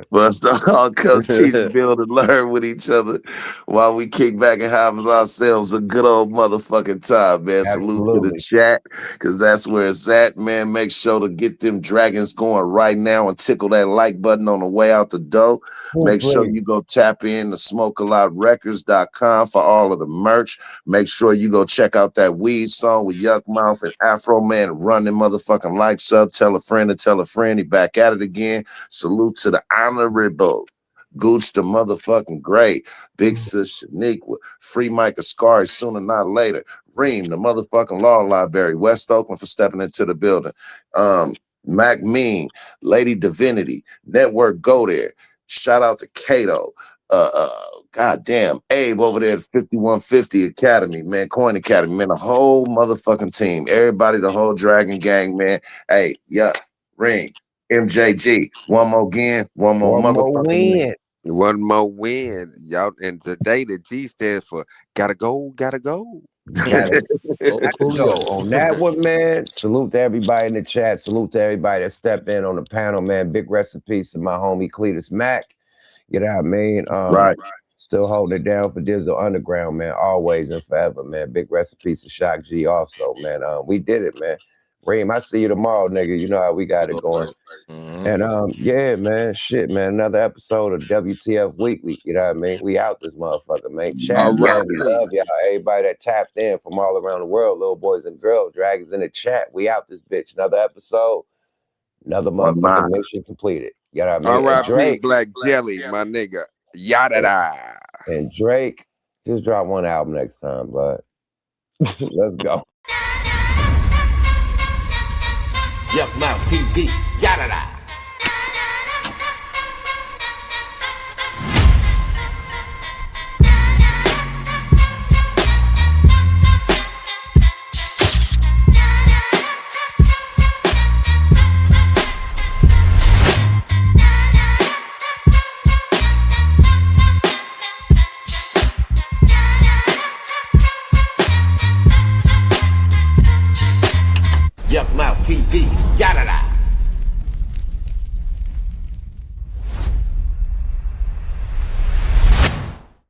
for us to all come teach, build, and learn with each other while we kick back and have ourselves a good old motherfucking time, man. Salute to the chat, because that's where it's at, man. Make sure to get them dragons going right now and tickle that like button on the way out the door. Make sure you go tap in to SmokeALoudRecords.com for all of the merch. Make sure you go check out that weed song with Yuck Mouth and Afro Man running motherfucking likes up. Tell a friend to tell a friend. He back at it again. Salute to the honorable Gooch the motherfucking great. Big Sis Shaniqua. Free Mike Ascari sooner not later. Reem, the motherfucking law library. West Oakland for stepping into the building. Mac Mean, Lady Divinity, Network Go There. Shout out to Kato. Goddamn, Abe over there at 5150 Academy, man, Coin Academy, man, the whole motherfucking team, everybody, the whole Dragon Gang, man. Hey, yeah, Ring, MJG, one more again, one more motherfucking win. One more win, y'all. And today the G stands for gotta go, gotta go. Gotta go. On that one, man. Salute to everybody in the chat. Salute to everybody that stepped in on the panel, man. Big rest in peace to my homie Cletus Mack. You know what I mean? Right. Still holding it down for Digital Underground, man. Always and forever, man. Big rest in peace to Shock G also, man. We did it, man. Reem, I see you tomorrow, nigga. You know how we got it going. And yeah, man, shit, man. Another episode of WTF Weekly. You know what I mean? We out this motherfucker, man. Chat, man. We love y'all. Everybody that tapped in from all around the world, little boys and girls, dragons in the chat. We out this bitch. Another episode, another motherfucking mission completed. You know what I mean? R.I.P. Black Jelly, my nigga. Yada da. And Drake, just drop one album next time, bud. Let's go. Yup Mouth TV, yada da. Yup Mouth TV, yada da.